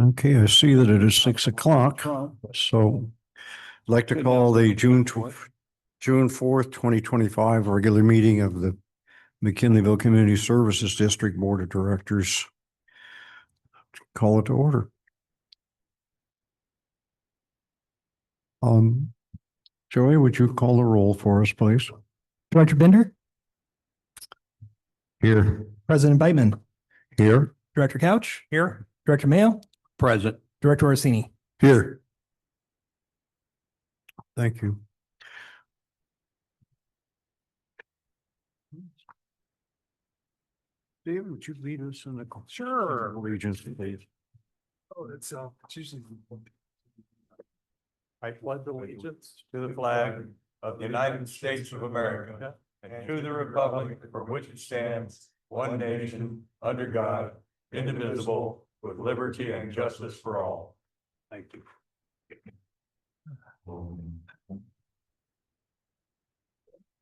Okay, I see that it is 6 o'clock, so I'd like to call the June 4th, 2025 regular meeting of the McKinleyville Community Services District Board of Directors. Call it to order. Joey, would you call the roll for us, please? Director Bender, Here. President Beitman, Here. Director Couch, here, Director Mayo, Present. Director Orsini. Here. Thank you. David, would you lead us in the allegiance, please? Oh, it's usually. I pledge allegiance to the flag of the United States of America and to the republic for which it stands, one nation, under God, indivisible, with liberty and justice for all. Thank you.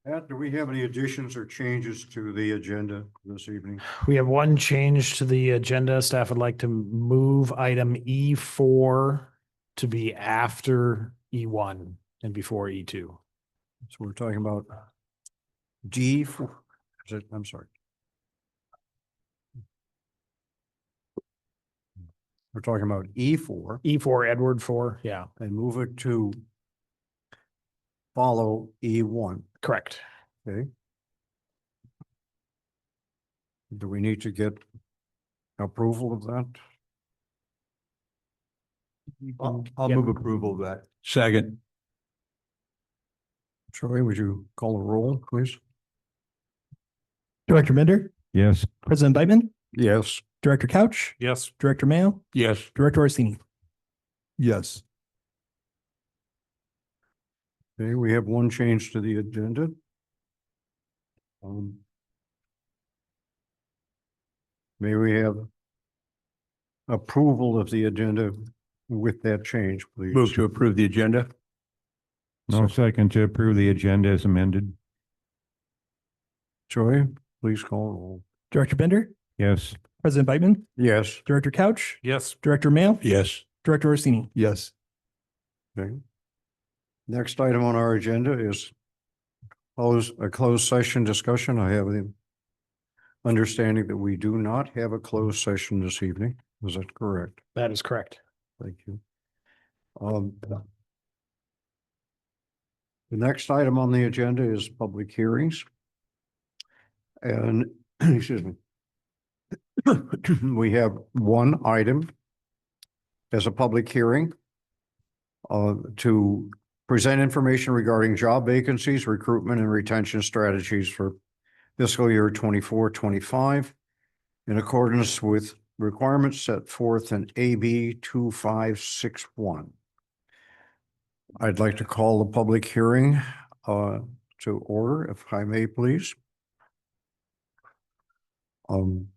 Pat, do we have any additions or changes to the agenda this evening? We have one change to the agenda. Staff would like to move item E4 to be after E1 and before E2. So we're talking about D4. I'm sorry. We're talking about E4 E4, Edward 4, yeah, and move it to follow E1. correct. Okay. Do we need to get approval of that? I'll move approval of that. Second. Troy, would you call a roll, please? Director Bender, Yes. President Beitman, Yes. Director Couch, Yes. Director Mayo, Yes. Director Orsini. Yes. Okay, we have one change to the agenda. May we have approval of the agenda with that change, please? Move to approve the agenda. No second to approve the agenda as amended. Joy, please call roll. Director Bender, Yes. President Beitman, Yes. Director Couch, Yes. Director Mayo, Yes. Director Orsini. Yes. Okay. Next item on our agenda is a closed session discussion. I have the understanding that we do not have a closed session this evening. Is that correct? That is correct. Thank you. The next item on the agenda is public hearings. And, excuse me. We have one item as a public hearing to present information regarding job vacancies, recruitment and retention strategies for fiscal year 24-25 in accordance with requirements set forth in AB 2561. I'd like to call the public hearing to order, if I may, please. And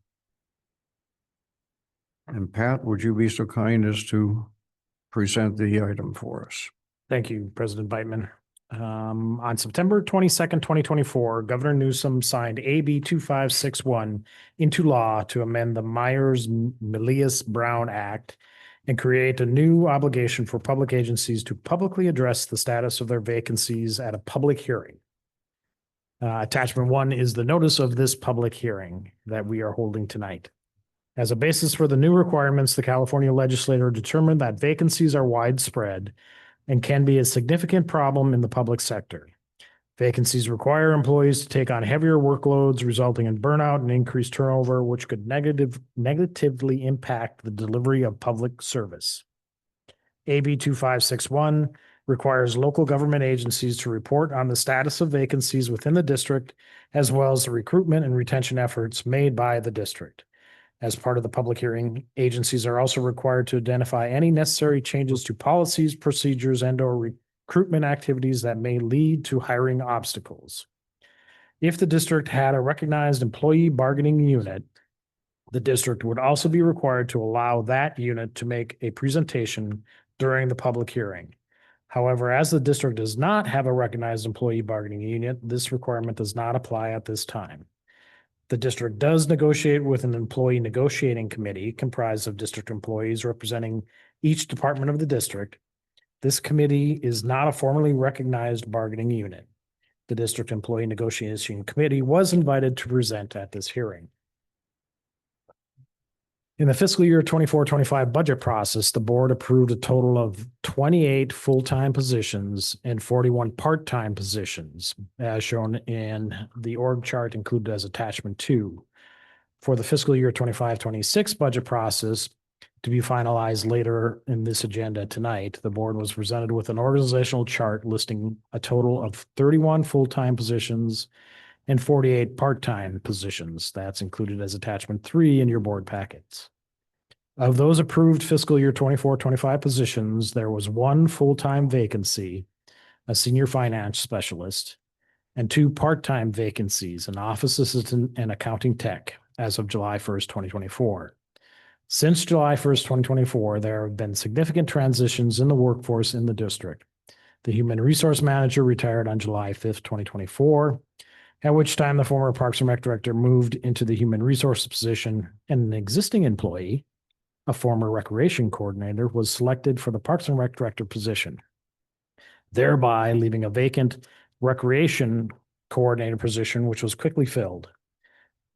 Pat, would you be so kind as to present the item for us? Thank you, President Beitman. On September 22nd, 2024, Governor Newsom signed AB 2561 into law to amend the Myers-Milius-Brown Act and create a new obligation for public agencies to publicly address the status of their vacancies at a public hearing. Attachment 1 is the notice of this public hearing that we are holding tonight. As a basis for the new requirements, the California legislature determined that vacancies are widespread and can be a significant problem in the public sector. Vacancies require employees to take on heavier workloads, resulting in burnout and increased turnover, which could negatively impact the delivery of public service. AB 2561 requires local government agencies to report on the status of vacancies within the district, as well as the recruitment and retention efforts made by the district. As part of the public hearing, agencies are also required to identify any necessary changes to policies, procedures, and/or recruitment activities that may lead to hiring obstacles. If the district had a recognized employee bargaining unit, the district would also be required to allow that unit to make a presentation during the public hearing. However, as the district does not have a recognized employee bargaining unit, this requirement does not apply at this time. The district does negotiate with an employee negotiating committee comprised of district employees representing each department of the district. This committee is not a formally recognized bargaining unit. The district employee negotiation committee was invited to present at this hearing. In the fiscal year 24-25 budget process, the board approved a total of 28 full-time positions and 41 part-time positions, as shown in the org chart included as attachment 2. For the fiscal year 25-26 budget process, to be finalized later in this agenda tonight, the board was presented with an organizational chart listing a total of 31 full-time positions and 48 part-time positions. That's included as attachment 3 in your board packets. Of those approved fiscal year 24-25 positions, there was one full-time vacancy, a senior finance specialist, and 2 part-time vacancies, an office assistant and accounting tech, as of July 1st, 2024. Since July 1st, 2024, there have been significant transitions in the workforce in the district. The human resource manager retired on July 5th, 2024, at which time the former Parks and Rec director moved into the human resource position, and an existing employee, a former recreation coordinator, was selected for the Parks and Rec director position, thereby leaving a vacant recreation coordinator position, which was quickly filled.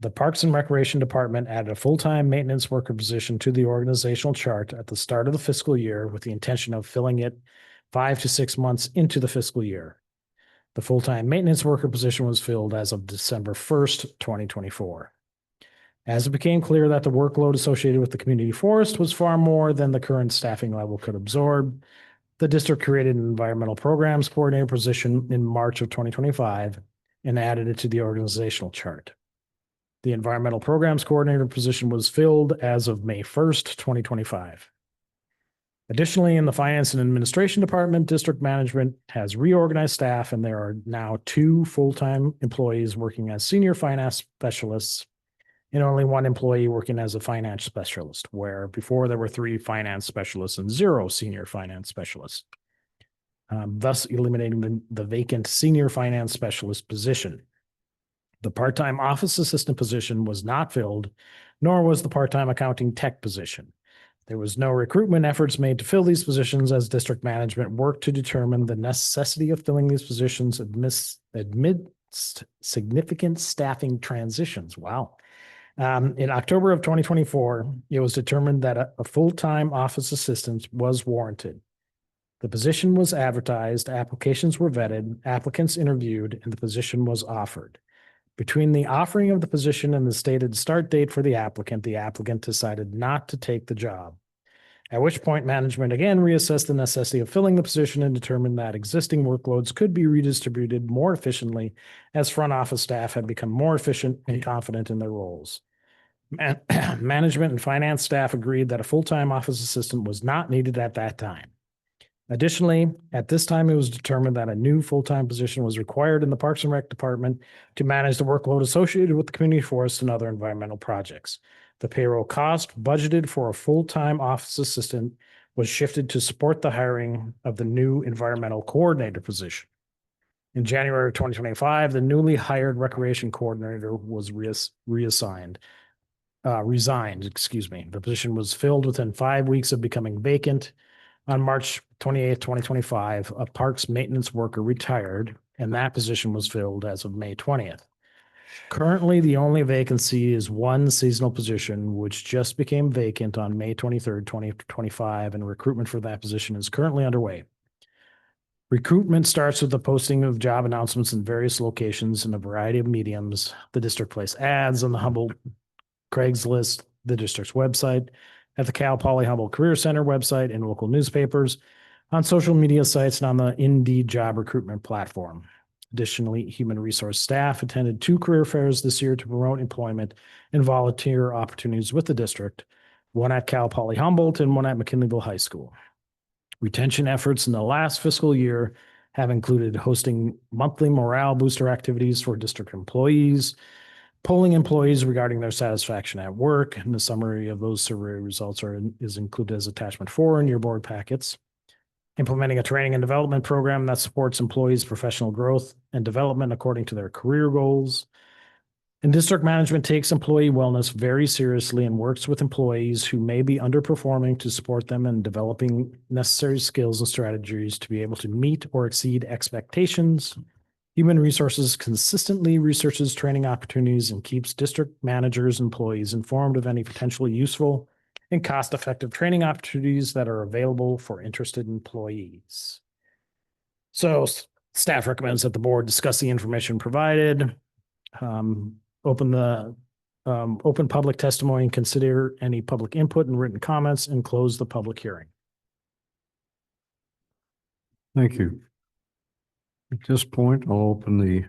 The Parks and Recreation Department added a full-time maintenance worker position to the organizational chart at the start of the fiscal year with the intention of filling it 5 to 6 months into the fiscal year. The full-time maintenance worker position was filled as of December 1st, 2024. As it became clear that the workload associated with the community forest was far more than the current staffing level could absorb, the district created an environmental programs coordinator position in March of 2025 and added it to the organizational chart. The environmental programs coordinator position was filled as of May 1st, 2025. Additionally, in the finance and administration department, district management has reorganized staff, and there are now 2 full-time employees working as senior finance specialists and only 1 employee working as a finance specialist, where before there were 3 finance specialists and 0 senior finance specialists, thus eliminating the vacant senior finance specialist position. The part-time office assistant position was not filled, nor was the part-time accounting tech position. There was no recruitment efforts made to fill these positions as district management worked to determine the necessity of filling these positions amidst significant staffing transitions. Wow. In October of 2024, it was determined that a full-time office assistant was warranted. The position was advertised, applications were vetted, applicants interviewed, and the position was offered. Between the offering of the position and the stated start date for the applicant decided not to take the job, at which point management again reassessed the necessity of filling the position and determined that existing workloads could be redistributed more efficiently as front office staff had become more efficient and confident in their roles. Management and finance staff agreed that a full-time office assistant was not needed at that time. Additionally, at this time, it was determined that a new full-time position was required in the Parks and Rec department to manage the workload associated with the community forest and other environmental projects. The payroll cost budgeted for a full-time office assistant was shifted to support the hiring of the new environmental coordinator position. In January of 2025, the newly hired recreation coordinator was resigned. The position was filled within 5 weeks of becoming vacant. On March 28, 2025, a parks maintenance worker retired, and that position was filled as of May 20th. Currently, the only vacancy is 1 seasonal position, which just became vacant on May 23rd, 2025, and recruitment for that position is currently underway. Recruitment starts with the posting of job announcements in various locations in a variety of mediums. The district placed ads on the Humboldt Craigslist, the district's website, at the Cal Poly Humboldt Career Center website, in local newspapers, on social media sites, and on the Indeed job recruitment platform. Additionally, human resource staff attended 2 career fairs this year to promote employment and volunteer opportunities with the district, one at Cal Poly Humboldt and one at McKinleyville High School. Retention efforts in the last fiscal year have included hosting monthly morale booster activities for district employees, polling employees regarding their satisfaction at work, and the summary of those survey results is included as attachment 4 in your board packets. Implementing a training and development program that supports employees' professional growth and development according to their career goals. And district management takes employee wellness very seriously and works with employees who may be underperforming to support them in developing necessary skills and strategies to be able to meet or exceed expectations. Human Resources consistently researches training opportunities and keeps district managers and employees informed of any potentially useful and cost-effective training opportunities that are available for interested employees. So staff recommends that the board discuss the information provided, open public testimony and consider any public input and written comments and close the public hearing. Thank you. At this point, I'll open the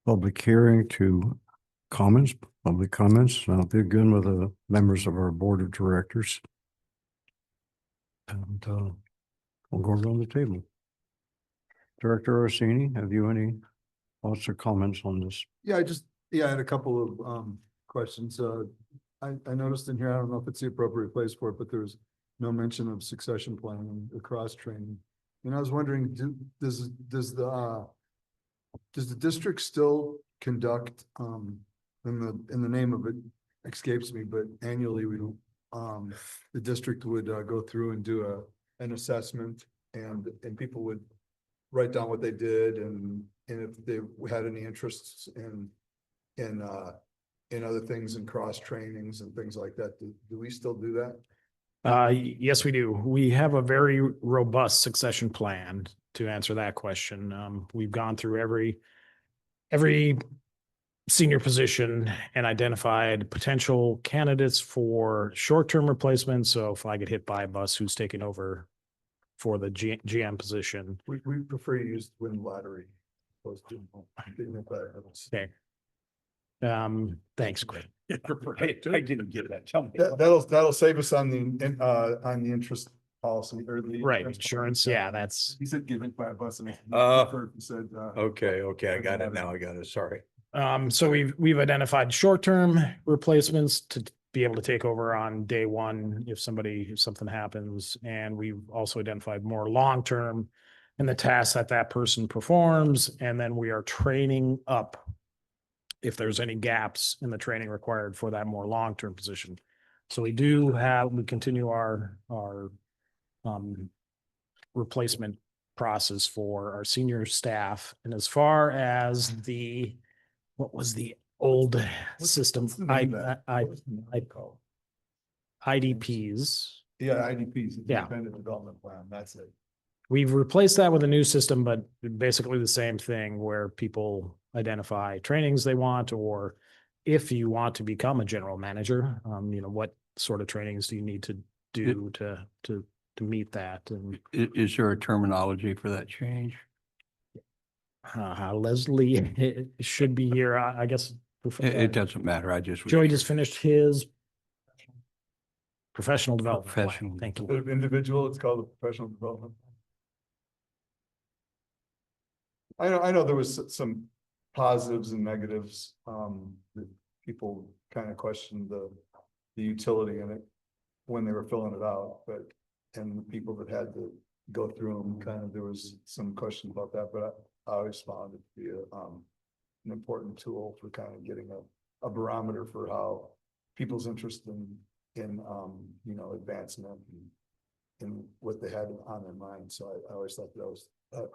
public hearing to comments, public comments. I'll begin with the members of our board of directors. And we'll go around the table. Director Orsini, have you any thoughts or comments on this? Yeah, I had a couple of questions. I noticed in here, I don't know if it's the appropriate place for it, but there's no mention of succession planning or cross training. And I was wondering, does the district still conduct in the name of it escapes me, but annually we don't the district would go through and do an assessment and people would write down what they did and if they had any interests in other things and cross trainings and things like that. Do we still do that? Yes, we do. We have a very robust succession plan to answer that question. We've gone through every senior position and identified potential candidates for short-term replacements. So if I get hit by a bus, who's taking over for the GM position? We prefer to use win lottery. Opposed to getting it back. Okay. Thanks, Quinn. I didn't get that. Tell me. That'll save us on the interest policy or the. Right, insurance, yeah, that's, He said give it by a bus and. He said. Okay, I got it now. I got it. Sorry. so we've identified short-term replacements to be able to take over on day one if something happens. And we've also identified more long-term and the tasks that person performs. And then we are training up if there's any gaps in the training required for that more long-term position. So we continue our replacement process for our senior staff. And as far as what was the old system? what's the name of that? IDPs. Yeah, IDPs. Yeah. Independent Development Plan, that's it. We've replaced that with a new system, but basically the same thing where people identify trainings they want, or if you want to become a general manager, what sort of trainings do you need to do to meet that? And Is there a terminology for that change? Leslie it should be here, I guess. It doesn't matter. I just. Joey just finished his professional development plan. Professional. Thank you. Instead of individual, it's called a professional development. I know there was some positives and negatives, that people kind of questioned the utility in it when they were filling it out, and the people that had to go through them, there was some question about that, but I always found it to be an important tool for kind of getting a barometer for how people's interest in advancement and what they had on their mind. So I always thought that was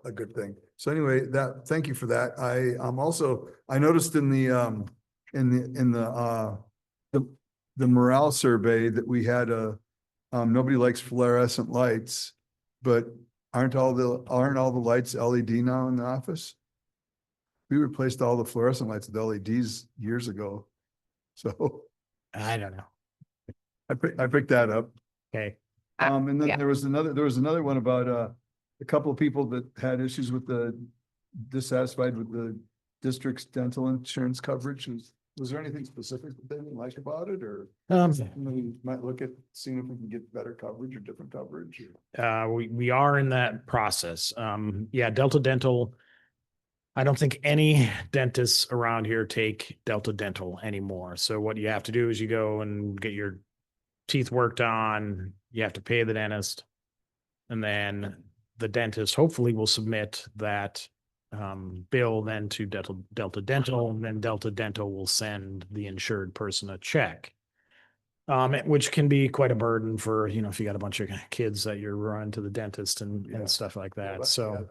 a good thing. So anyway, thank you for that. I noticed in the morale survey that we had nobody likes fluorescent lights, but aren't all the lights LED now in the office? We replaced all the fluorescent lights with LEDs years ago. So I don't know. I picked that up. Okay. And then yeah. there was another one about a couple of people that had issues with dissatisfied with the district's dental insurance coverage. Was there anything specific that they didn't like about it, or we might look at seeing if we can get better coverage or different coverage? We are in that process. Delta Dental. I don't think any dentists around here take Delta Dental anymore. So what you have to do is you go and get your teeth worked on. You have to pay the dentist, and then the dentist hopefully will submit that bill then to Delta Dental, and then Delta Dental will send the insured person a check. Which can be quite a burden for, if you got a bunch of kids that you're running to the dentist Yeah. and stuff like Yeah, that. So,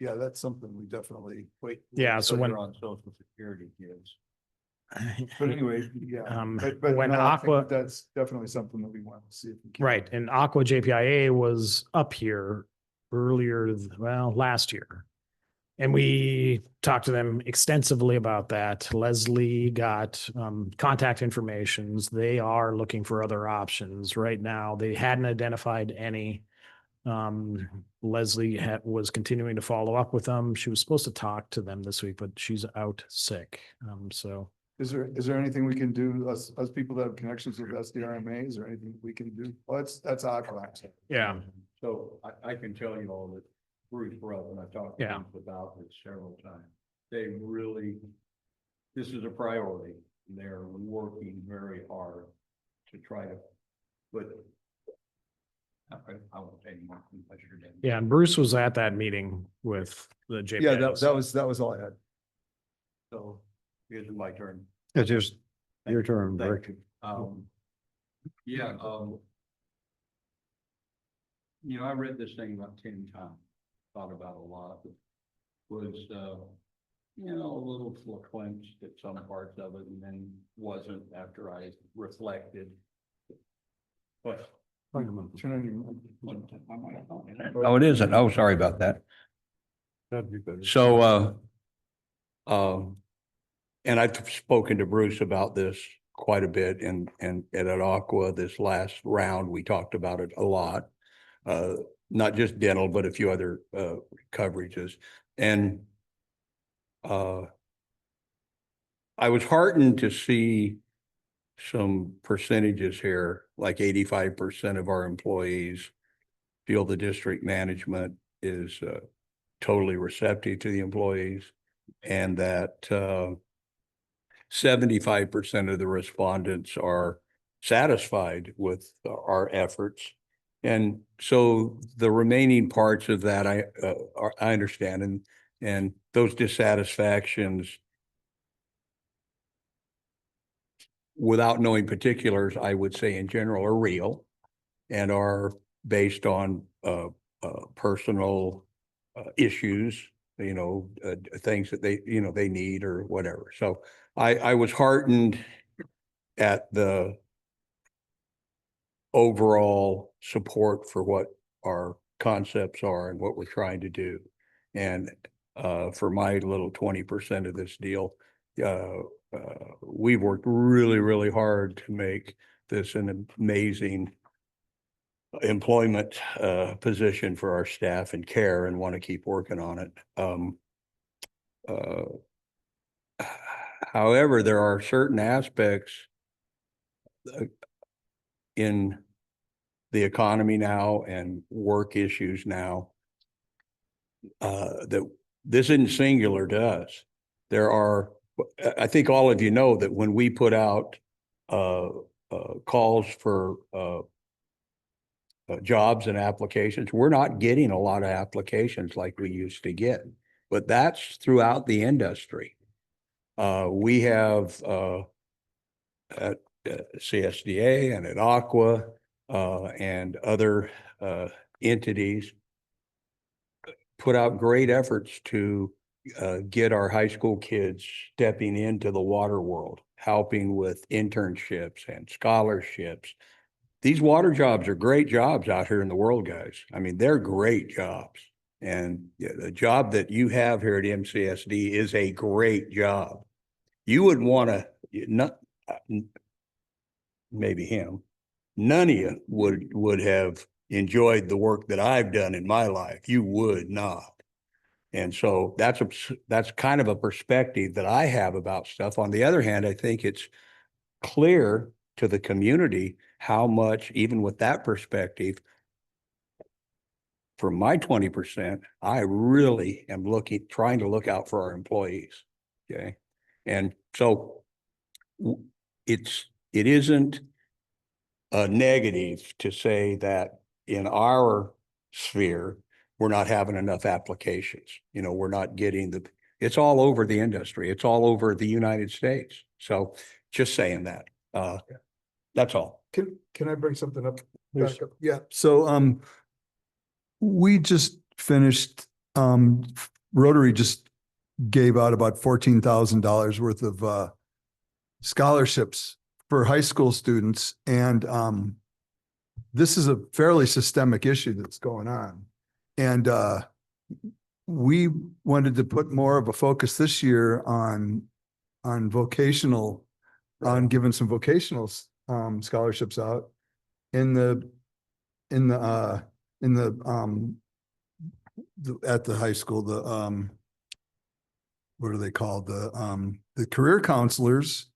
Yeah, that's something we definitely. Yeah, so when- You're on social security kids. But anyway, yeah. But when no, I think Aqua- that's definitely something that we want to see if we can. right, and Aqua JPIA was up here last year. And we talked to them extensively about that. Leslie got contact informations. They are looking for other options right now. They hadn't identified any. Leslie was continuing to follow up with them. She was supposed to talk to them this week, but she's out sick. So Is there anything we can do, us people that have connections with SDRMA, is there anything we can do? Well, that's Aqua. yeah, So I can tell you all that Bruce Rupp, and I talked to Yeah. him about this several times. They really, this is a priority. They're working very hard to try to put. I won't say anymore. yeah. And Bruce was at that meeting with the JPIA. Yeah, that was all I had. So here's my turn. It's just your turn, Thank Rick. you. Yeah, I read this thing about 10 times, thought about a lot. Was, a little clenched at some parts of it and then wasn't after I reflected. But. Turn on your. Oh, it isn't. Oh, sorry about that. That'd be better. So, and I've spoken to Bruce about this quite a bit and at Aqua this last round, we talked about it a lot. Not just dental, but a few other, coverages. And, I was heartened to see some percentages here, like 85% of our employees feel the district management is, totally receptive to the employees, and that 75% of the respondents are satisfied with our efforts. And so the remaining parts of that I understand, and those dissatisfactions, without knowing particulars, I would say in general are real and are based on personal issues, things that they need or whatever. So I was heartened at the overall support for what our concepts are and what we're trying to do. And for my little 20% of this deal, we've worked really, really hard to make this an amazing employment position for our staff and care, and want to keep working on it. However, there are certain aspects in the economy now and work issues now that this isn't singular to us. There are, I think all of you know that when we put out calls for jobs and applications, we're not getting a lot of applications like we used to get, but that's throughout the industry. We have at CSDA and at Aqua and other entities put out great efforts to get our high school kids stepping into the water world, helping with internships and scholarships. These water jobs are great jobs out here in the world, guys. I mean, they're great jobs. And the job that you have here at MCSD is a great job. You would want to, not maybe him, none of you would have enjoyed the work that I've done in my life. You would not. And so that's kind of a perspective that I have about stuff. On the other hand, I think it's clear to the community how much, even with that perspective, for my 20%, I really am trying to look out for our employees. Okay. And so it isn't a negative to say that in our sphere, we're not having enough applications. You know, we're not getting it's all over the industry. It's all over the United States. So just saying that, that's all. Can I bring something up? Please. Back up? Yeah, so, we just finished, Rotary just gave out about $14,000 worth of, scholarships for high school students. And, this is a fairly systemic issue that's going on. And, we wanted to put more of a focus this year on vocational, on giving some vocational, scholarships out at the high school, what are they called? The career counselors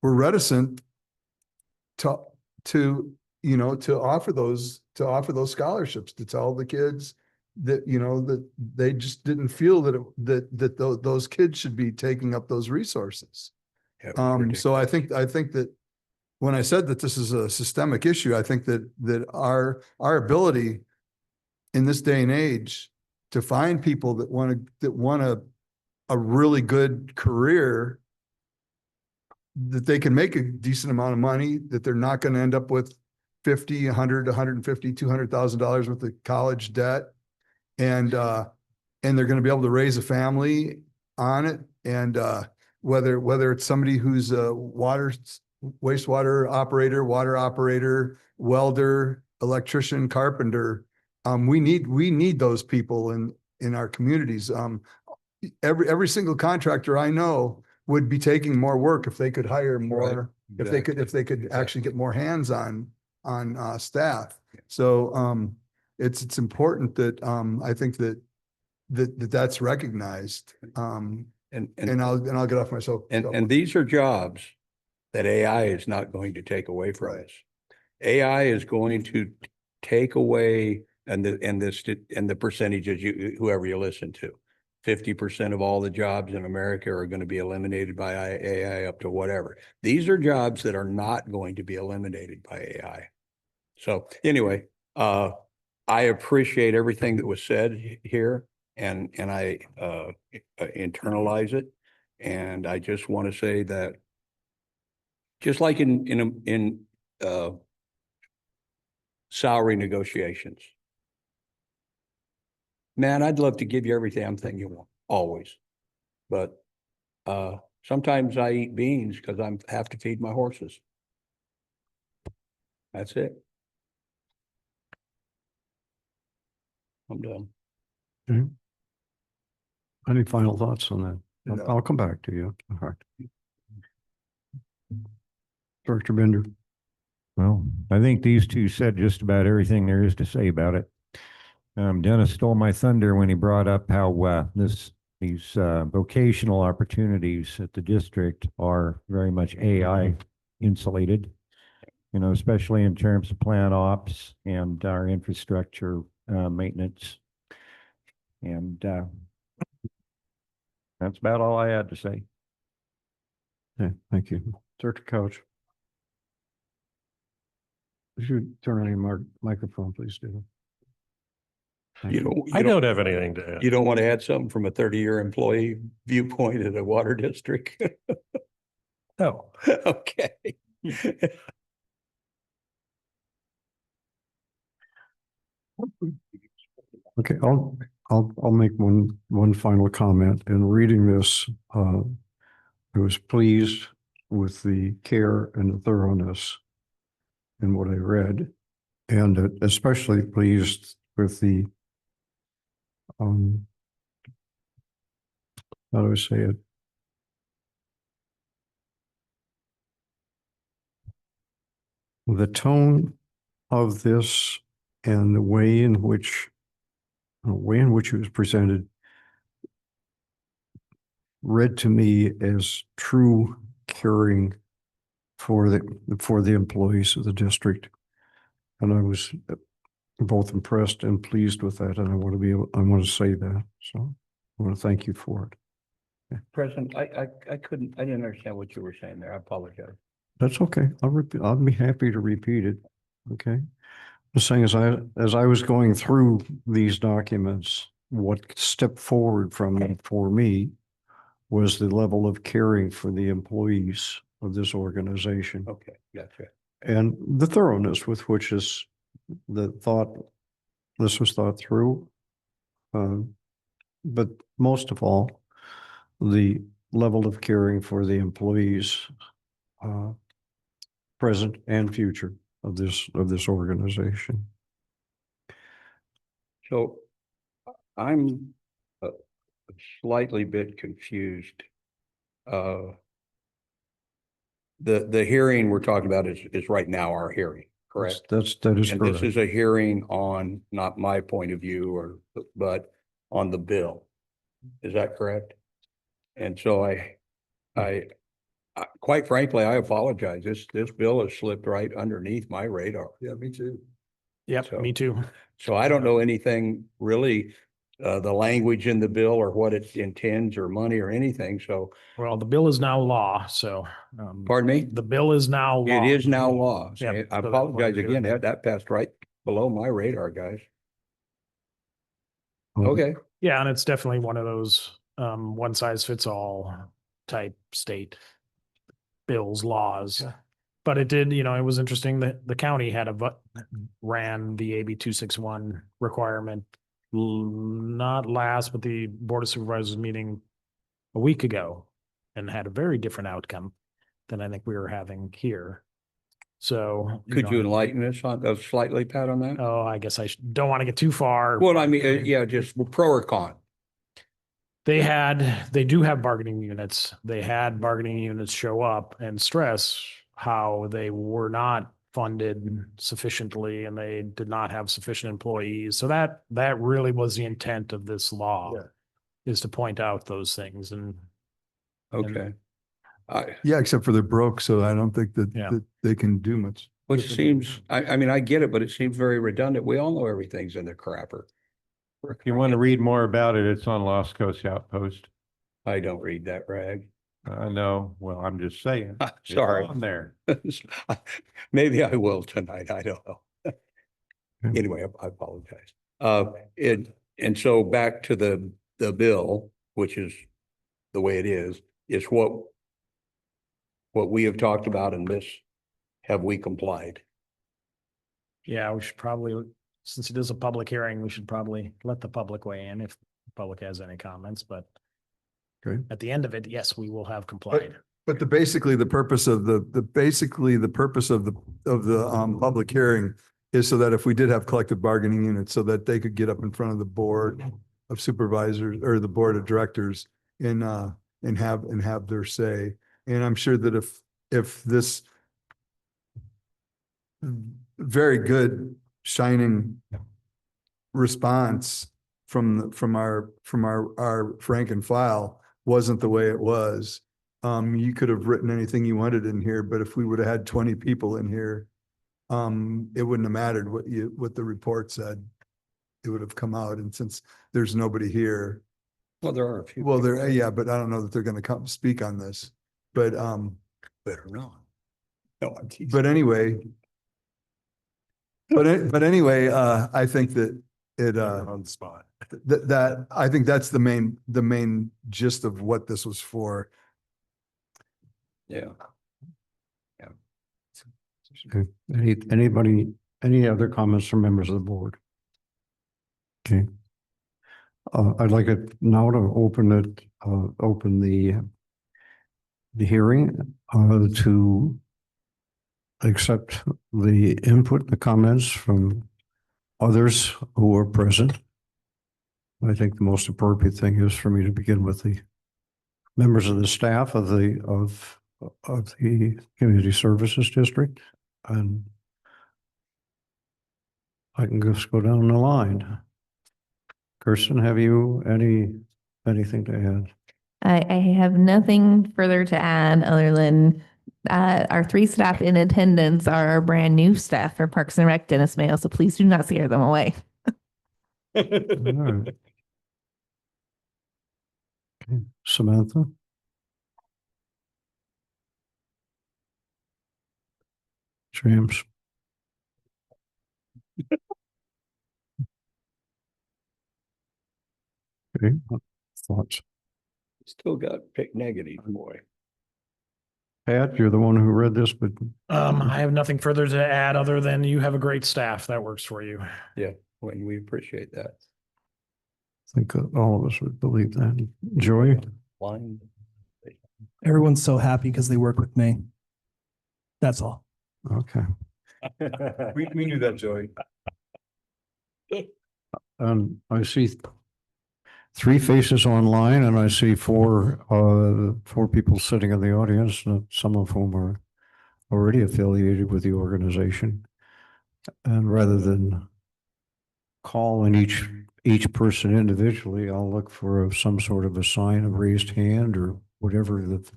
were reticent to offer those scholarships, to tell the kids that, that they just didn't feel that those kids should be taking up those resources. Yeah, it was ridiculous. So I think that when I said that this is a systemic issue, I think that our ability in this day and age to find people that want a really good career, that they can make a decent amount of money, that they're not going to end up with $50, $100, $150, $200,000 worth of college debt. And they're going to be able to raise a family on it. And whether it's somebody who's a wastewater operator, water operator, welder, electrician, carpenter, we need those people in our communities. Every single contractor I know would be taking more work if they could hire more, if they could actually get more hands on staff. So it's important that I think that's recognized. And I'll get off myself. And these are jobs that AI is not going to take away from us. AI is going to take away, and the percentages whoever you listen to, 50% of all the jobs in America are going to be eliminated by AI, up to whatever. These are jobs that are not going to be eliminated by AI. So anyway, I appreciate everything that was said here, and I internalize it. And I just want to say that, just like in salary negotiations, man, I'd love to give you every damn thing you want, always. But sometimes I eat beans because I have to feed my horses. That's it. I'm done. Any final thoughts on that? No. I'll come back to you. All right. Director Bender. Well, I think these two said just about everything there is to say about it. Dennis stole my thunder when he brought up how these vocational opportunities at the district are very much AI insulated, especially in terms of plant ops and our infrastructure maintenance. And that's about all I had to say. Okay, thank you. Director Couch. If you turn on your microphone, please do. I don't have anything to add. You don't want to add something from a 30-year employee viewpoint at a water district? No. Okay. Okay, I'll make one final comment. In reading this, I was pleased with the care and the thoroughness in what I read, and especially pleased with the how do I say it? The tone of this and the way in which it was presented read to me as true caring for the employees of the district. And I was both impressed and pleased with that. And I want to say that. So I want to thank you for it. President, I didn't understand what you were saying there. I apologize. That's okay. I'll be happy to repeat it. Okay. The thing is, as I was going through these documents, what stepped forward for me was the level of caring for the employees of this organization Okay, gotcha. and the thoroughness with which this was thought through. But most of all, the level of caring for the employees, present and future of this organization. So I'm a slightly bit confused. The hearing we're talking about is right now our hearing, correct? That is And this correct. is a hearing on, not my point of view but on the bill. Is that correct? And so I quite frankly, I apologize. This bill has slipped right underneath my radar. Yeah, me too. Yep, So- me too. So I don't know anything really, the language in the bill or what it intends or money or anything. So, Well, the bill is now law, so. pardon me? The bill is now law. It is now law. So Yep, I so that's what apologize it is. again. That passed right below my radar, guys. Okay. Okay. Yeah, and it's definitely one of those one size fits all type state bills, laws. But it did, it was interesting that the county had ran the AB 261 requirement not last, but the Board of Supervisors meeting a week ago and had a very different outcome than I think we were having here. So. Could you enlighten us on, slightly, Pat, on that? Oh, I guess I don't want to get too far. Well, I mean, yeah, just pro or con. They do have bargaining units. They had bargaining units show up and stress how they were not funded sufficiently and they did not have sufficient employees. So that really was the intent of this law, is to point out those things. And Okay. Yeah, except for they're broke, so I don't think Yeah. that they can do much. Which seems, I mean, I get it, but it seems very redundant. We all know everything's in the crapper. If you want to read more about it, it's on Lost Coast Outpost. I don't read that rag. I know. Well, I'm just saying. It's Sorry. on there. Maybe I will tonight. I don't know. Anyway, I apologize. And so back to the bill, which is the way it is what we have talked about in this, have we complied? yeah, we should probably, since it is a public hearing, we should probably let the public weigh in if the public has any comments, but Okay. at the end of it, yes, we will have complied. But the purpose of the public hearing is so that if we did have collective bargaining units, so that they could get up in front of the board of supervisors or the board of directors and have their say. And I'm sure that if this very good shining response from our rank and file wasn't the way it was, you could have written anything you wanted in here, but if we would have had 20 people in here, it wouldn't have mattered what the report said. It would have come out. And since there's nobody here, Well, there are a few. well, yeah, but I don't know that they're going to come speak on this, but, Better not. No, I'm teasing. but anyway, but anyway, I think that it, On the spot. that I think that's the main gist of what this was for. Yeah. Okay. Any other comments from members of the board? Okay. I'd like it now to open the hearing, to accept the input, the comments from others who are present. I think the most appropriate thing is for me to begin with the members of the staff of the Community Services District, and I can just go down the line. Kirsten, have you anything to add? I have nothing further to add other than our 3 staff in attendance are our brand new staff for Parks and Rec, Dennis Mayo. So please do not scare them away. All right. Okay. Samantha? James? Okay. Thoughts? Still got pick negative, boy. Pat, you're the one who read this, but I have nothing further to add other than you have a great staff that works for you. When we appreciate that. I think all of us would believe that. Joy? Line. Everyone's so happy because they work with me. That's all. Okay. We knew that, Joey. I see three faces online and I see four people sitting in the audience, some of whom are already affiliated with the organization. And rather than calling each person individually, I'll look for some sort of a sign, a raised hand or whatever that,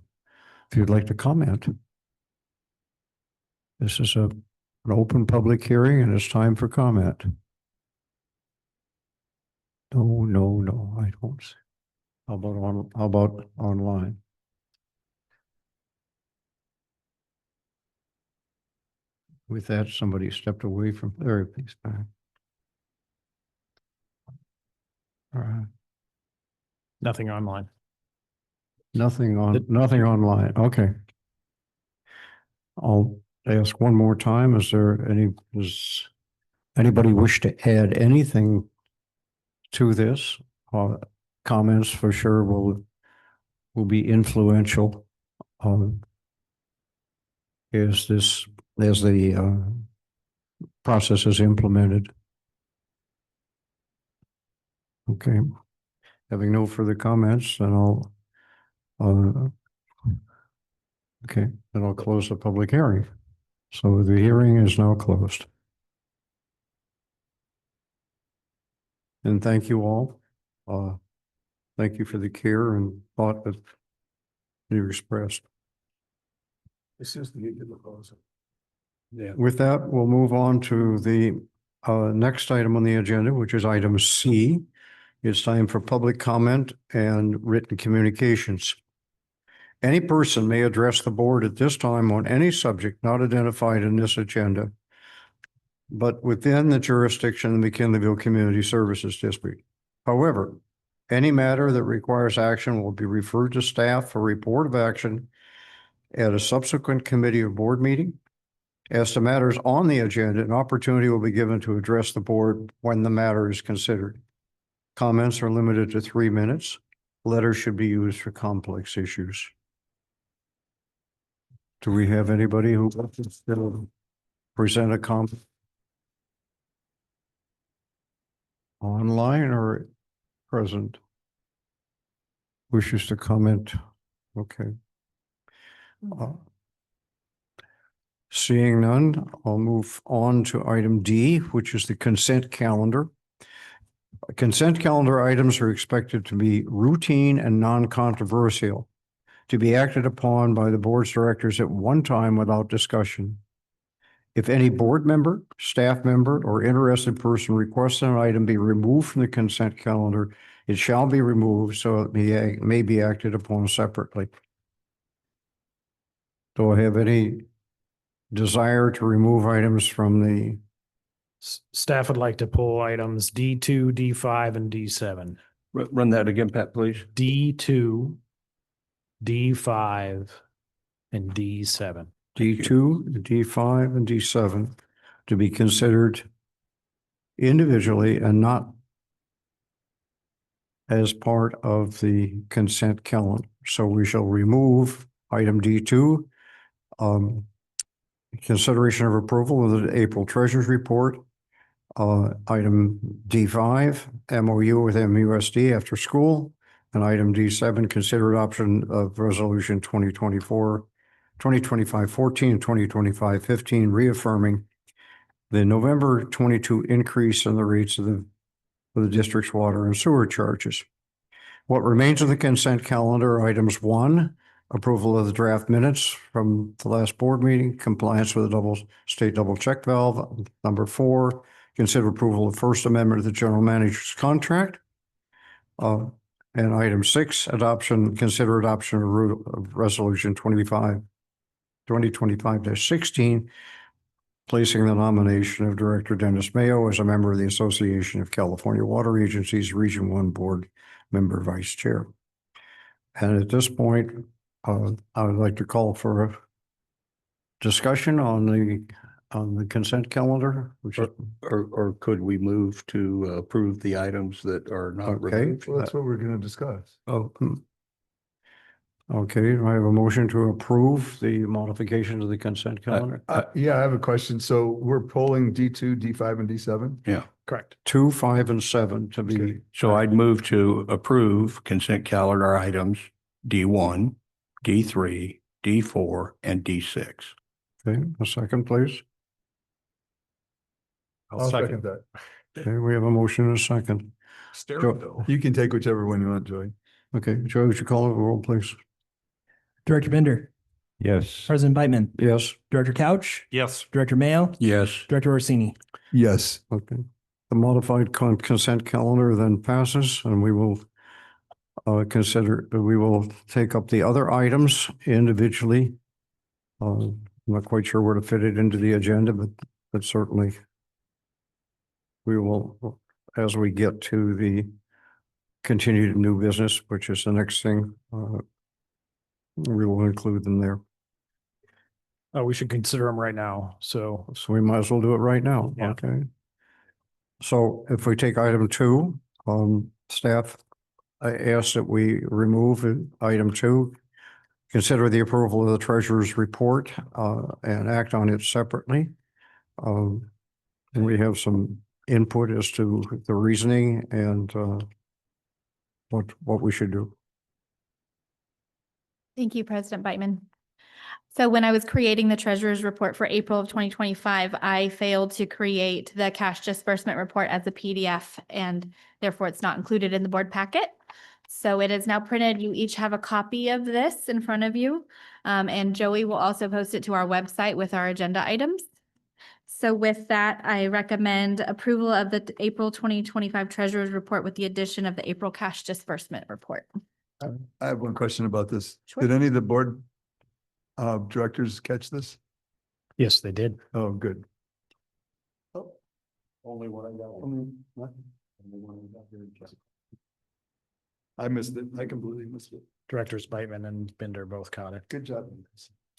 if you'd like to comment. This is an open public hearing and it's time for comment. No, I don't. See. How about online? With that, somebody stepped away from there. Please back. All right. Nothing online. Nothing online. Okay. I'll ask one more time. Does anybody wish to add anything to this? Comments for sure will be influential as the process is implemented. Okay. Having no further comments, then I'll close the public hearing. So the hearing is now closed. And thank you all. Thank you for the care and thought that you expressed. This is the proposal. Yeah. With that, we'll move on to the next item on the agenda, which is item C. It's time for public comment and written communications. Any person may address the board at this time on any subject not identified in this agenda, but within the jurisdiction of the McKinleyville Community Services District. However, any matter that requires action will be referred to staff for report of action at a subsequent committee or board meeting. As to matters on the agenda, an opportunity will be given to address the board when the matter is considered. Comments are limited to 3 minutes. Letters should be used for complex issues. Do we have anybody who will present a comment? Online or present? Wishes to comment? Okay. Seeing none, I'll move on to item D, which is the consent calendar. Consent calendar items are expected to be routine and non-controversial, to be acted upon by the board's directors at one time without discussion. If any board member, staff member, or interested person requests an item be removed from the consent calendar, it shall be removed so it may be acted upon separately. Do I have any desire to remove items from the? Staff would like to pull items D2, D5, and D7. Run that again, Pat, please. D2, D5, and D7. D2, D5, and D7 to be considered individually and not as part of the consent calendar. So we shall remove item D2, consideration of approval of the April Treasurers Report, item D5, MOU with MUSD after school, and item D7, consider adoption of resolution 2025-14 and 2025-15, reaffirming the November 22 increase in the rates of the district's water and sewer charges. What remains of the consent calendar, items 1, approval of the draft minutes from the last board meeting, compliance with the state double check valve. Number 4, consider approval of First Amendment of the general manager's contract. And item 6, consider adoption of resolution 2025-16, placing the nomination of Director Dennis Mayo as a member of the Association of California Water Agencies Region 1 Board member vice chair. And at this point, I would like to call for a discussion on the consent calendar, which is, Or could we move to approve the items that are not Okay. removed? Well, that's what we're gonna discuss. oh, okay, do I have a motion to approve the modification of the consent calendar? Yeah, I have a question. So we're pulling D2, D5 and D7? Yeah. Correct. 2, 5, and 7 to be, Okay. So I'd move to approve consent calendar items D1, D3, D4, and D6. okay, a second, please. I'll second that. Okay, we have a motion and a second. Joe, you can take whichever one you want, Joey. Okay, Joe, would you call the roll, please? Director Bender, Yes. President Beitman, Yes, Director Couch, Yes. Director Mayo, Yes. Director Orsini. Yes. okay. The modified consent calendar then passes, and we will we will take up the other items individually. I'm not quite sure where to fit it into the agenda, but certainly we will, as we get to the continued new business, which is the next thing, we will include them there. We should consider them right now. So So we might as well do it right now. Yeah. Okay. So if we take item 2, staff, I ask that we remove item 2, consider the approval of the treasurer's report, and act on it separately. And we have some input as to the reasoning and, what we should do. Thank you, President Beitman. So when I was creating the treasurer's report for April of 2025, I failed to create the cash disbursement report as a PDF, and therefore it's not included in the board packet. So it is now printed. You each have a copy of this in front of you. And Joey will also post it to our website with our agenda items. So with that, I recommend approval of the April 2025 treasurer's report with the addition of the April cash disbursement report. I have one question about this. Sure. Did any of the board directors catch this? yes, they did. Oh, good. Only one I got. I missed it. I completely missed it. Directors Beitman and Bender both caught it. Good job.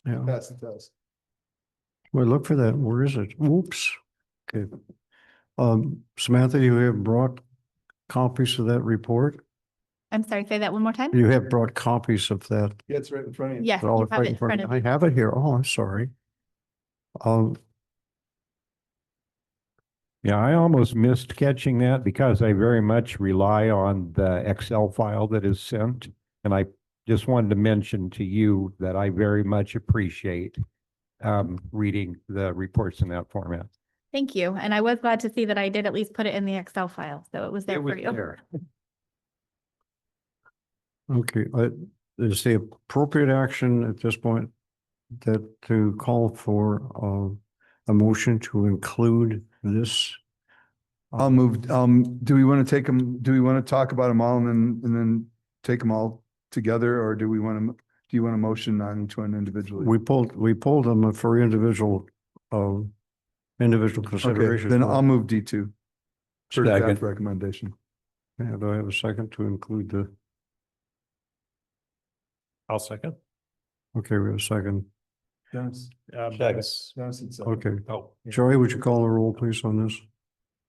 Yeah. Pass the test. Well, look for that. Where is it? Whoops. Okay. Samantha, you have brought copies of that report? I'm sorry, say that one more time? You have brought copies of that. Yeah, it's right in front of you. Yes, Oh, you it's have right it in in front front of of me. you. I have it here. Oh, I'm sorry. Yeah, I almost missed catching that because I very much rely on the Excel file that is sent. And I just wanted to mention to you that I very much appreciate reading the reports in that format. Thank you. And I was glad to see that I did at least put it in the Excel file, so it was there It was for you. there. Okay, is the appropriate action at this point that to call for a motion to include this? I'll move, do we want to take them, do we want to talk about them all and then take them all together, or do we want to, do you want a motion on each one individually? We pulled them for individual Okay, consideration. then I'll move D2. For Second. draft recommendation. Yeah, do I have a second to include the, I'll second. okay, we have a second. Dennis, Yes. Dennis and Seth. Okay. Oh, Joey, would you call the roll, please, on this?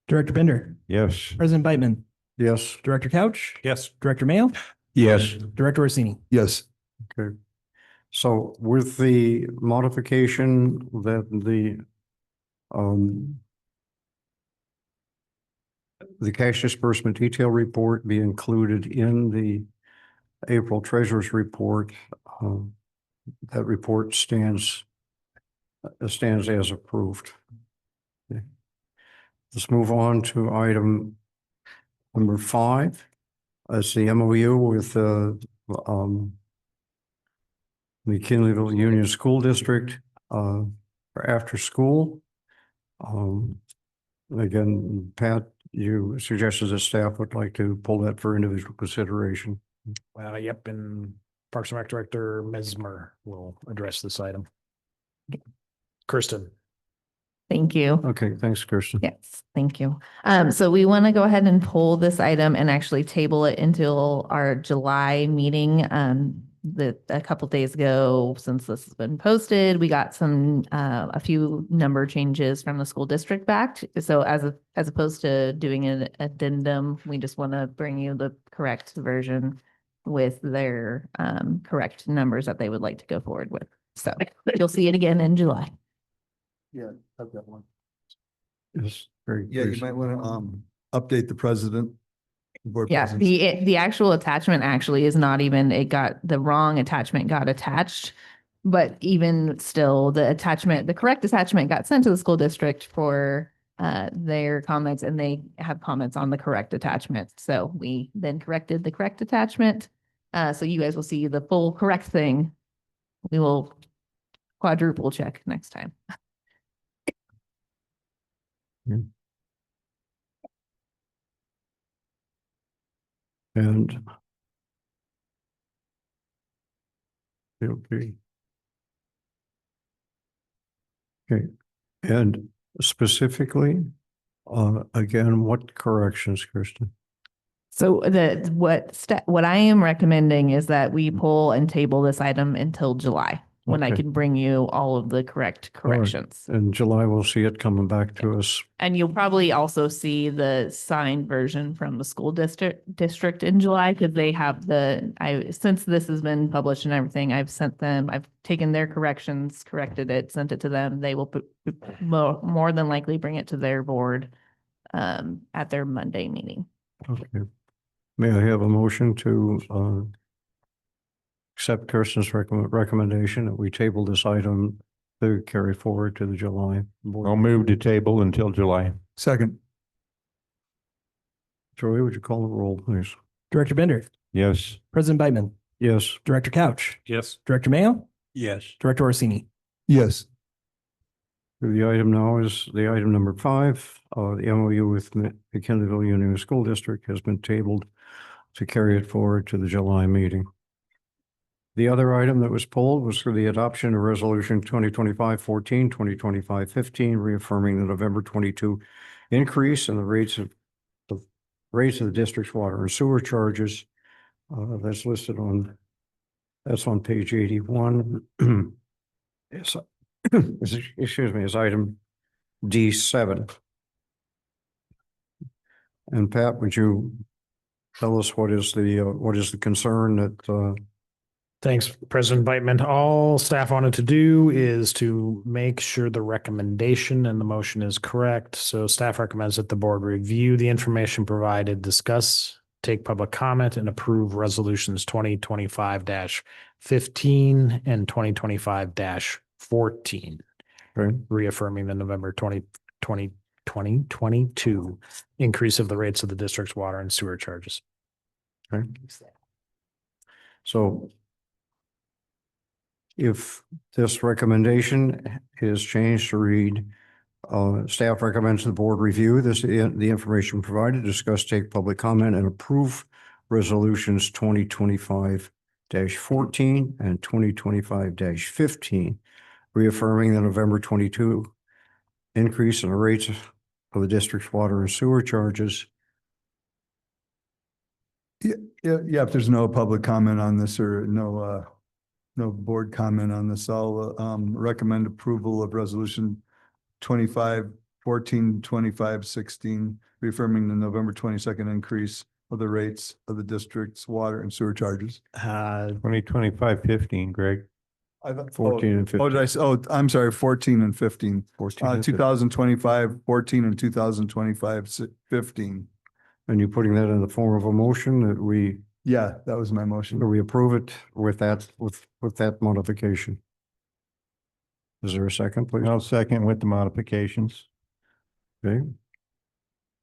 Director Bender, Yes. President Beitman, Yes, Director Couch, yes. Director Mayo, Yes. Director Orsini. Yes, okay. So with the modification that the cash disbursement detail report be included in the April treasurer's report, that report stands as approved. Okay. Let's move on to item number 5. That's the MOU with the Kinleyville Union School District for after school. Again, Pat, you suggested that staff would like to pull that for individual consideration. Yep, and Parks and Rec Director Mesmer will address this item. Kristen. Thank you. Okay, thanks, Kirsten. Yes, thank you. So we want to go ahead and pull this item and actually table it until our July meeting. A couple days ago, since this has been posted, we got a few number changes from the school district back. So as opposed to doing an addendum, we just want to bring you the correct version with their correct numbers that they would like to go forward with. So you'll see it again in July. Yeah, I've got one. Yes, very. Yeah, you might want to update the president. Board Yeah, presidents. the actual attachment actually is not even, the wrong attachment got attached. But even still, the correct attachment got sent to the school district for their comments, and they have comments on the correct attachment. So we then corrected the correct attachment. So you guys will see the full correct thing. We will quadruple check next time. And. Okay. Okay, and specifically, again, what corrections, Kirsten? So what I am recommending is that we pull and table this item until July, when I Okay. can bring you all of the correct All right. corrections. In July, we'll see it coming back to us. And you'll probably also see the signed version from the school district in July, because they have since this has been published and everything, I've taken their corrections, corrected it, sent it to them. They will more than likely bring it to their board at their Monday meeting. Okay. May I have a motion to accept Kirsten's recommendation that we table this item to carry forward to the July board? I'll move to table until July. Second. Joey, would you call the roll, please? Director Bender, Yes. President Beitman, Yes. Director Couch, Yes. Director Mayo, Yes. Director Orsini. Yes. The item now is the item number 5. The MOU with McKinleyville Union School District has been tabled to carry it forward to the July meeting. The other item that was pulled was for the adoption of Resolution 2025-14, 2025-15, reaffirming the November 22 increase in the rates of the district's water and sewer charges. That's listed that's on page 81. Yes, excuse me, is item D7. And Pat, would you tell us what is the concern that Thanks, President Beitman. All staff wanted to do is to make sure the recommendation and the motion is correct. So staff recommends that the board review the information provided, discuss, take public comment, and approve resolutions 2025-15 and 2025-14, okay, reaffirming the November 2022 increase of the rates of the district's water and sewer charges. okay. So if this recommendation is changed to read, staff recommends the board review the information provided, discuss, take public comment, and approve resolutions 2025-14 and 2025-15, reaffirming the November 22 increase in the rates of the district's water and sewer charges. Yeah, if there's no public comment on this or no board comment on this, I'll recommend approval of resolution 25-14, 25-16, reaffirming the November 22nd increase of the rates of the district's water and sewer charges. 2025-15, Greg. 14 and 15. Oh, did I say, I'm sorry, 14 and 15. 14 and 15. 2025, 14 and 2025, 15. And you putting that in the form of a motion that we Yeah, that was my motion. approve it with that modification? Is there a second, please? I'll second with the modifications. Okay.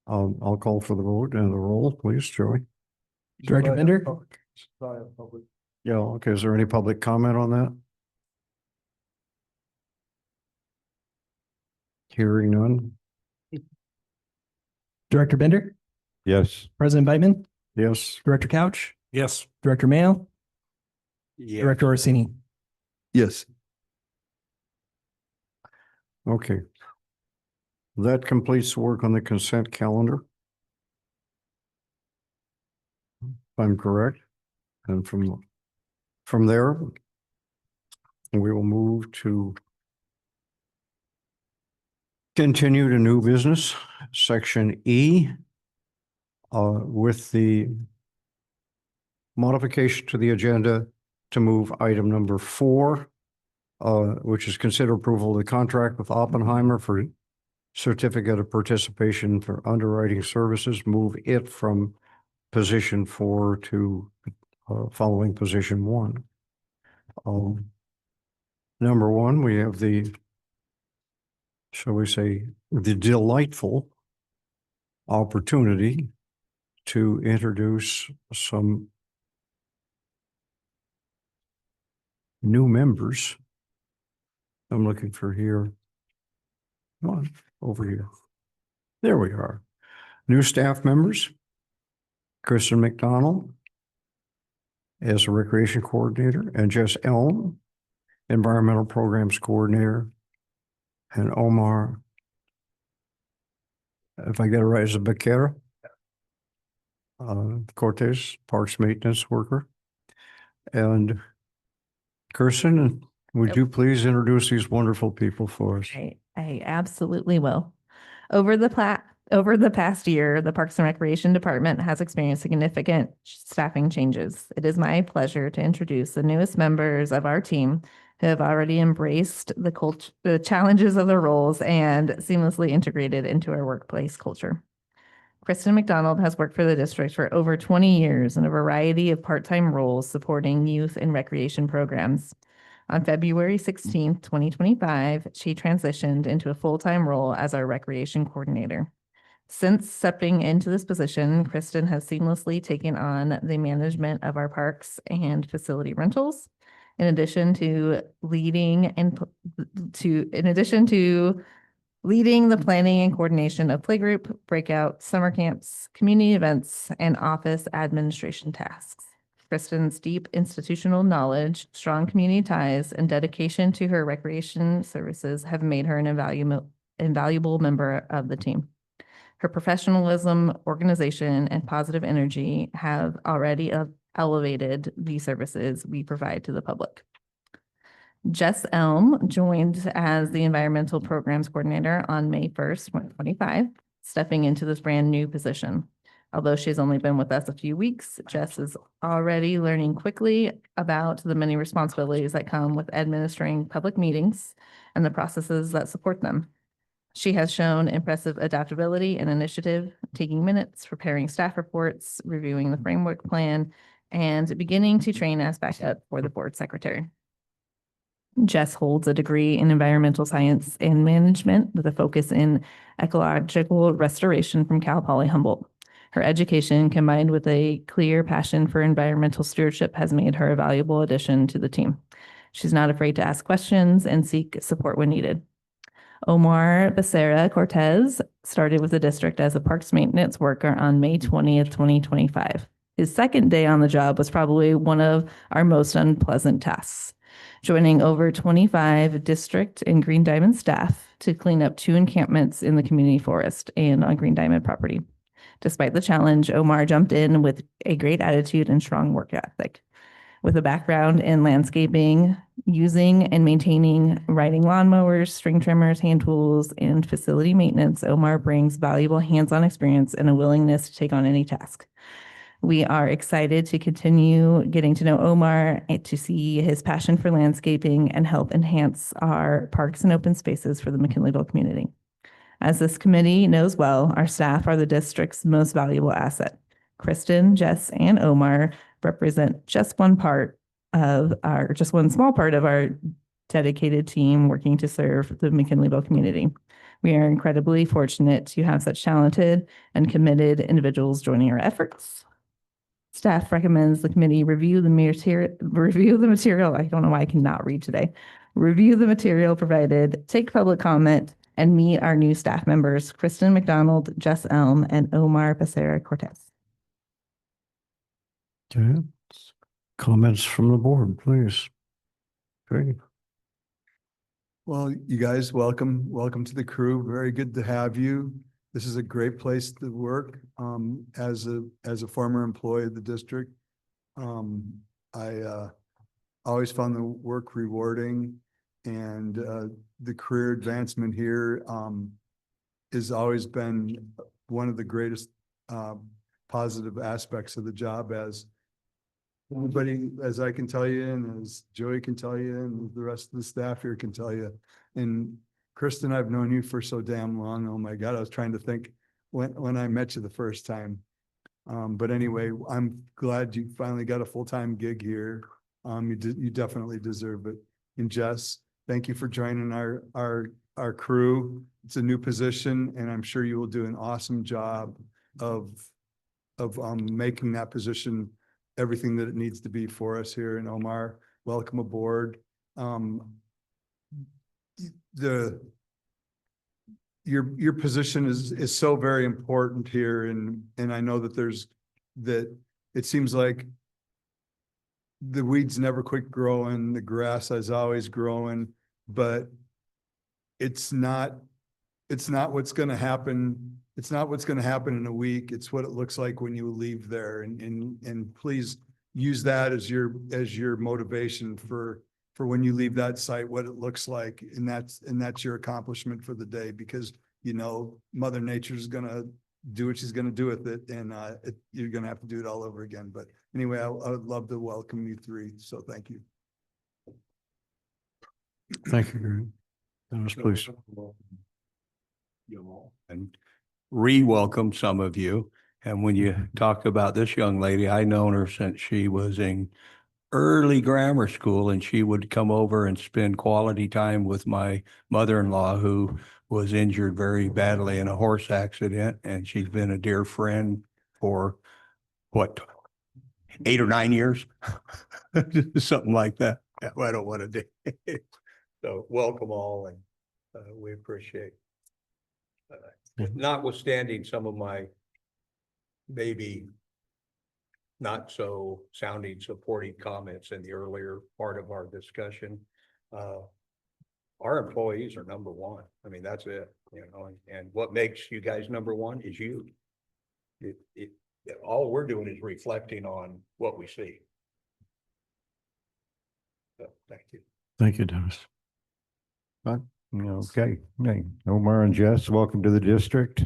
I'll call for the vote and the roll, please, Joey. Director Bender? Yeah, okay. Is there any public comment on that? Hearing none? Director Bender, Yes. President Beitman, Yes. Director Couch, Yes. Director Mayo, Yeah. Director Orsini. Yes. Okay. That completes the work on the consent calendar. If I'm correct. And from there, we will move to continue to new business, section E, with the modification to the agenda to move item number 4, which is consider approval of the contract with Oppenheimer for certificate of participation for underwriting services, move it from position 4 to following position 1. Number 1, we have the, shall we say, the delightful opportunity to introduce some new members. I'm looking for here. Come on, over here. There we are. New staff members. Kristen McDonald as a recreation coordinator, and Jess Elm, environmental programs coordinator, and Omar, if I get it right, is a Becerra, Cortez, parks maintenance worker. And Kirsten, would you please introduce these wonderful people for us? I absolutely will. Over the past year, the Parks and Recreation Department has experienced significant staffing changes. It is my pleasure to introduce the newest members of our team who have already embraced the challenges of their roles and seamlessly integrated into our workplace culture. Kristen McDonald has worked for the district for over 20 years in a variety of part-time roles supporting youth and recreation programs. On February 16th, 2025, she transitioned into a full-time role as our recreation coordinator. Since stepping into this position, Kristen has seamlessly taken on the management of our parks and facility rentals, in addition to leading the planning and coordination of playgroup, breakout, summer camps, community events, and office administration tasks. Kristen's deep institutional knowledge, strong community ties, and dedication to her recreation services have made her an invaluable member of the team. Her professionalism, organization, and positive energy have already elevated the services we provide to the public. Jess Elm joined as the Environmental Programs Coordinator on May 1st, 2025, stepping into this brand new position. Although she's only been with us a few weeks, Jess is already learning quickly about the many responsibilities that come with administering public meetings and the processes that support them. She has shown impressive adaptability and initiative, taking minutes, preparing staff reports, reviewing the framework plan, and beginning to train as backup for the board secretary. Jess holds a degree in environmental science and management with a focus in ecological restoration from Cal Poly Humboldt. Her education, combined with a clear passion for environmental stewardship, has made her a valuable addition to the team. She's not afraid to ask questions and seek support when needed. Omar Becerra Cortez started with the district as a parks maintenance worker on May 20th, 2025. His second day on the job was probably one of our most unpleasant tasks, joining over 25 district and Green Diamond staff to clean up 2 encampments in the community forest and on Green Diamond property. Despite the challenge, Omar jumped in with a great attitude and strong work ethic. With a background in landscaping, using and maintaining riding lawnmowers, string trimmers, hand tools, and facility maintenance, Omar brings valuable hands-on experience and a willingness to take on any task. We are excited to continue getting to know Omar and to see his passion for landscaping and help enhance our parks and open spaces for the McKinleyville community. As this committee knows well, our staff are the district's most valuable asset. Kristen, Jess, and Omar represent just one small part of our dedicated team working to serve the McKinleyville community. We are incredibly fortunate to have such talented and committed individuals joining our efforts. Staff recommends the committee review the material. I don't know why I cannot read today. Review the material provided, take public comment, and meet our new staff members, Kristen McDonald, Jess Elm, and Omar Becerra Cortez. Okay. Comments from the board, please. Okay. Well, you guys, welcome to the crew. Very good to have you. This is a great place to work. As a former employee of the district, I always found the work rewarding, and the career advancement here has always been one of the greatest positive aspects of the job, as everybody, as I can tell you, and as Joey can tell you, and the rest of the staff here can tell you. And Kristen, I've known you for so damn long. Oh my God, I was trying to think when I met you the first time. But anyway, I'm glad you finally got a full-time gig here. You definitely deserve it. And Jess, thank you for joining our crew. It's a new position, and I'm sure you will do an awesome job of making that position everything that it needs to be for us here in Omar. Welcome aboard. Your position is so very important here, and I know that it seems like the weeds never quit growing, the grass is always growing, but it's not what's going to happen. It's not what's going to happen in a week. It's what it looks like when you leave there. And please use that as your motivation for when you leave that site, what it looks like. And that's your accomplishment for the day, because, you know, Mother Nature's going to do what she's going to do with it. And you're going to have to do it all over again. But anyway, I would love to welcome you three. So thank you. Thank you, Gary. Dennis, please. And re-welcome some of you. And when you talk about this young lady, I've known her since she was in early grammar school, and she would come over and spend quality time with my mother-in-law, who was injured very badly in a horse accident. And she's been a dear friend for what, 8 or 9 years, something like that. I don't want to do. So welcome all, and we appreciate. Notwithstanding some of my maybe not so sounding supporting comments in the earlier part of our discussion, our employees are number one. I mean, that's it, you know, and what makes you guys number one is you. All we're doing is reflecting on what we see. So, thank you. Thank you, Dennis. Okay, hey, Omar and Jess, welcome to the district.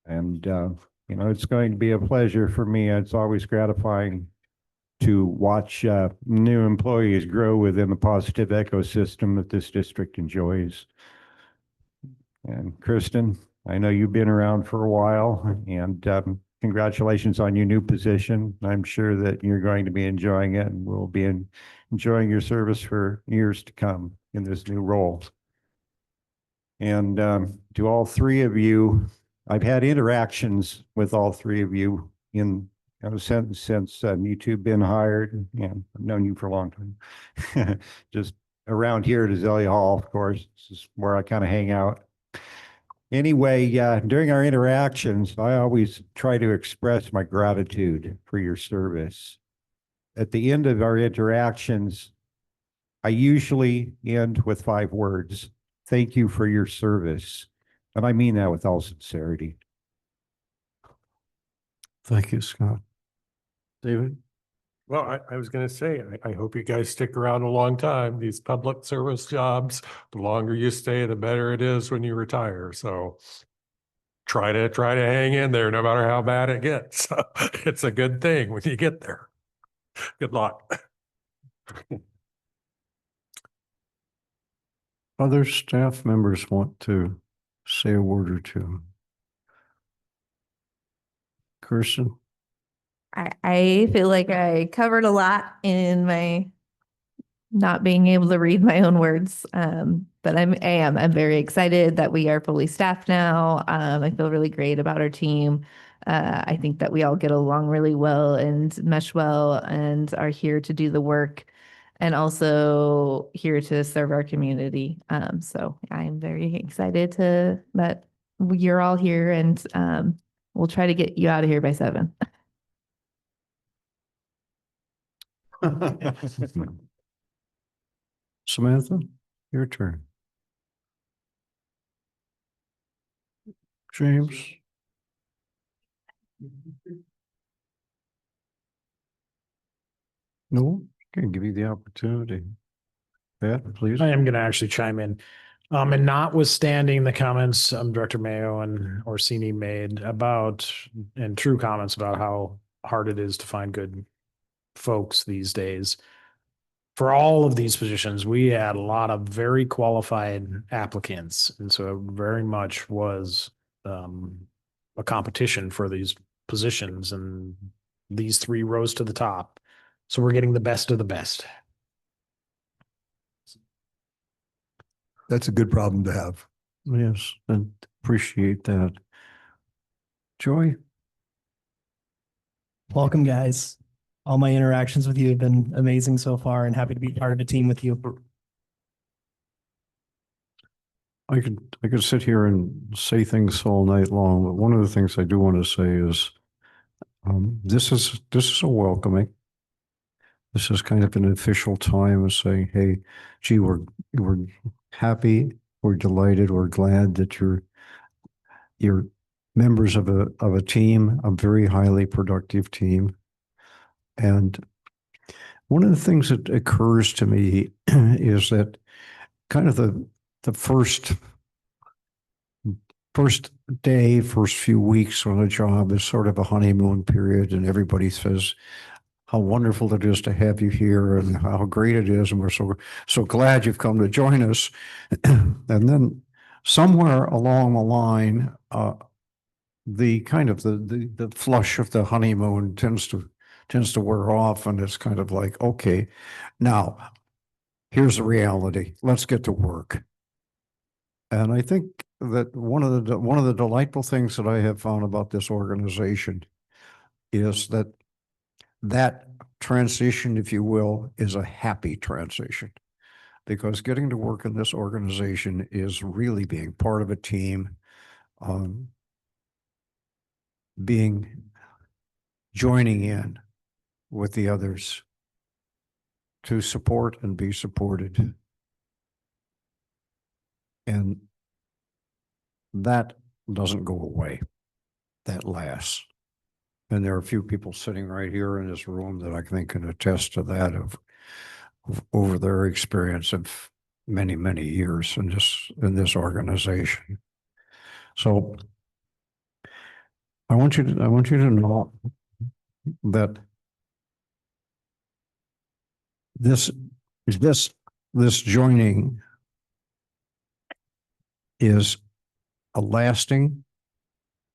And, you know, it's going to be a pleasure for me. It's always gratifying to watch new employees grow within the positive ecosystem that this district enjoys. And Kristen, I know you've been around for a while, and congratulations on your new position. I'm sure that you're going to be enjoying it, and we'll be enjoying your service for years to come in this new role. And to all three of you, I've had interactions with all three of you since you two been hired. Yeah, I've known you for a long time. Just around here at Azalea Hall, of course, this is where I kind of hang out. Anyway, during our interactions, I always try to express my gratitude for your service. At the end of our interactions, I usually end with 5 words. Thank you for your service. And I mean that with all sincerity. Thank you, Scott. David? Well, I was going to say, I hope you guys stick around a long time. These public service jobs, the longer you stay, the better it is when you retire. So try to hang in there no matter how bad it gets. It's a good thing when you get there. Good luck. Other staff members want to say a word or two. Kirsten? I feel like I covered a lot in my not being able to read my own words. But I'm very excited that we are fully staffed now. I feel really great about our team. I think that we all get along really well and mesh well and are here to do the work and also here to serve our community. So I'm very excited that you're all here, and we'll try to get you out of here by 7. Samantha, your turn. James? No, can give you the opportunity. Pat, please. I am going to actually chime in. And notwithstanding the comments Director Mayo and Orsini made about, and true comments about how hard it is to find good folks these days, for all of these positions, we had a lot of very qualified applicants. And so it very much was a competition for these positions, and these three rose to the top. So we're getting the best of the best. That's a good problem to have. Yes, and appreciate that. Joy? Welcome, guys. All my interactions with you have been amazing so far, and happy to be part of a team with you. I could sit here and say things all night long, but one of the things I do want to say is this is a welcoming. This is kind of an official time of saying, hey, gee, we're happy, we're delighted, we're glad that you're members of a team, a very highly productive team. And one of the things that occurs to me is that kind of the first day, first few weeks on a job is sort of a honeymoon period, and everybody says how wonderful it is to have you here and how great it is, and we're so glad you've come to join us. And then somewhere along the line, the kind of the flush of the honeymoon tends to wear off, and it's kind of like, okay, now here's the reality. Let's get to work. And I think that one of the delightful things that I have found about this organization is that transition, if you will, is a happy transition, because getting to work in this organization is really being part of a team, joining in with the others to support and be supported. And that doesn't go away. That lasts. And there are a few people sitting right here in this room that I think can attest to that of over their experience of many, many years in this organization. So I want you to know that this joining is a lasting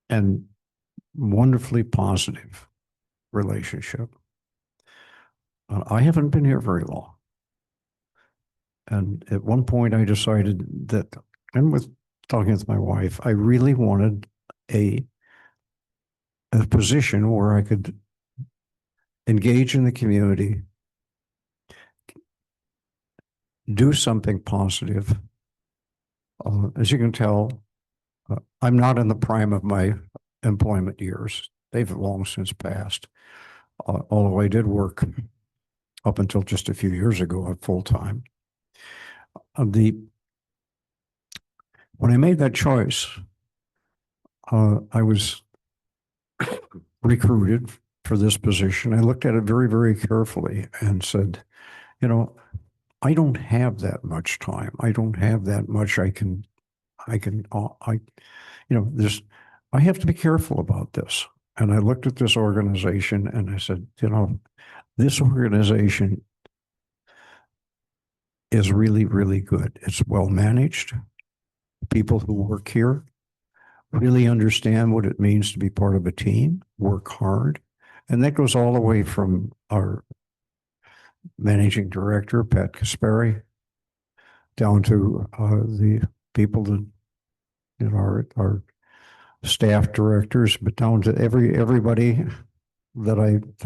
and wonderfully positive relationship. I haven't been here very long. And at one point I decided that, and with talking with my wife, I really wanted a position where I could engage in the community, do something positive. As you can tell, I'm not in the prime of my employment years. They've long since passed. Although I did work up until just a few years ago at full time. When I made that choice, I was recruited for this position. I looked at it very, very carefully and said, I don't have that much time. I don't have that much I have to be careful about this. And I looked at this organization and I said, this organization is really, really good. It's well managed. People who work here really understand what it means to be part of a team, work hard. And that goes all the way from our managing director, Pat Kasperi, down to the people that our staff directors, but down to everybody that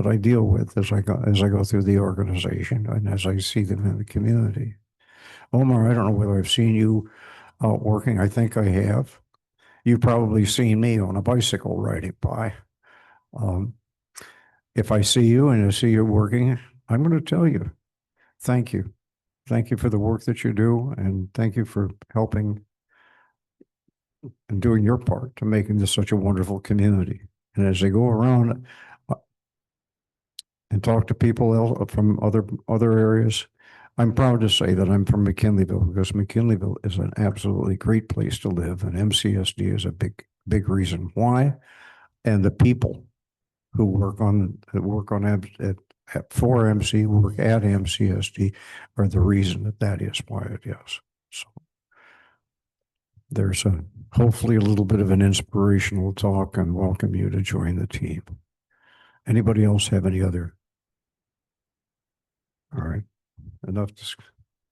I deal with as I go through the organization and as I see them in the community. Omar, I don't know whether I've seen you out working. I think I have. You've probably seen me on a bicycle riding by. If I see you and I see you working, I'm going to tell you, thank you. Thank you for the work that you do, and thank you for helping and doing your part to making this such a wonderful community. And as they go around and talk to people from other areas, I'm proud to say that I'm from McKinleyville because McKinleyville is an absolutely great place to live, and MCSD is a big reason why. And the people who work for MC, work at MCSD are the reason that is why it is. So there's hopefully a little bit of an inspirational talk, and welcome you to join the team. Anybody else have any other? All right, enough to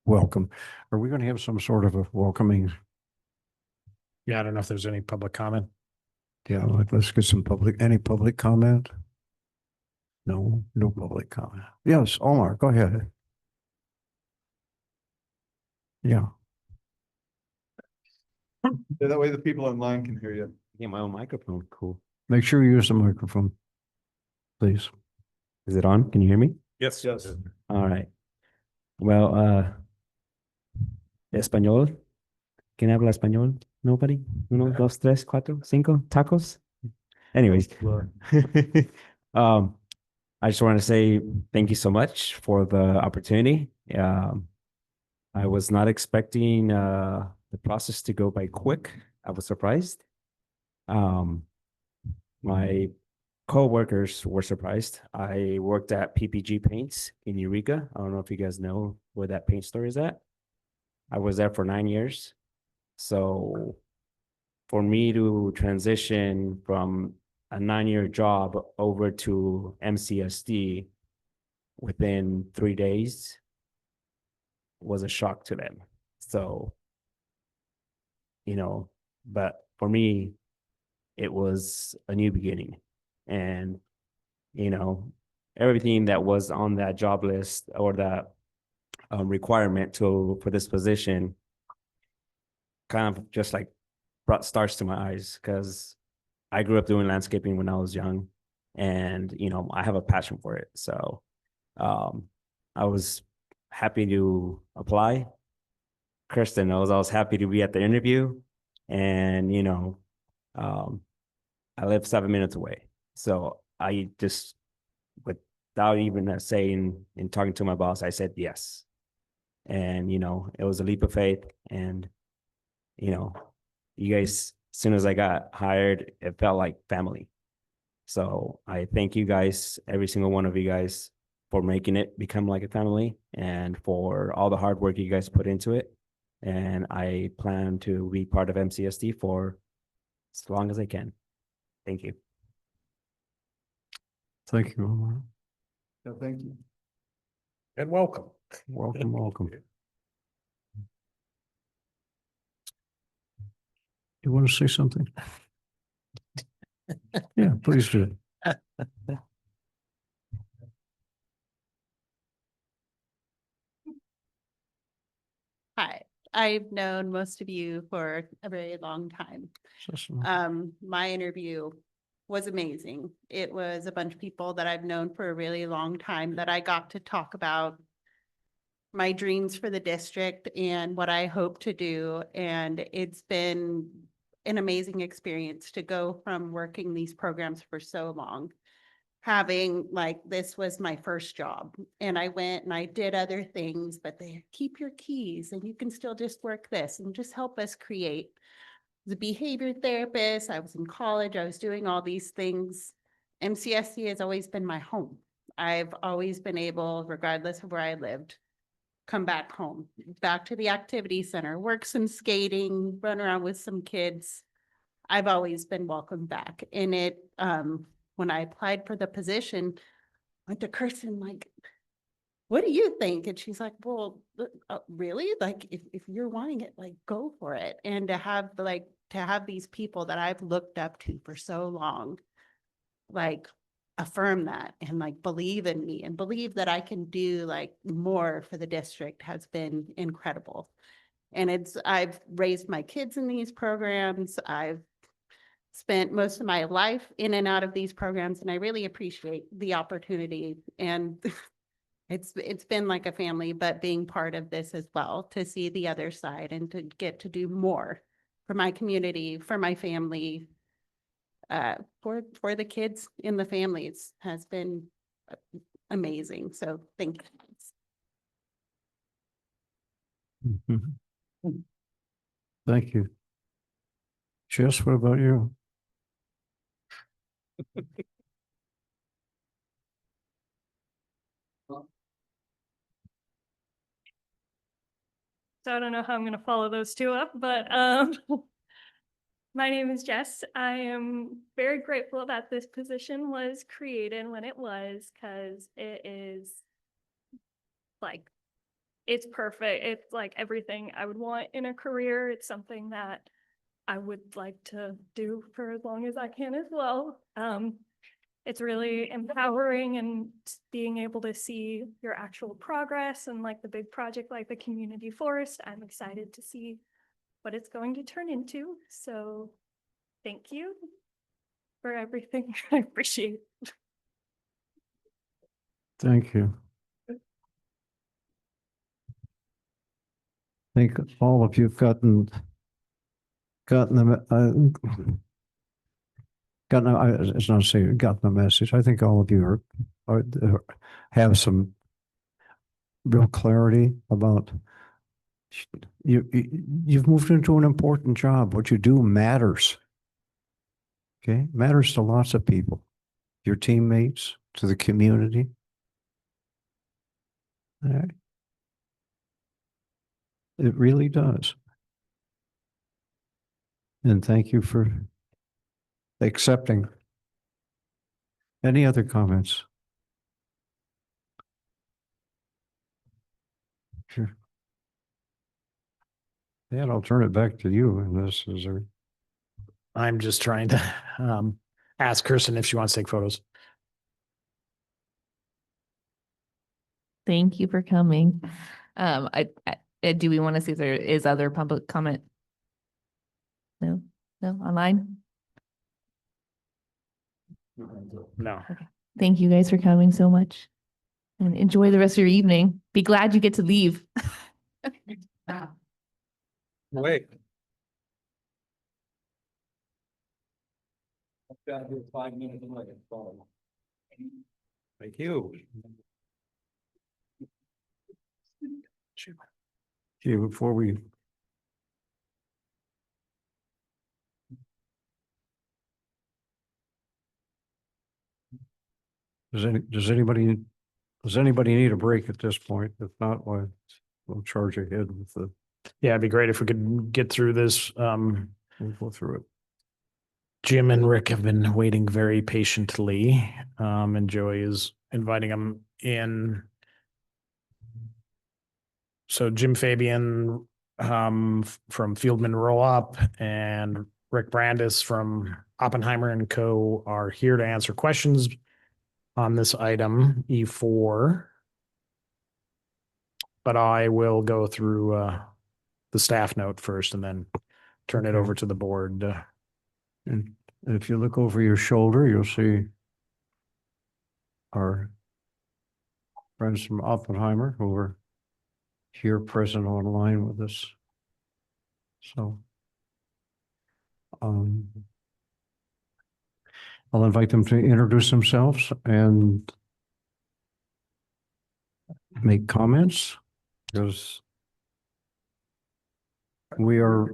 welcome. Are we going to have some sort of a welcoming? Yeah, I don't know if there's any public comment. Yeah, let's get some any public comment? No public comment. Yes, Omar, go ahead. Yeah. That way the people online can hear you. Get my own microphone. Cool. Make sure you use the microphone, please. Is it on? Can you hear me? Yes. Yes. All right. Well, español. ¿Quién habla español? Nobody? Uno, dos, tres, cuatro, cinco tacos. Anyways, I just want to say thank you so much for the opportunity. I was not expecting the process to go by quick. I was surprised. My co-workers were surprised. I worked at PPG Paints in Eureka. I don't know if you guys know where that paint store is at. I was there for 9 years. So for me to transition from a 9-year job over to MCSD within 3 days was a shock to them. So, but for me, it was a new beginning. And, everything that was on that job list or that requirement for this position kind of just like brought stars to my eyes, because I grew up doing landscaping when I was young, and, I have a passion for it. So I was happy to apply. Kristen knows I was happy to be at the interview, and, I live 7 minutes away. So I just, without even saying and talking to my boss, I said yes. And, it was a leap of faith. And, you guys, as soon as I got hired, it felt like family. So I thank you guys, every single one of you guys, for making it become like a family and for all the hard work you guys put into it. And I plan to be part of MCSD for as long as I can. Thank you. Thank you, Omar. Yeah, thank you. And welcome. Welcome. You want to say something? Yeah, please do. Hi, I've known most of you for a very long time. My interview was amazing. It was a bunch of people that I've known for a really long time that I got to talk about my dreams for the district and what I hope to do. And it's been an amazing experience to go from working these programs for so long, having this was my first job, and I went and I did other things, but they keep your keys and you can still just work this and just help us create. The behavior therapist, I was in college, I was doing all these things. MCSD has always been my home. I've always been able, regardless of where I lived, come back home, back to the activity center, work some skating, run around with some kids. I've always been welcomed back. And when I applied for the position, I went to Kirsten, what do you think? And she's like, well, really? If you're wanting it, go for it. And to have these people that I've looked up to for so long, affirm that and believe in me and believe that I can do more for the district has been incredible. And I've raised my kids in these programs. I've spent most of my life in and out of these programs, and I really appreciate the opportunity. And it's been like a family, but being part of this as well, to see the other side and to get to do more for my community, for my family, for the kids in the families has been amazing. So thank you. Mhm. Thank you. Jess, what about you? So I don't know how I'm going to follow those two up, but my name is Jess. I am very grateful that this position was created when it was, because it is like, it's perfect. It's like everything I would want in a career. It's something that I would like to do for as long as I can as well. It's really empowering, and being able to see your actual progress and like the big project like the community forest. I'm excited to see what it's going to turn into. So thank you for everything. I appreciate it. Thank you. I think all of you've gotten it's not saying gotten the message. I think all of you have some real clarity about you've moved into an important job. What you do matters. Okay, matters to lots of people, your teammates, to the community. All right. It really does. And thank you for accepting. Any other comments? Sure. Yeah, I'll turn it back to you. And this is I'm just trying to ask Kirsten if she wants to take photos. Thank you for coming. Do we want to see if there is other public comment? No, online? No. Thank you guys for coming so much. And enjoy the rest of your evening. Be glad you get to leave. Wait. Thank you. okay, before we does anybody need a break at this point? If not, we'll charge ahead with the Yeah, it'd be great if we could get through this. we'll go through it. Jim and Rick have been waiting very patiently, and Joey is inviting them in. So Jim Fabian from Fieldman Roll Up and Rick Brandis from Oppenheimer and Co. are here to answer questions on this item E4. But I will go through the staff note first and then turn it over to the board. And if you look over your shoulder, you'll see our friends from Oppenheimer who are here present online with us. So I'll invite them to introduce themselves and make comments, because we are,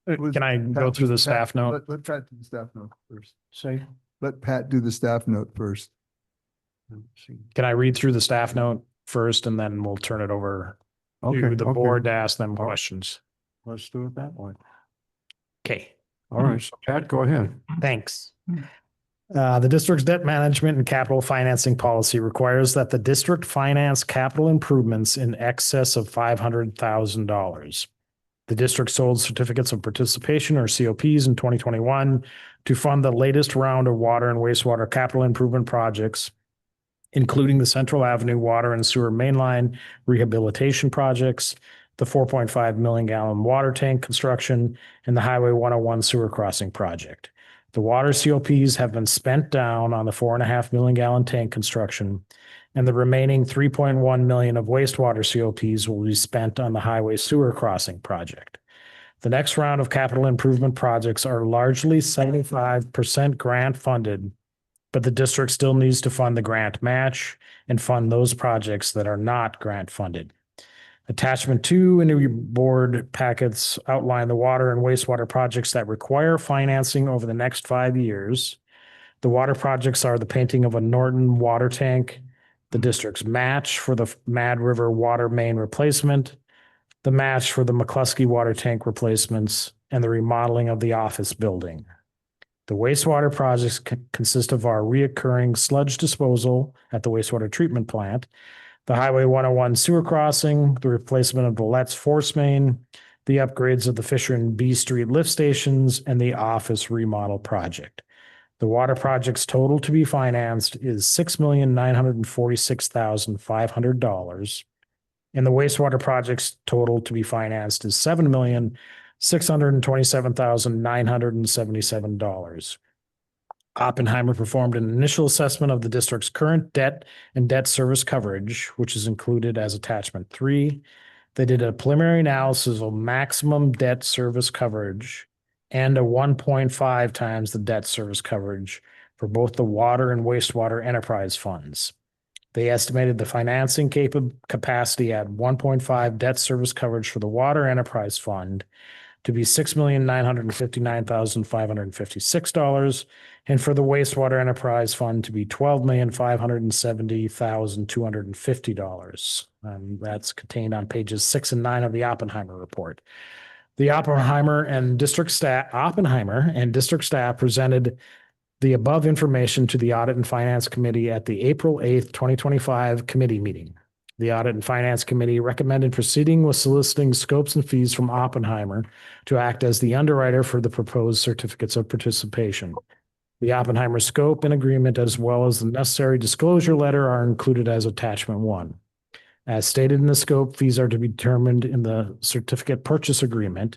Can I go through the staff note? Let Pat do the staff note first. say, Let Pat do the staff note first. Can I read through the staff note first and then we'll turn it over okay, to the okay. board to ask them questions? Let's do it that way. Okay. All right, so Pat, go ahead. Thanks. The district's debt management and capital financing policy requires that the district finance capital improvements in excess of $500,000. The district sold certificates of participation or COPs in 2021 to fund the latest round of water and wastewater capital improvement projects, including the Central Avenue Water and Sewer Mainline rehabilitation projects, the 4.5 million gallon water tank construction, and the Highway 101 sewer crossing project. The water COPs have been spent down on the 4.5 million gallon tank construction, and the remaining 3.1 million of wastewater COPs will be spent on the highway sewer crossing project. The next round of capital improvement projects are largely 75% grant funded, but the district still needs to fund the grant match and fund those projects that are not grant funded. Attachment 2 in your board packets outline the water and wastewater projects that require financing over the next 5 years. The water projects are the painting of a Norton water tank, the district's match for the Mad River water main replacement, the match for the McCluskey water tank replacements, and the remodeling of the office building. The wastewater projects consist of our reoccurring sludge disposal at the wastewater treatment plant, the Highway 101 sewer crossing, the replacement of the Letts force main, the upgrades of the Fisher and B Street lift stations, and the office remodel project. The water projects total to be financed is $6,946,500. And the wastewater projects total to be financed is $7,627,977. Oppenheimer performed an initial assessment of the district's current debt and debt service coverage, which is included as attachment 3. They did a preliminary analysis of maximum debt service coverage and a 1.5 times the debt service coverage for both the water and wastewater enterprise funds. They estimated the financing capacity at 1.5 debt service coverage for the water enterprise fund to be $6,959,556, and for the wastewater enterprise fund to be $12,570,250. That's contained on pages 6 and 9 of the Oppenheimer report. The Oppenheimer and district staff presented the above information to the Audit and Finance Committee at the April 8th, 2025 committee meeting. The Audit and Finance Committee recommended proceeding with soliciting scopes and fees from Oppenheimer to act as the underwriter for the proposed certificates of participation. The Oppenheimer scope and agreement, as well as the necessary disclosure letter, are included as attachment 1. As stated in the scope, fees are to be determined in the certificate purchase agreement.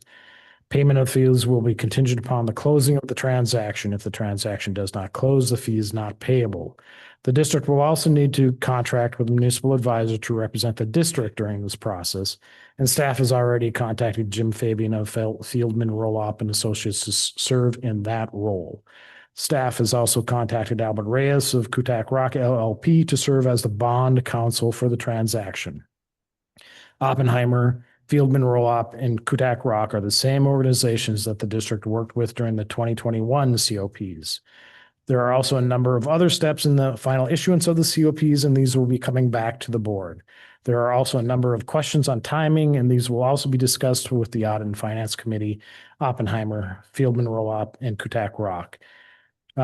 Payment of fees will be contingent upon the closing of the transaction. If the transaction does not close, the fee is not payable. The district will also need to contract with a municipal advisor to represent the district during this process, and staff has already contacted Jim Fabian of Fieldman Roll-Up and Associates to serve in that role. Staff has also contacted Albert Reyes of Kutak Rock LLP to serve as the bond counsel for the transaction. Oppenheimer, Fieldman Roll-Up, and Kutak Rock are the same organizations that the district worked with during the 2021 COPs. There are also a number of other steps in the final issuance of the COPs, and these will be coming back to the board. There are also a number of questions on timing, and these will also be discussed with the Audit and Finance Committee, Oppenheimer, Fieldman Roll-Up, and Kutak Rock.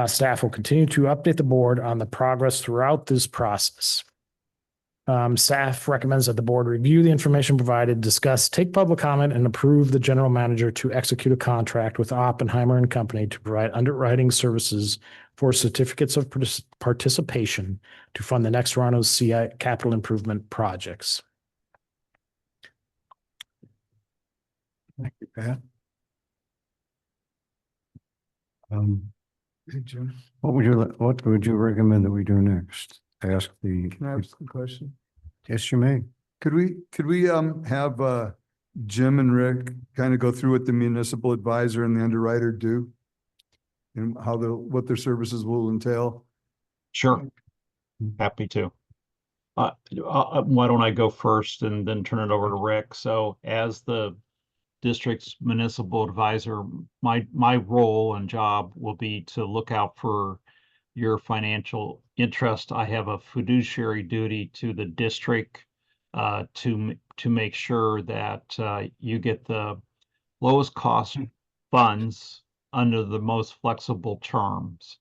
Staff will continue to update the board on the progress throughout this process. Staff recommends that the board review the information provided, discuss, take public comment, and approve the general manager to execute a contract with Oppenheimer and Company to provide underwriting services for certificates of participation to fund the next round of CI capital improvement projects. Thank you, Pat. Hey, Jim, What would you recommend that we do next? Ask the, can I ask a question? yes, you may. Could we have Jim and Rick kind of go through what the municipal advisor and the underwriter do? And what their services will entail? Sure. Happy to. Why don't I go first and then turn it over to Rick? So as the district's municipal advisor, my role and job will be to look out for your financial interest. I have a fiduciary duty to the district to make sure that you get the lowest cost funds under the most flexible terms.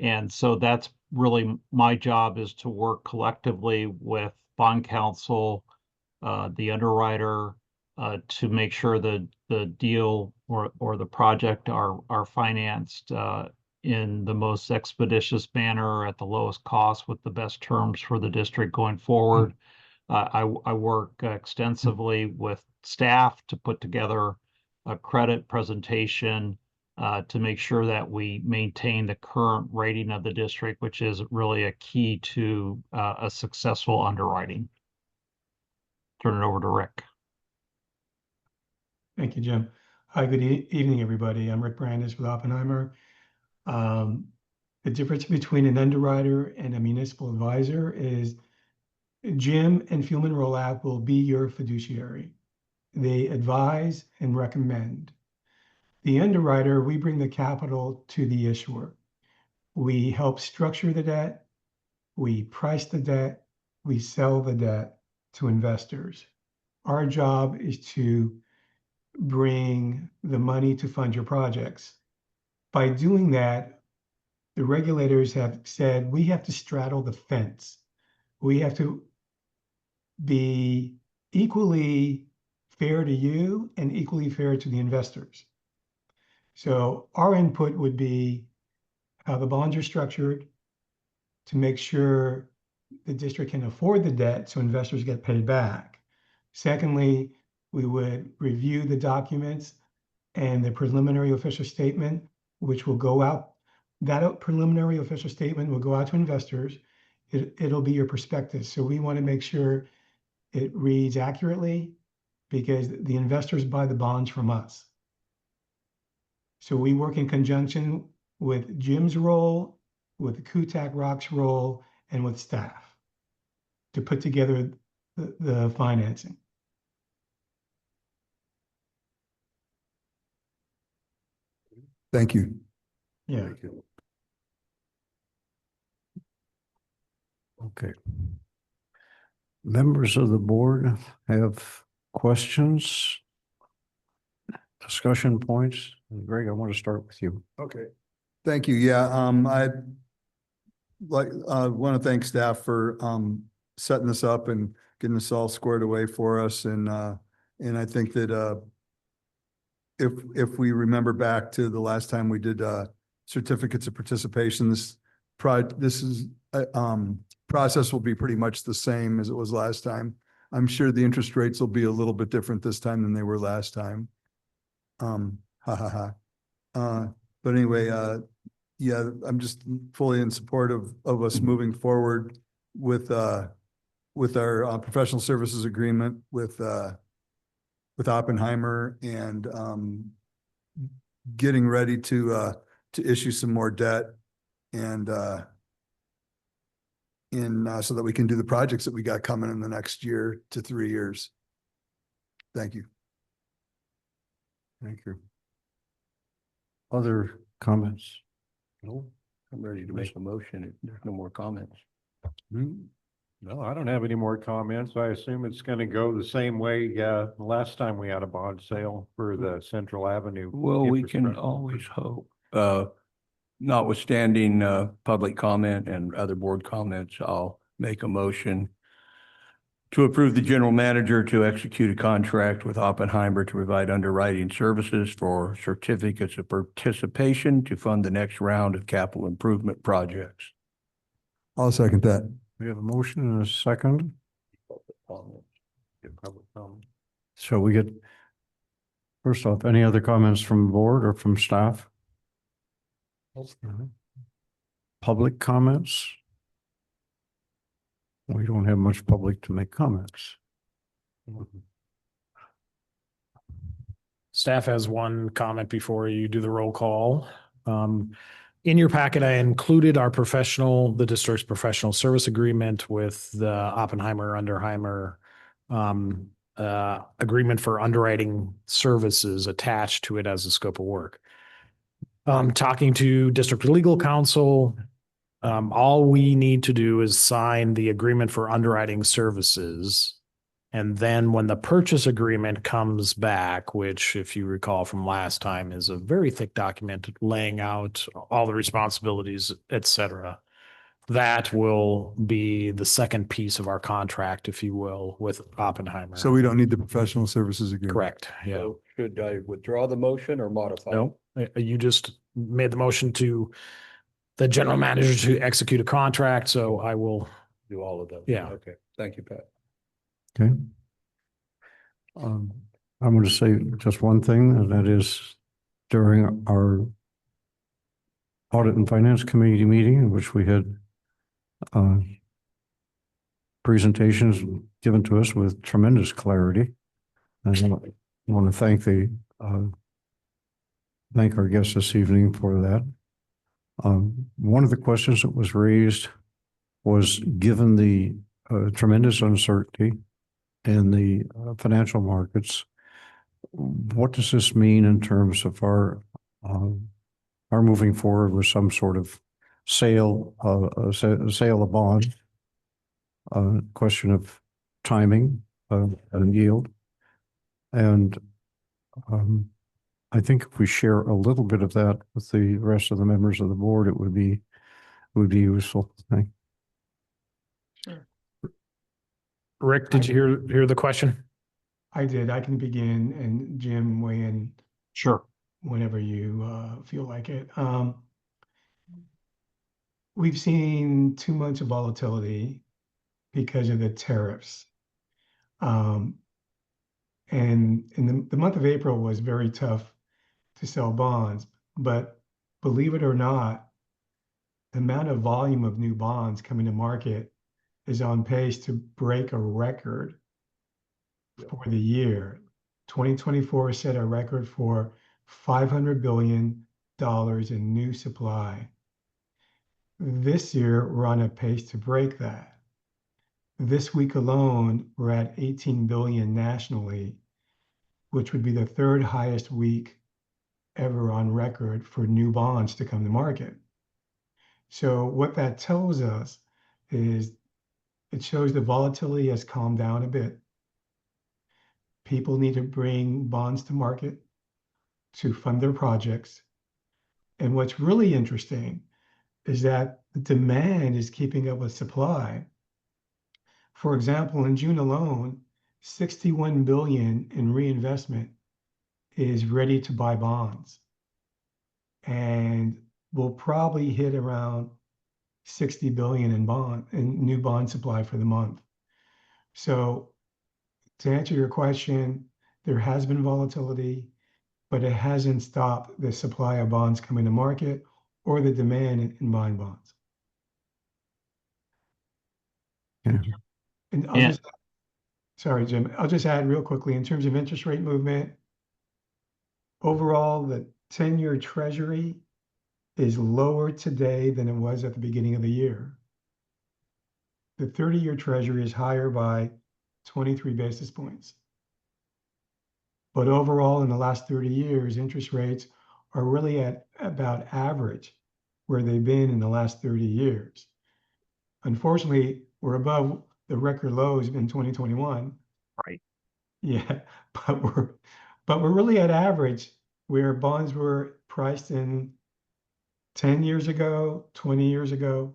And so that's really my job, is to work collectively with bond counsel, the underwriter, to make sure that the deal or the project are financed in the most expeditious manner at the lowest cost with the best terms for the district going forward. I work extensively with staff to put together a credit presentation to make sure that we maintain the current rating of the district, which is really a key to a successful underwriting. Turn it over to Rick. Thank you, Jim. Hi, good evening, everybody. I'm Rick Brandis with Oppenheimer. The difference between an underwriter and a municipal advisor is Jim and Fielman Rolapp will be your fiduciary. They advise and recommend. The underwriter, we bring the capital to the issuer. We help structure the debt, we price the debt, we sell the debt to investors. Our job is to bring the money to fund your projects. By doing that, the regulators have said we have to straddle the fence. We have to be equally fair to you and equally fair to the investors. So our input would be how the bonds are structured to make sure the district can afford the debt so investors get paid back. Secondly, we would review the documents and the preliminary official statement, which will go out. That preliminary official statement will go out to investors. It'll be your perspective. So we want to make sure it reads accurately because the investors buy the bonds from us. So we work in conjunction with Jim's role, with Kutak Rock's role, and with staff to put together the financing. Thank you. Yeah. Okay. Members of the board have questions, discussion points? Greg, I want to start with you. Okay. Thank you. Yeah, I want to thank staff for setting this up and getting this all squared away for us. And I think that if we remember back to the last time we did certificates of participation, this process will be pretty much the same as it was last time. I'm sure the interest rates will be a little bit different this time than they were last time. But anyway, yeah, I'm just fully in support of us moving forward with our professional services agreement with Oppenheimer and getting ready to issue some more debt and so that we can do the projects that we got coming in the next year to 3 years. Thank you. Thank you. Other comments? No, I'm ready to make a motion if there's no more comments. No, I don't have any more comments. I assume it's going to go the same way last time we had a bond sale for the Central Avenue. Well, we can infrastructure. always hope. Notwithstanding public comment and other board comments, I'll make a motion to approve the general manager to execute a contract with Oppenheimer to provide underwriting services for certificates of participation to fund the next round of capital improvement projects. I'll second that. We have a motion and a second. Public comment. So we get, first off, any other comments from the board or from staff? Public comments? We don't have much public to make comments. Staff has one comment before you do the roll call. In your packet, I included the district's professional service agreement with the Oppenheimer Underheimer agreement for underwriting services attached to it as a scope of work. Talking to district legal counsel, all we need to do is sign the agreement for underwriting services. And then when the purchase agreement comes back, which if you recall from last time is a very thick document laying out all the responsibilities, et cetera, that will be the second piece of our contract, if you will, with Oppenheimer. So we don't need the professional services agreement. Correct. Yeah. So should I withdraw the motion or modify? No, you just made the motion to the general manager to execute a contract. So I will Do all of those? Yeah. Okay, thank you, Pat. Okay. I'm going to say just one thing, and that is during our Audit and Finance Committee meeting, in which we had presentations given to us with tremendous clarity. I want to thank the thank our guests this evening for that. One of the questions that was raised was, given the tremendous uncertainty in the financial markets, what does this mean in terms of our moving forward with some sort of sale of bonds? Question of timing and yield. And I think if we share a little bit of that with the rest of the members of the board, it would be useful. Thank you. Rick, did you hear the question? I did. I can begin and Jim weigh in Sure. whenever you feel like it. We've seen too much volatility because of the tariffs. And in the month of April was very tough to sell bonds, but believe it or not, the amount of volume of new bonds coming to market is on pace to break a record for the year. 2024 set a record for $500 billion in new supply. This year, we're on a pace to break that. This week alone, we're at 18 billion nationally, which would be the third highest week ever on record for new bonds to come to market. So what that tells us is it shows the volatility has calmed down a bit. People need to bring bonds to market to fund their projects. And what's really interesting is that the demand is keeping up with supply. For example, in June alone, 61 billion in reinvestment is ready to buy bonds. And we'll probably hit around 60 billion in new bond supply for the month. So to answer your question, there has been volatility, but it hasn't stopped the supply of bonds coming to market or the demand in buying bonds. Yeah. And sorry, Jim, I'll just add real quickly in terms of interest rate movement. Overall, the 10-year Treasury is lower today than it was at the beginning of the year. The 30-year Treasury is higher by 23 basis points. But overall, in the last 30 years, interest rates are really at about average where they've been in the last 30 years. Unfortunately, we're above the record lows in 2021. Right. Yeah, but we're really at average where bonds were priced in 10 years ago, 20 years ago.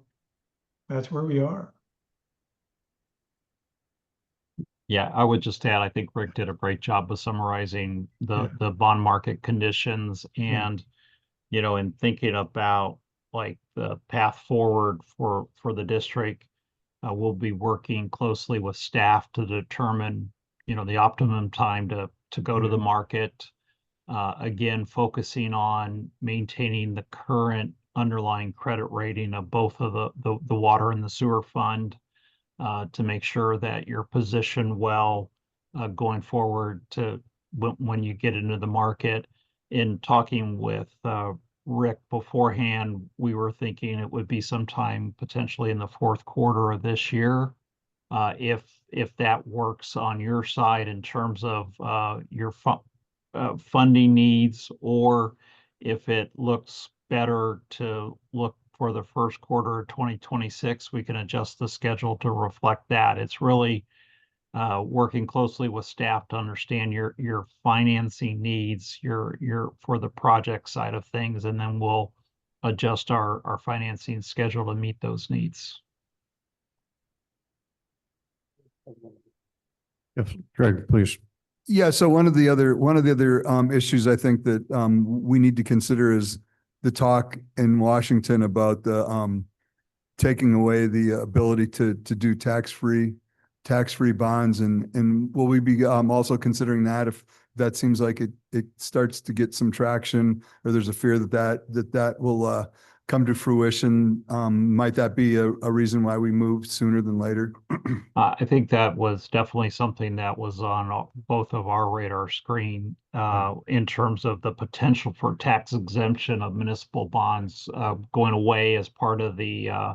That's where we are. Yeah, I would just add, I think Rick did a great job of summarizing the bond market conditions and, you know, in thinking about like the path forward for the district, we'll be working closely with staff to determine, you know, the optimum time to go to the market. Again, focusing on maintaining the current underlying credit rating of both of the water and the sewer fund. To make sure that you're positioned well going forward to when you get into the market. In talking with Rick beforehand, we were thinking it would be sometime potentially in the fourth quarter of this year. If that works on your side in terms of your funding needs, or if it looks better to look for the first quarter of 2026, we can adjust the schedule to reflect that. It's really working closely with staff to understand your financing needs, your for the project side of things, and then we'll adjust our financing schedule to meet those needs. Yes, Greg, please. Yeah, so one of the other issues I think that we need to consider is the talk in Washington about the taking away the ability to do tax-free bonds, and will we be also considering that if that seems like it starts to get some traction, or there's a fear that will come to fruition. Might that be a reason why we moved sooner than later? I think that was definitely something that was on both of our radar screen in terms of the potential for tax exemption of municipal bonds going away as part of I'm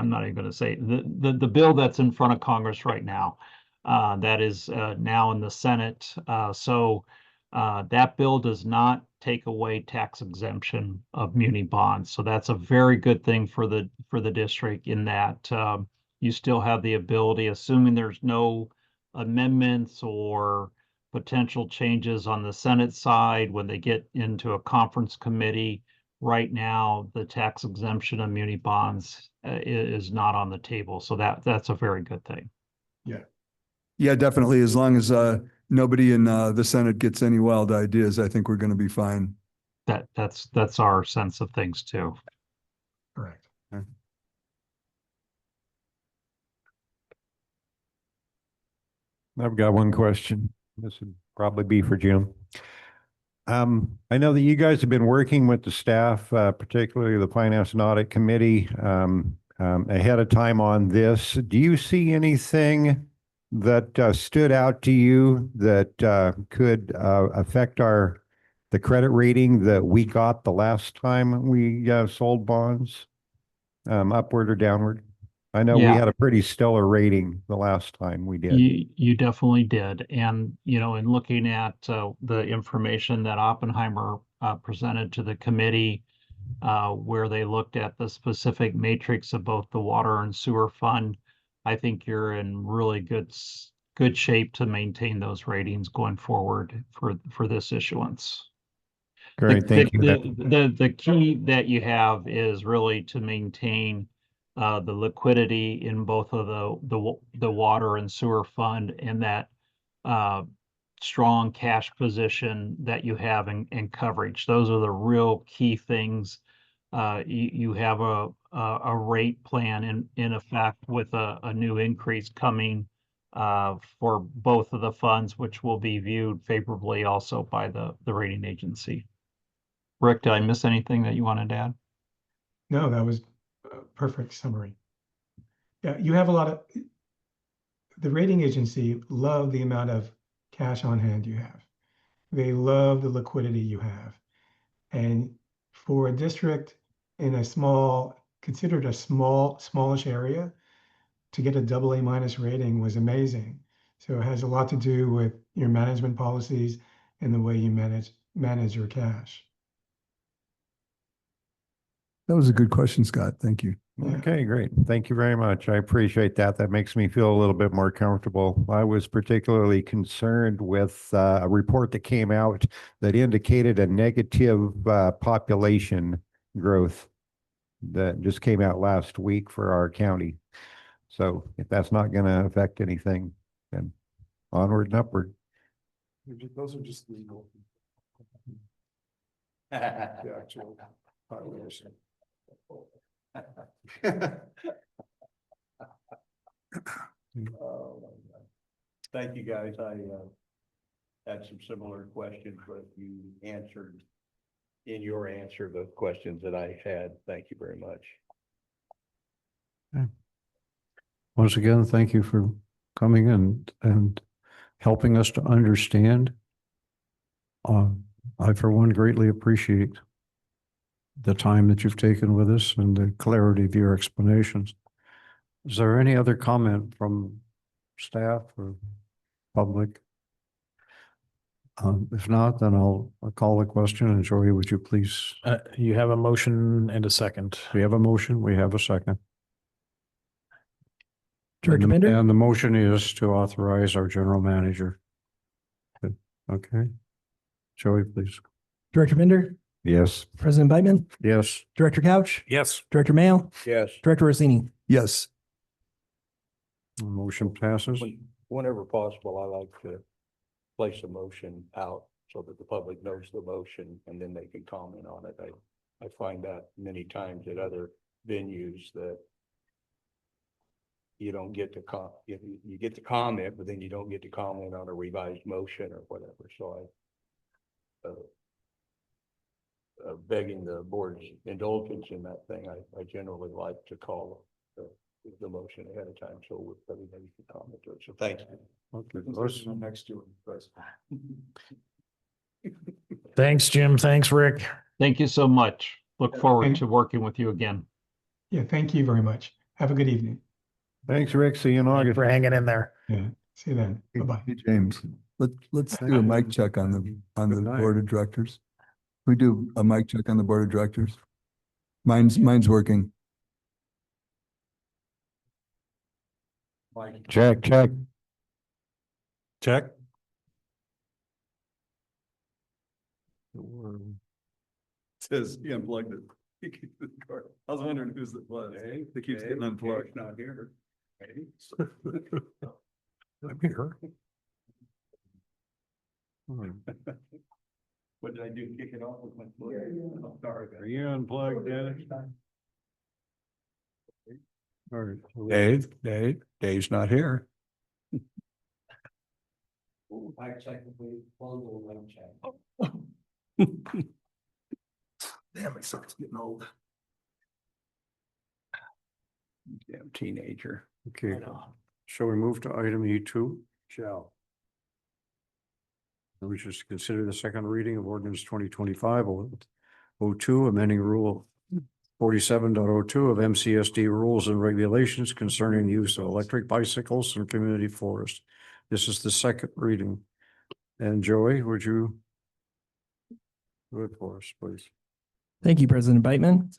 not even going to say the bill that's in front of Congress right now. That is now in the Senate. So that bill does not take away tax exemption of muni bonds. So that's a very good thing for the district in that you still have the ability, assuming there's no amendments or potential changes on the Senate side when they get into a conference committee. Right now, the tax exemption of muni bonds is not on the table. So that's a very good thing. Yeah, definitely. As long as nobody in the Senate gets any wild ideas, I think we're going to be fine. That's our sense of things too. Correct. I've got one question. This would probably be for Jim. I know that you guys have been working with the staff, particularly the Finance and Audit Committee, ahead of time on this. Do you see anything that stood out to you that could affect the credit rating that we got the last time we sold bonds, upward or downward? I know we Yeah. had a pretty stellar rating the last time we did. You definitely did. And, in looking at the information that Oppenheimer presented to the committee, where they looked at the specific matrix of both the water and sewer fund, I think you're in really good shape to maintain those ratings going forward for this issuance. Great, thank you. The key that you have is really to maintain the liquidity in both of the water and sewer fund and that strong cash position that you have in coverage. Those are the real key things. You have a rate plan in effect with a new increase coming for both of the funds, which will be viewed favorably also by the rating agency. Rick, did I miss anything that you wanted to add? No, that was a perfect summary. Yeah, you have the rating agency love the amount of cash on hand you have. They love the liquidity you have. And for a district in considered a smallish area, to get a AA- rating was amazing. So it has a lot to do with your management policies and the way you manage your cash. That was a good question, Scott. Thank you. Okay, great. Thank you very much. I appreciate that. That makes me feel a little bit more comfortable. I was particularly concerned with a report that came out that indicated a negative population growth that just came out last week for our county. So if that's not going to affect anything, then onward and upward. Those are just legal. The actual population. Thank you, guys. I had some similar questions, but you answered in your answer the questions that I had. Thank you very much. Once again, thank you for coming and helping us to understand. I, for one, greatly appreciate the time that you've taken with us and the clarity of your explanations. Is there any other comment from staff or public? If not, then I'll call the question. And Joey, would you please? You have a motion and a second. We have a motion. We have a second. Director Bender? And the motion is to authorize our general manager. Okay. Joey, please. Director Bender? Yes. President Beitman? Yes. Director Couch? Yes. Director Mayo? Yes. Director Rossini? Yes. Motion passes. Whenever possible, I like to place a motion out so that the public knows the motion and then they can comment on it. I find that many times at other venues that you don't get to you get to comment, but then you don't get to comment on a revised motion or whatever. So begging the board's indulgence in that thing, I generally like to call the motion ahead of time, so everybody can comment to it. So thank you. Okay, Next to it. Thanks, Jim. Thanks, Rick. Thank you so much. Look forward And- to working with you again. Yeah, thank you very much. Have a good evening. Thanks, Rick. See you in Thanks August. for hanging in there. Yeah, see you then. Bye-bye. Hey, James, let's do a mic check on the Good night. board of directors. We do a mic check on the board of directors. Mine's working. Check, check. Check. Says he unplugged it. He keeps the cord. I was wondering who's it was. It keeps getting unplugged. Not here. I'm here. What did I do? Kick it off with my foot? Oh, sorry. Are you unplugged, Dennis? All right. Dave's not here. Damn, it sucks getting old. Damn teenager. Okay, shall we move to item E2? Shall. We just consider the second reading of ordinance 2025-02, amending rule 47.02 of MCSD rules and regulations concerning the use of electric bicycles in community forest. This is the second reading. And Joey, would you do it for us, please? Thank you, President Beitman.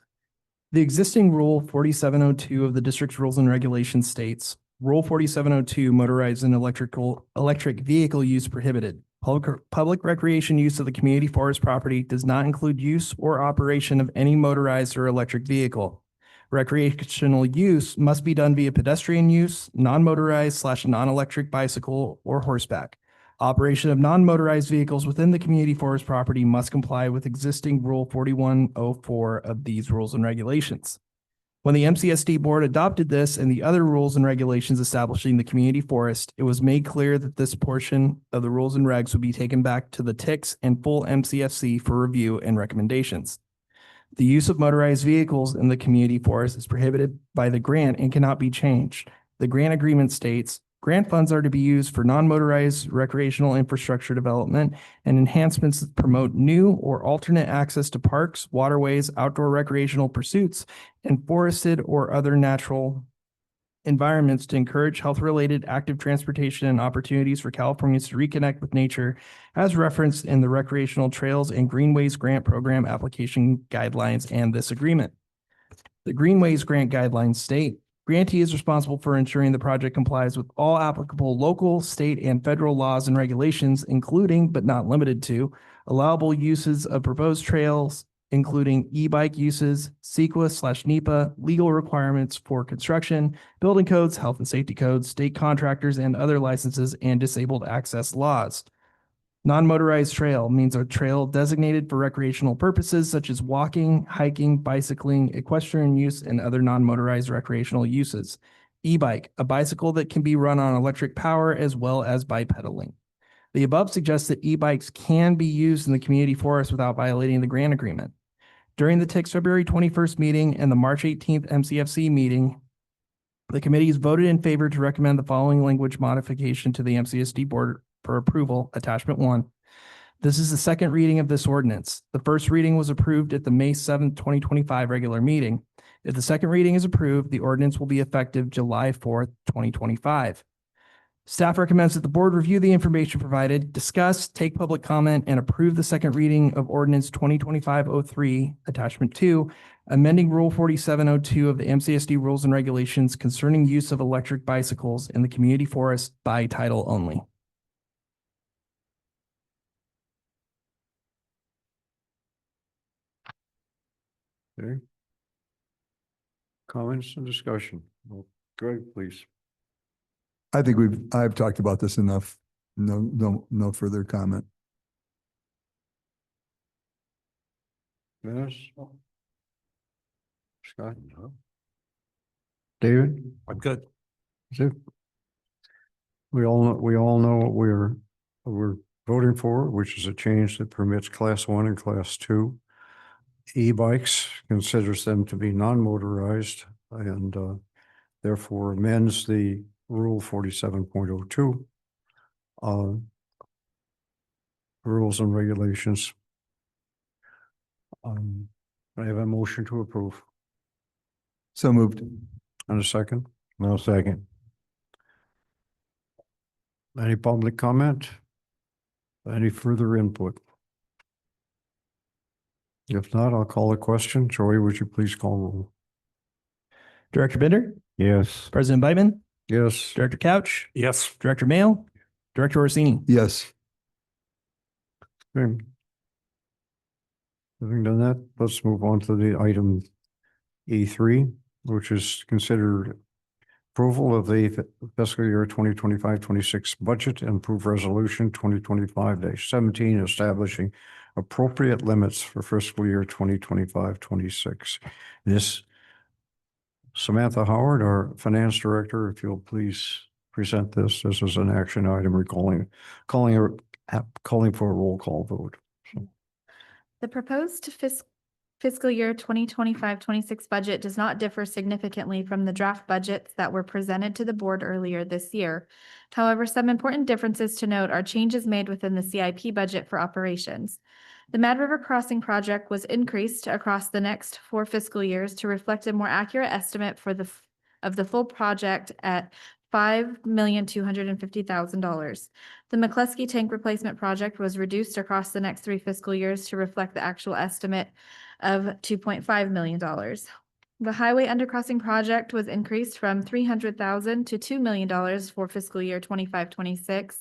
The existing Rule 4702 of the district's rules and regulations states, Rule 4702 motorized and electric vehicle use prohibited. Public recreation use of the community forest property does not include use or operation of any motorized or electric vehicle. Recreational use must be done via pedestrian use, non-motorized / non-electric bicycle or horseback. Operation of non-motorized vehicles within the community forest property must comply with existing Rule 4104 of these rules and regulations. When the MCSD board adopted this and the other rules and regulations establishing the community forest, it was made clear that this portion of the rules and regs would be taken back to the TICS and full MCFC for review and recommendations. The use of motorized vehicles in the community forest is prohibited by the grant and cannot be changed. The grant agreement states, grant funds are to be used for non-motorized recreational infrastructure development and enhancements that promote new or alternate access to parks, waterways, outdoor recreational pursuits, and forested or other natural environments to encourage health-related active transportation and opportunities for Californians to reconnect with nature, as referenced in the Recreational Trails and Greenways Grant Program application guidelines and this agreement. The Greenways Grant guidelines state, grantee is responsible for ensuring the project complies with all applicable local, state, and federal laws and regulations, including but not limited to allowable uses of proposed trails, including e-bike uses, CEQA/NEPA, legal requirements for construction, building codes, health and safety codes, state contractors, and other licenses and disabled access laws. Non-motorized trail means a trail designated for recreational purposes such as walking, hiking, bicycling, equestrian use, and other non-motorized recreational uses. E-bike, a bicycle that can be run on electric power as well as bipedaling. The above suggests that e-bikes can be used in the community forest without violating the grant agreement. During the TICS February 21st meeting and the March 18th MCFC meeting, the committees voted in favor to recommend the following language modification to the MCSD board for approval, attachment 1. This is the second reading of this ordinance. The first reading was approved at the May 7th, 2025 regular meeting. If the second reading is approved, the ordinance will be effective July 4th, 2025. Staff recommends that the board review the information provided, discuss, take public comment, and approve the second reading of ordinance 2025-03, attachment 2, amending Rule 4702 of the MCSD rules and regulations concerning use of electric bicycles in the community forest by title only. Okay. Comments and discussion. Well, Greg, please. I think I've talked about this enough. No further comment. Dennis? Scott? David? I'm good. Is it? We all know what we're voting for, which is a change that permits class 1 and class 2 e-bikes, considers them to be non-motorized and therefore amends the Rule 47.02 rules and regulations. I have a motion to approve. So moved. And a second. No second. Any public comment? Any further input? If not, I'll call a question. Joey, would you please call roll? Director Bender, Yes. President Beitman, Yes. Director Couch, Yes. Director Mail, Director Orsini. Yes. Okay. Having done that, let's move on to the item E3, which is considered approval of the fiscal year 2025-26 budget and approve resolution 2025-17 establishing appropriate limits for fiscal year 2025-26. This Samantha Howard, our finance director, if you'll please present this. This is an action item calling for a roll call vote. The proposed fiscal year 2025-26 budget does not differ significantly from the draft budgets that were presented to the board earlier this year. However, some important differences to note are changes made within the CIP budget for operations. The Mad River Crossing project was increased across the next 4 fiscal years to reflect a more accurate estimate of the full project at $5,250,000. The McCluskey tank replacement project was reduced across the next 3 fiscal years to reflect the actual estimate of $2.5 million. The highway undercrossing project was increased from $300,000 to $2 million for fiscal year 25-26,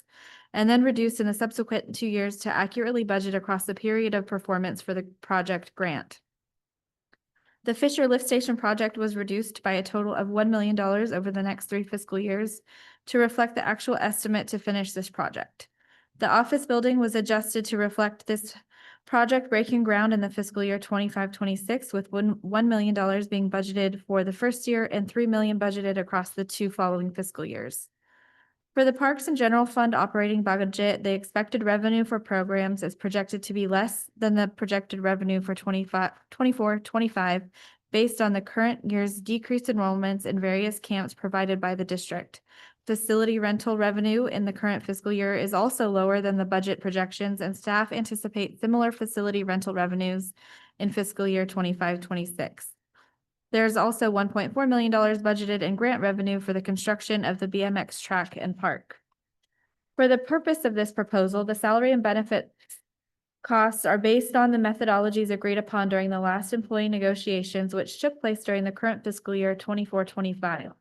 and then reduced in the subsequent 2 years to accurately budget across the period of performance for the project grant. The Fisher Lift Station project was reduced by a total of $1 million over the next 3 fiscal years to reflect the actual estimate to finish this project. The office building was adjusted to reflect this project breaking ground in the fiscal year 25-26, with $1 million being budgeted for the first year and $3 million budgeted across the 2 following fiscal years. For the Parks and General Fund operating budget, the expected revenue for programs is projected to be less than the projected revenue for 24-25 based on the current year's decreased enrollments in various camps provided by the district. Facility rental revenue in the current fiscal year is also lower than the budget projections, and staff anticipate similar facility rental revenues in fiscal year 25-26. There's also $1.4 million budgeted in grant revenue for the construction of the BMX track and park. For the purpose of this proposal, the salary and benefit costs are based on the methodologies agreed upon during the last employee negotiations, which took place during the current fiscal year 24-25.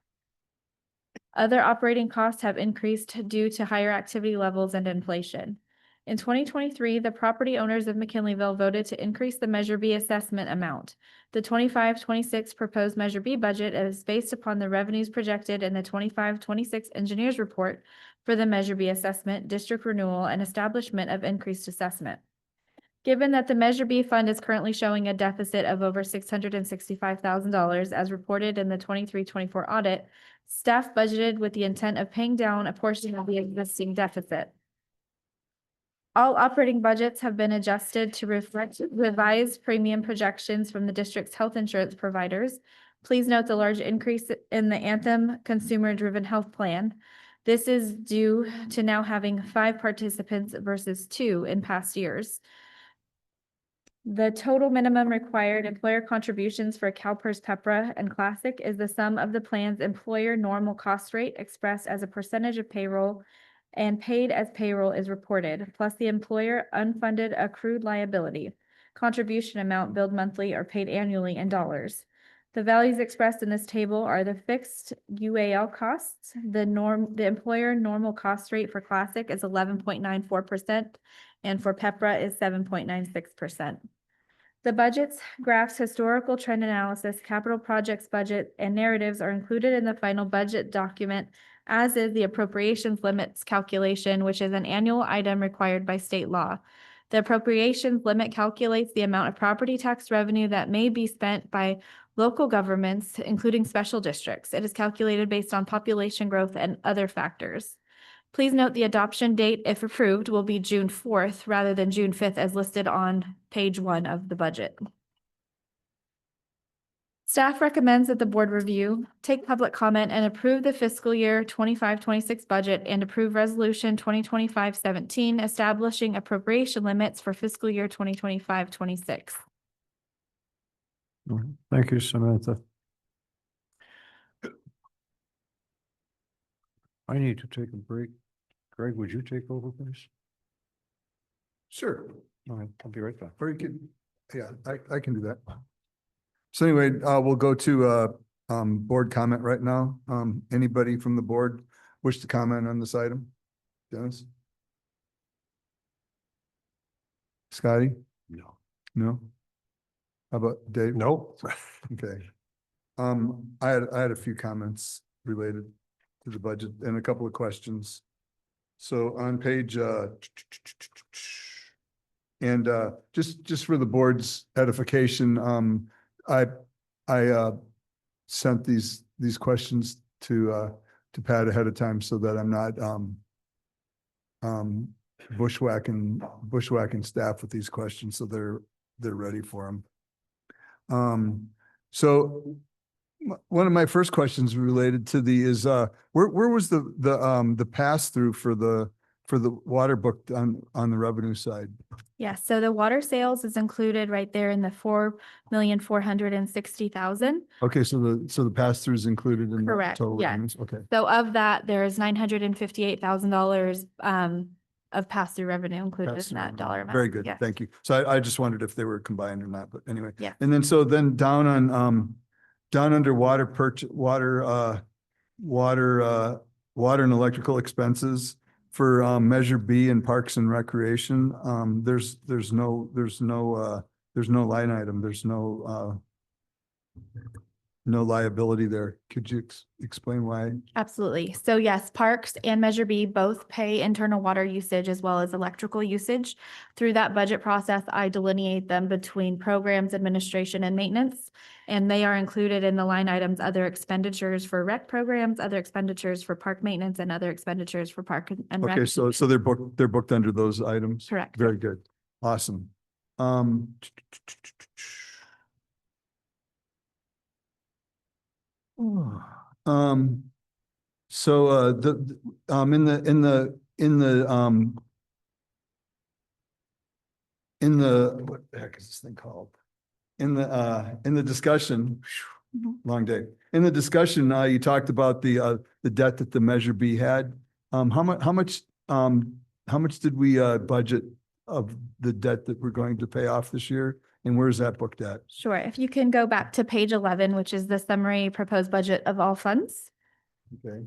Other operating costs have increased due to higher activity levels and inflation. In 2023, the property owners of McKinleyville voted to increase the Measure B assessment amount. The 25-26 proposed Measure B budget is based upon the revenues projected in the 25-26 engineers report for the Measure B assessment, district renewal, and establishment of increased assessment. Given that the Measure B fund is currently showing a deficit of over $665,000 as reported in the 23-24 audit, staff budgeted with the intent of paying down a portion of the existing deficit. All operating budgets have been adjusted to reflect revised premium projections from the district's health insurance providers. Please note the large increase in the Anthem consumer-driven health plan. This is due to now having 5 participants versus 2 in past years. The total minimum required employer contributions for CalPERS, PEPRA, and Classic is the sum of the plan's employer normal cost rate expressed as a percentage of payroll and paid as payroll is reported, plus the employer unfunded accrued liability, contribution amount billed monthly or paid annually in dollars. The values expressed in this table are the fixed UAL costs. The employer normal cost rate for Classic is 11.94%, and for PEPRA is 7.96%. The budget's graphs, historical trend analysis, capital projects budget, and narratives are included in the final budget document, as is the appropriations limits calculation, which is an annual item required by state law. The appropriations limit calculates the amount of property tax revenue that may be spent by local governments, including special districts. It is calculated based on population growth and other factors. Please note the adoption date, if approved, will be June 4th rather than June 5th as listed on page 1 of the budget. Staff recommends that the board review, take public comment, and approve the fiscal year 25-26 budget and approve resolution 2025-17 establishing appropriation limits for fiscal year 2025-26. Thank you, Samantha. I need to take a break. Greg, would you take over, please? Sure. All right, I'll be right back. Or you can, yeah, I can do that. So anyway, we'll go to board comment right now. Anybody from the board wish to comment on this item? Dennis? Scotty? No. No? How about Dave? Nope. Okay. I had a few comments related to the budget and a couple of questions. So on page and just for the board's edification, I sent these questions to Pat ahead of time so that I'm not bushwhacking staff with these questions, so they're ready for them. So one of my first questions related to is where was the pass through for the water booked on the revenue side? Yeah, so the water sales is included right there in the 4,460,000. Okay, so the pass through is included in the Correct, total yeah. revenues? Okay, So of that, there is $958,000 of pass-through revenue included in that dollar amount. very good, Yes. thank you. So I just wondered if they were combined or not, but anyway. Yeah. And then down on down under water and electrical expenses for Measure B in Parks and Recreation, there's no line item, there's no liability there. Could you explain why? Absolutely. So yes, Parks and Measure B both pay internal water usage as well as electrical usage. Through that budget process, I delineate them between programs, administration, and maintenance. And they are included in the line items, other expenditures for rec programs, other expenditures for park maintenance, and other expenditures for park and rec. Okay, so they're booked under those items? Correct. Very good. Awesome. So what the heck is this thing called? In the discussion, long day. In the discussion, you talked about the debt that the Measure B had. How much did we budget of the debt that we're going to pay off this year? And where's that booked at? Sure. If you can go back to page 11, which is the summary proposed budget of all funds. Okay.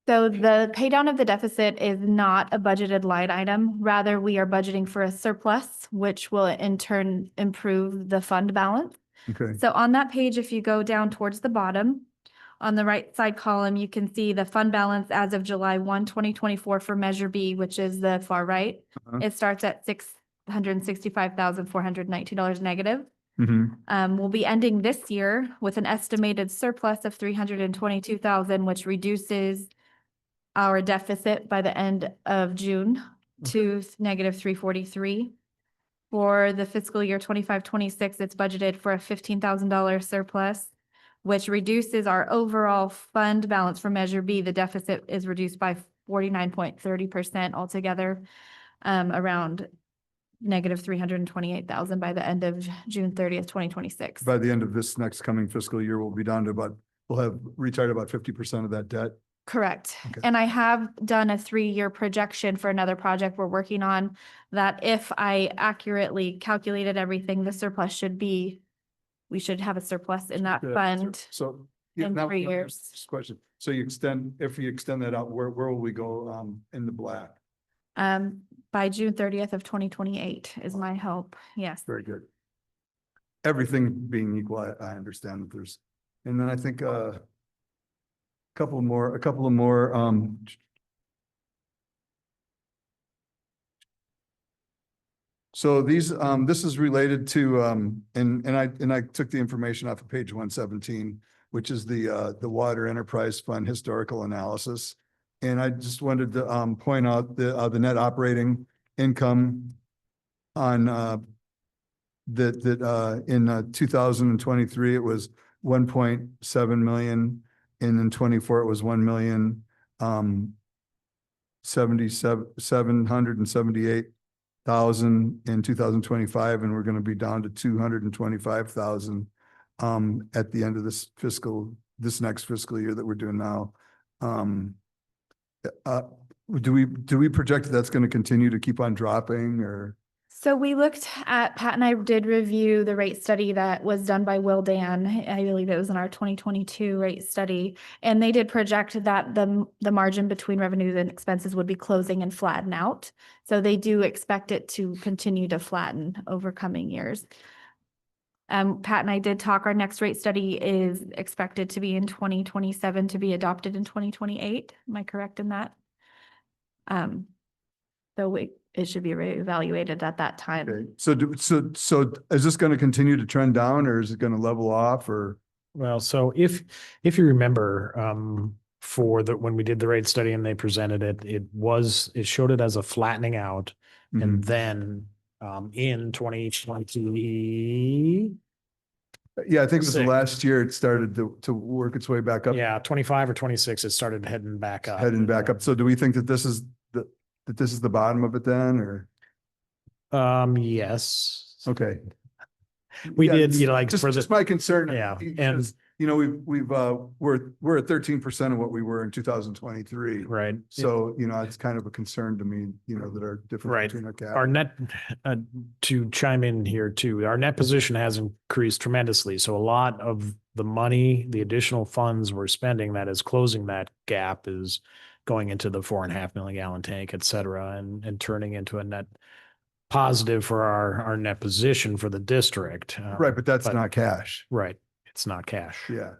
So the pay down of the deficit is not a budgeted line item. Rather, we are budgeting for a surplus, which will in turn improve the fund balance. Okay. So on that page, if you go down towards the bottom, on the right side column, you can see the fund balance as of July 1, 2024 for Measure B, which is the far right. It starts at $665,419 negative. We'll be ending this year with an estimated surplus of $322,000, which reduces our deficit by the end of June to negative 343. For the fiscal year 25-26, it's budgeted for a $15,000 surplus, which reduces our overall fund balance for Measure B. The deficit is reduced by 49.30% altogether, around negative 328,000 by the end of June 30th, 2026. By the end of this next coming fiscal year, we'll be down to we'll have retired about 50% of that debt. Correct. Okay. And I have done a 3-year projection for another project we're working on that if I accurately calculated everything, the surplus we should have a surplus in that Yeah, fund. So. in now 3 let me ask years. this question. So if you extend that out, where will we go in the black? By June 30th of 2028 is my hope. Yes. Very good. Everything being equal, I understand that there's, and then I think a couple more. So this is related to, and I took the information off of page 117, which is the Water Enterprise Fund historical analysis. And I just wanted to point out the net operating income on that in 2023, it was 1.7 million, and in 24 it was 1,000,000, 778,000 in 2025, and we're going to be down to 225,000 at the end of this next fiscal year that we're doing now. Do we project that that's going to continue to keep on dropping, or? So we looked at, Pat and I did review the rate study that was done by Will Dan. I believe it was in our 2022 rate study. And they did project that the margin between revenues and expenses would be closing and flatten out. So they do expect it to continue to flatten over coming years. Pat and I did talk, our next rate study is expected to be in 2027 to be adopted in 2028. Am I correct in that? It should be reevaluated at that time. Okay. So is this going to continue to trend down, or is it going to level off, or? Well, so if you remember, when we did the rate study and they presented it, it showed it as a flattening out. And then in 2020. Yeah, I think it was the last year it started to work its way back up. Yeah, 25 or 26, it started heading back up. So do we think that this is the bottom of it then, or? Yes. Okay. We did, like just my concern. Yeah. And we're at 13% of what we were in 2023. Right. So, it's kind of a concern to me, that are different between our cap. Our net, to chime in here too, our net position has increased tremendously. So a lot of the money, the additional funds we're spending that is closing that gap is going into the 4.5 million gallon tank, et cetera, and turning into a net positive for our net position for the district. Right, but that's not cash. Right. It's not cash. Yeah.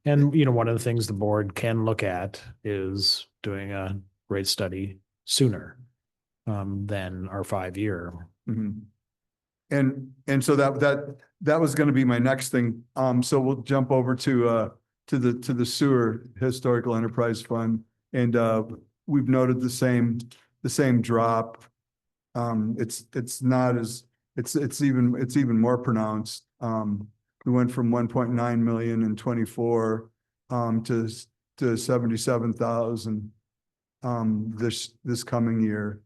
And one of the things the board can look at is doing a rate study sooner than our 5-year. And so that was going to be my next thing. So we'll jump over to the sewer historical enterprise fund, and we've noted the same drop. It's even more pronounced. We went from 1.9 million in 24 to 77,000 this coming year.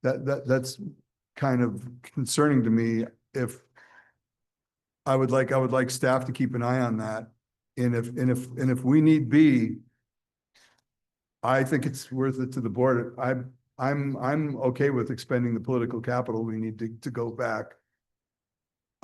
That's kind of concerning to me. If I would like staff to keep an eye on that, and if we need be, I think it's worth it to the board. I'm okay with expending the political capital we need to go back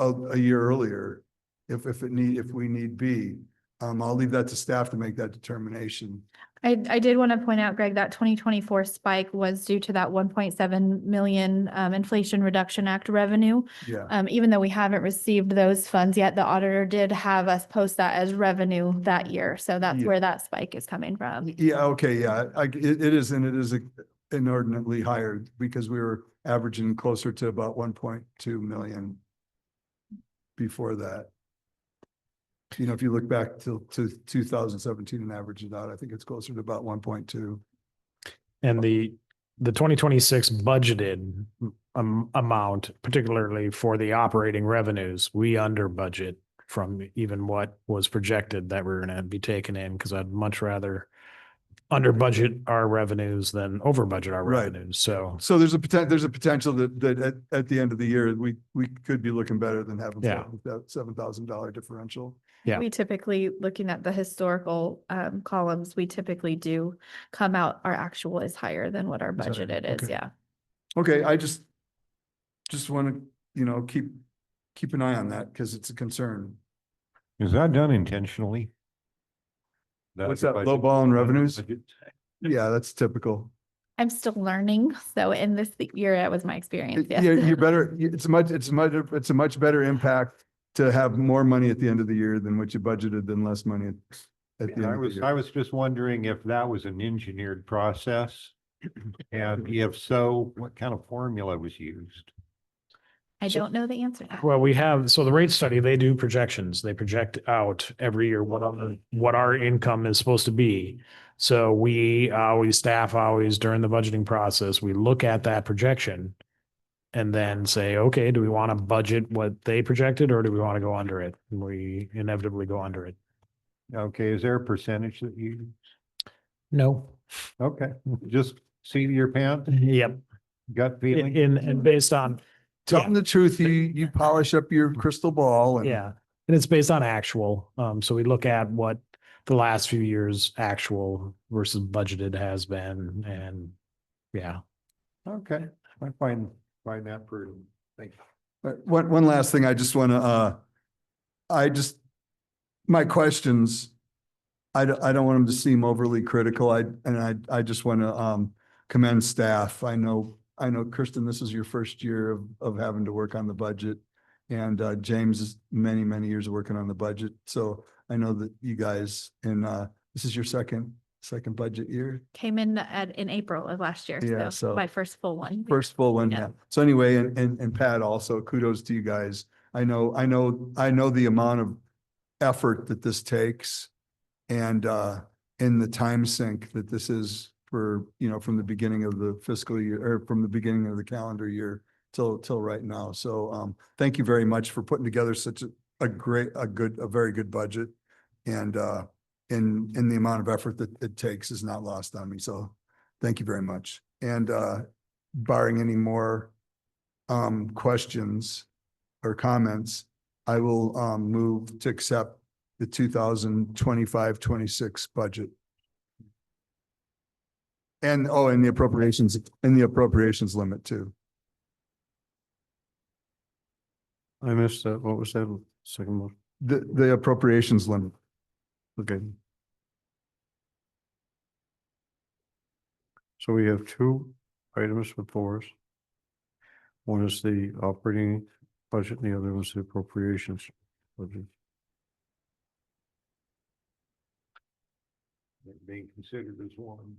a year earlier, if we need be. I'll leave that to staff to make that determination. I did want to point out, Greg, that 2024 spike was due to that 1.7 million Inflation Reduction Act revenue. Yeah. Even though we haven't received those funds yet, the auditor did have us post that as revenue that year. So that's where that spike is coming from. Yeah. Okay. Yeah. It is inordinately higher because we were averaging closer to about 1.2 million before that. If you look back to 2017 and average it out, I think it's closer to about 1.2. And the 2026 budgeted amount, particularly for the operating revenues, we under budget from even what was projected that we're going to be taken in, because I'd much rather under budget our revenues than over budget our revenues. So there's a potential that at the end of the year we could be looking better than having that $7,000 differential. Yeah. We typically, looking at the historical columns, we typically do come out, our actual is higher than what our budgeted is. Okay. Yeah. Okay. I just want to, keep an eye on that because it's a concern. Is that done intentionally? What's that, low ball in revenues? Yeah, that's typical. I'm still learning. So in this year, that was my experience. Yes. Yeah, you're better. It's a much better impact to have more money at the end of the year than what you budgeted than less money at the end of the year. I was just wondering if that was an engineered process, and if so, what kind of formula was used? I don't know the answer to that. Well, the rate study, they do projections. They project out every year what our income is supposed to be. So staff always during the budgeting process, we look at that projection and then say, okay, do we want to budget what they projected or do we want to go under it? We inevitably go under it. Okay, is there a percentage that you, No. okay, just seat of your pants, Yep. gut feeling? And based on, Tell them the truth, you polish up your crystal ball and. yeah, and it's based on actual. So we look at what the last few years actual versus budgeted has been, and yeah. Okay, I find that pretty, thank you. One last thing, I just want to, my questions, I don't want them to seem overly critical. I just want to, commend staff. I know, Kristen, this is your first year of having to work on the budget. And, James is many years of working on the budget. So I know that you guys, and, this is your second budget year. Came in in April of last year. Yeah, So so- my first full one. First full one, Yeah. yeah. So anyway, and Pat also, kudos to you guys. I know the amount of effort that this takes and in the time sink that this is for, from the beginning of the fiscal year or from the beginning of the calendar year till right now. So thank you very much for putting together such a very good budget. And in the amount of effort that it takes is not lost on me. So thank you very much. And barring any more questions or comments, I will move to accept the 2025-26 budget. And the appropriations limit too. I missed that. What was that second one? The appropriations limit. Okay. So we have two items before us. One is the operating budget and the other was the appropriations budget. Being considered as one.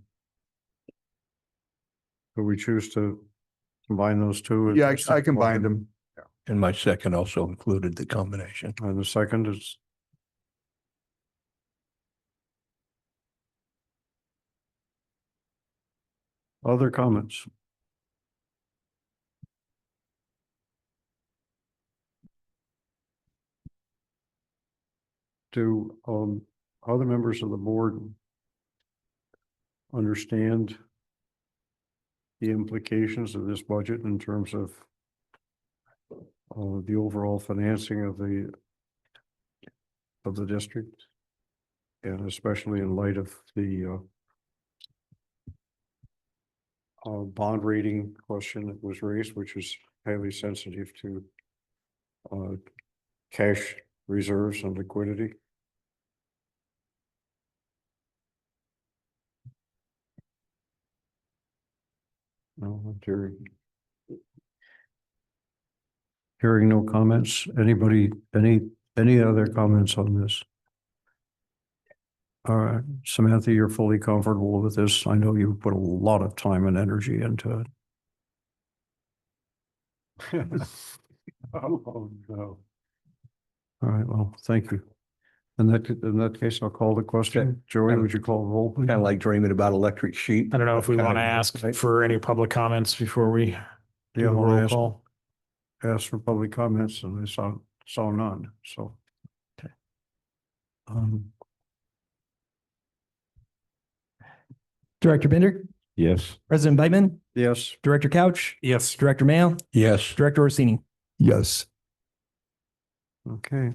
Do we choose to combine those two? Yeah, I combined them. And my second also included the combination. And the second is other comments? Do other members of the board understand the implications of this budget in terms of the overall financing of the district? And especially in light of the bond rating question that was raised, which is highly sensitive to cash reserves and liquidity. No, hearing no comments. Anybody, any other comments on this? All right, Samantha, you're fully comfortable with this. I know you put a lot of time and energy into it. Oh, no. All right, well, thank you. In that case, I'll call the question. Joey, would you call the roll? Please? Kind of like dreaming about electric sheep. I don't know if we want to ask for any public comments before we do the roll call. Asked for public comments and I saw none, so. Okay. Director Bender, Yes. President Beitman, Yes. Director Couch, Yes. Director Mayo, Yes. Director Orsini. Yes. Okay.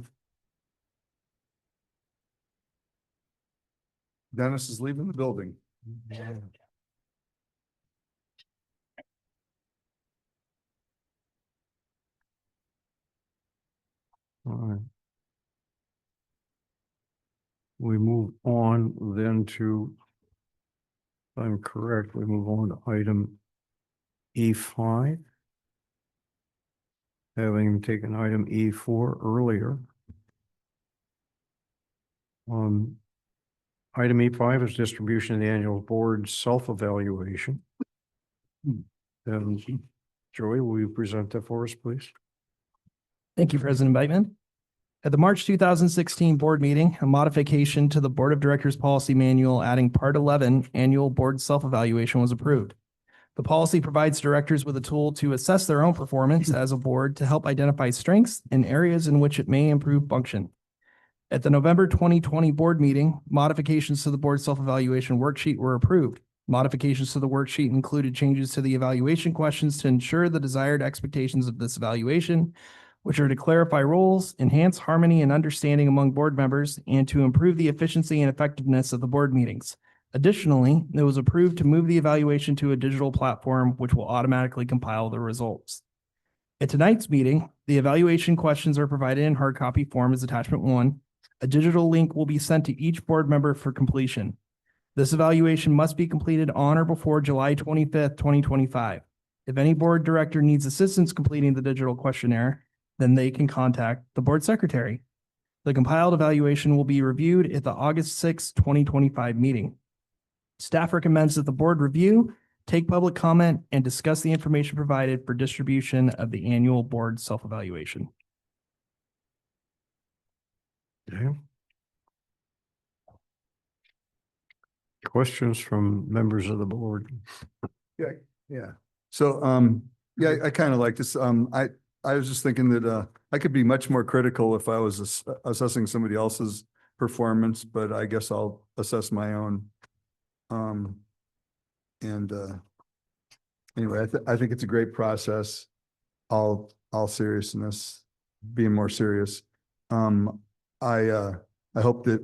Dennis is leaving the building. All right. We move on then to, if I'm correct, we move on to item E5. Having taken item E4 earlier. Item E5 is distribution of the annual board self-evaluation. And Joey, will you present that for us, please? Thank you, President Beitman. At the March 2016 board meeting, a modification to the Board of Directors Policy Manual adding Part 11 Annual Board Self-Evaluation was approved. The policy provides directors with a tool to assess their own performance as a board to help identify strengths and areas in which it may improve function. At the November 2020 board meeting, modifications to the board self-evaluation worksheet were approved. Modifications to the worksheet included changes to the evaluation questions to ensure the desired expectations of this evaluation, which are to clarify roles, enhance harmony and understanding among board members, and to improve the efficiency and effectiveness of the board meetings. Additionally, it was approved to move the evaluation to a digital platform, which will automatically compile the results. At tonight's meeting, the evaluation questions are provided in hard copy form as attachment 1. A digital link will be sent to each board member for completion. This evaluation must be completed on or before July 25th, 2025. If any board director needs assistance completing the digital questionnaire, then they can contact the board secretary. The compiled evaluation will be reviewed at the August 6, 2025 meeting. Staff recommends that the board review, take public comment, and discuss the information provided for distribution of the annual board self-evaluation. Okay. Questions from members of the board? Yeah. So, yeah, I kind of like this. I was just thinking that, I could be much more critical if I was assessing somebody else's performance, but I guess I'll assess my own. Anyway, I think it's a great process. All seriousness, being more serious. I hope that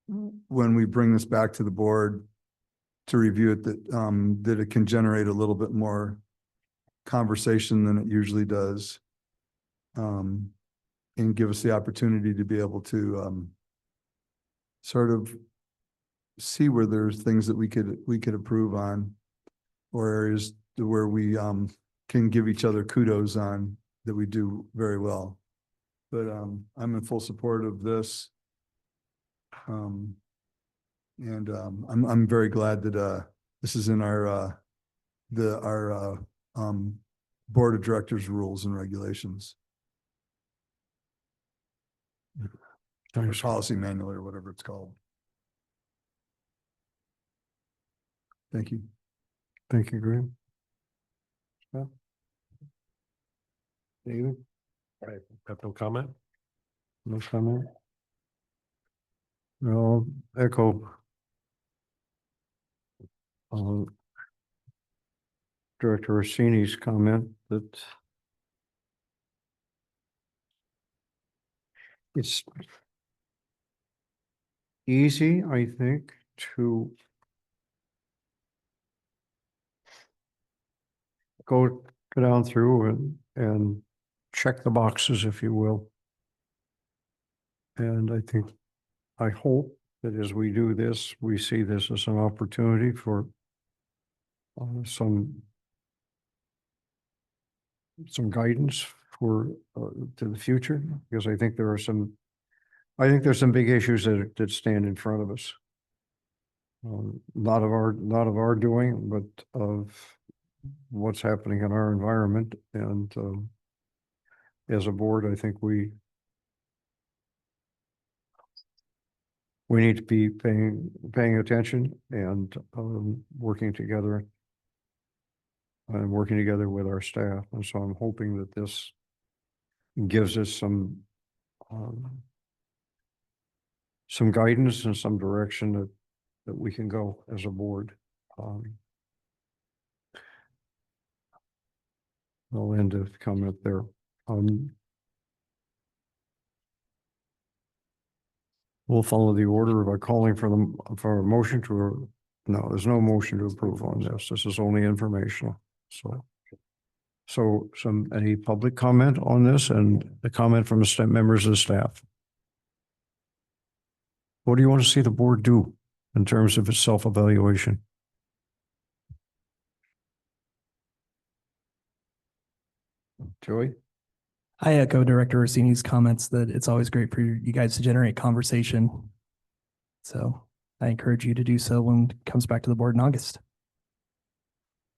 when we bring this back to the board to review it, that it can generate a little bit more conversation than it usually does. And give us the opportunity to be able to sort of see where there's things that we could improve on, or areas where we can give each other kudos on that we do very well. But I'm in full support of this. I'm very glad that this is in our board of directors rules and regulations. Or policy manual or whatever it's called. Thank you. Thank you, Graham. David? I have no comment. No comment? No, echo. Director Orsini's comment that it's easy, I think, to go down through and check the boxes, if you will. And I hope that as we do this, we see this as an opportunity for some guidance for to the future, because I think there's some big issues that stand in front of us. Not of our doing, but of what's happening in our environment. And as a board, I think we need to be paying attention and working together with our staff. And so I'm hoping that this gives us some guidance and some direction that we can go as a board. I'll end the comment there. We'll follow the order by calling for a motion to, no, there's no motion to approve on this. This is only informational. So any public comment on this and a comment from the members of the staff? What do you want to see the board do in terms of its self-evaluation? Joey? I echo Director Orsini's comments that it's always great for you guys to generate conversation. So I encourage you to do so when it comes back to the board in August.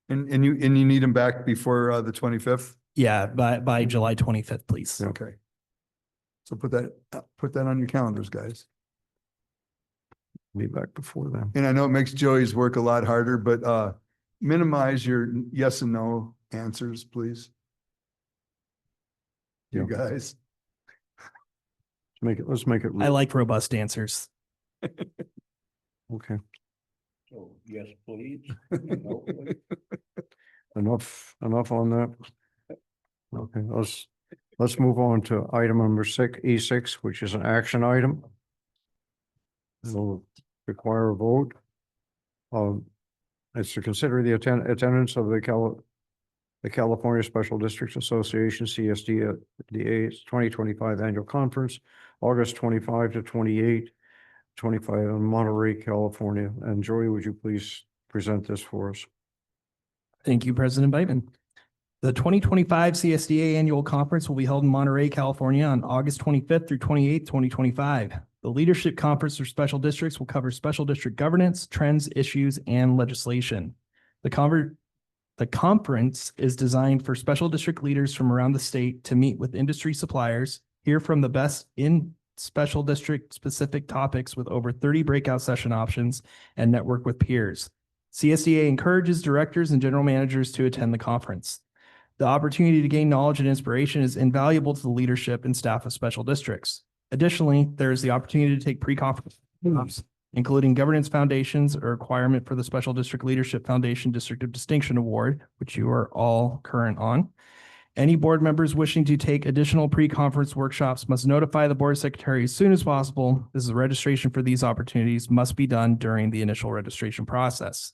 And you need them back before the 25th? Yeah, by July 25th, please. Okay. So put that on your calendars, guys. Be back before then. And I know it makes Joey's work a lot harder, but minimize your yes and no answers, please. You Yeah. guys. Let's make it. I like robust answers. Okay, So, yes, please. enough on that. Okay, let's move on to item number E6, which is an action item. It'll require a vote. It's to consider the attendance of the California Special Districts Association, CSD, at the 2025 Annual Conference, August 25 to 28, 25 in Monterey, California. And Joey, would you please present this for us? Thank you, President Biteman. The 2025 CSDA Annual Conference will be held in Monterey, California on August 25th through 28th, 2025. The Leadership Conference for Special Districts will cover special district governance, trends, issues, and legislation. The conference is designed for special district leaders from around the state to meet with industry suppliers, hear from the best in special district specific topics with over 30 breakout session options, and network with peers. CSDA encourages directors and general managers to attend the conference. The opportunity to gain knowledge and inspiration is invaluable to the leadership and staff of special districts. Additionally, there is the opportunity to take pre-conference workshops, including Governance Foundations, a requirement for the Special District Leadership Foundation District of Distinction Award, which you are all current on. Any board members wishing to take additional pre-conference workshops must notify the board secretary as soon as possible. This is registration for these opportunities must be done during the initial registration process.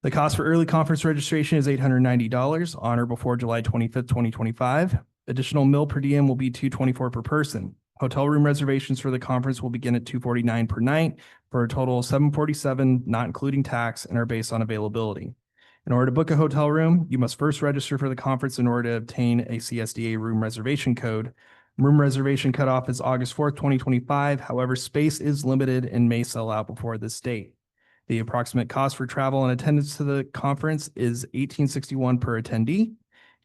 The cost for early conference registration is $890 on or before July 25th, 2025. Additional meal per diem will be $224 per person. Hotel room reservations for the conference will begin at $249 per night for a total of $747, not including tax, and are based on availability. In order to book a hotel room, you must first register for the conference in order to obtain a CSDA room reservation code. Room reservation cutoff is August 4th, 2025. However, space is limited and may sell out before this date. The approximate cost for travel and attendance to the conference is $1,861 per attendee.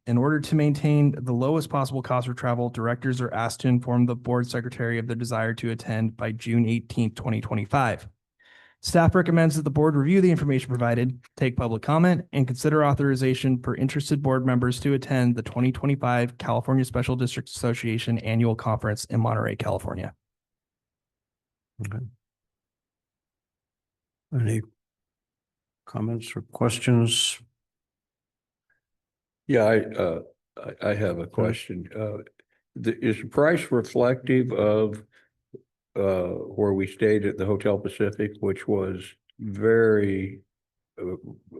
In order to maintain the lowest possible cost for travel, directors are asked to inform the board secretary of their desire to attend by June 18th, 2025. Staff recommends that the board review the information provided, take public comment, and consider authorization for interested board members to attend the 2025 California Special Districts Association Annual Conference in Monterey, California. Okay. Any comments or questions? Yeah, I have a question. Is the price reflective of where we stayed at the Hotel Pacific, which was very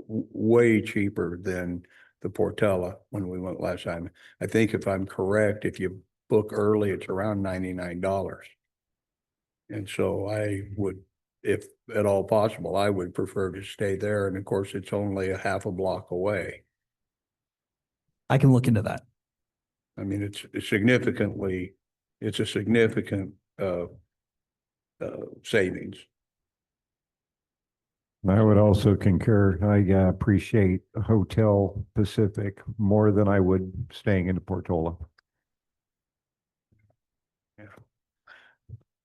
way cheaper than the Portela when we went last time? I think if I'm correct, if you book early, it's around $99. And so I would, if at all possible, I would prefer to stay there. And of course, it's only a half a block away. I can look into that. I mean, it's a significant savings. I would also concur. I appreciate Hotel Pacific more than I would staying in Portola.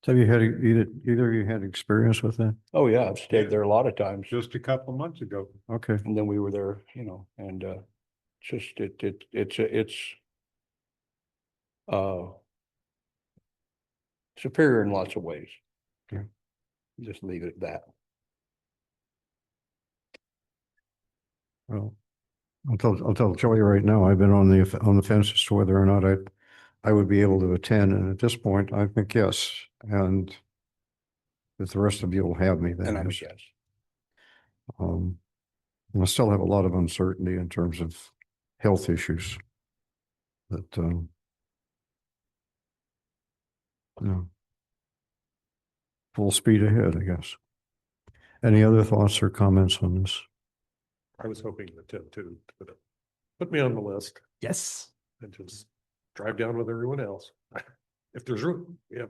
Have you had, either of you had experience with that? Oh, yeah, I've stayed there a lot of times. Just a couple of months ago. Okay. And then we were there, and it's superior in lots of ways. Yeah. Just leave it at that. Well, I'll tell Joey right now, I've been on the fence as to whether or not I would be able to attend. And at this point, I think yes. And if the rest of you will have me, then And I'm a yes. yes. I still have a lot of uncertainty in terms of health issues. But full speed ahead, I guess. Any other thoughts or comments on this? I was hoping to attend too, but put me on the list Yes. and just drive down with everyone else. If there's room, yeah.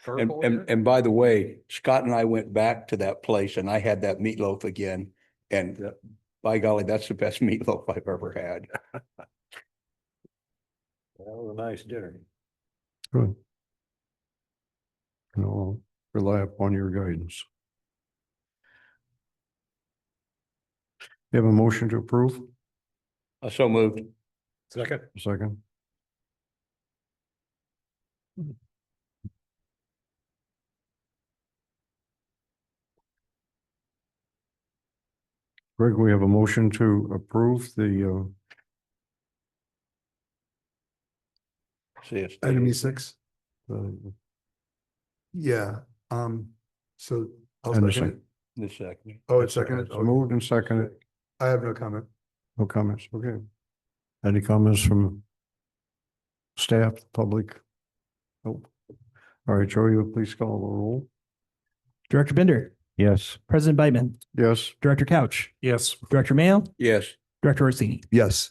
And by the way, Scott and I went back to that place and I had that meatloaf again. And by golly, that's the best meatloaf I've ever had. Well, a nice dinner. Good. I'll rely upon your guidance. You have a motion to approve? So moved. Second. Second. Greg, we have a motion to approve the, Item E6. uh, Yeah, so I'll And the second it. The second. Oh, it's seconded. it's moved and seconded. I have no comment. No comments, okay. Any comments from staff, public? Nope. All right, Joe, you please call the roll. Director Bender, Yes. President Beitman, Yes. Director Couch, Yes. Director Mayo, Yes. Director Orsini. Yes.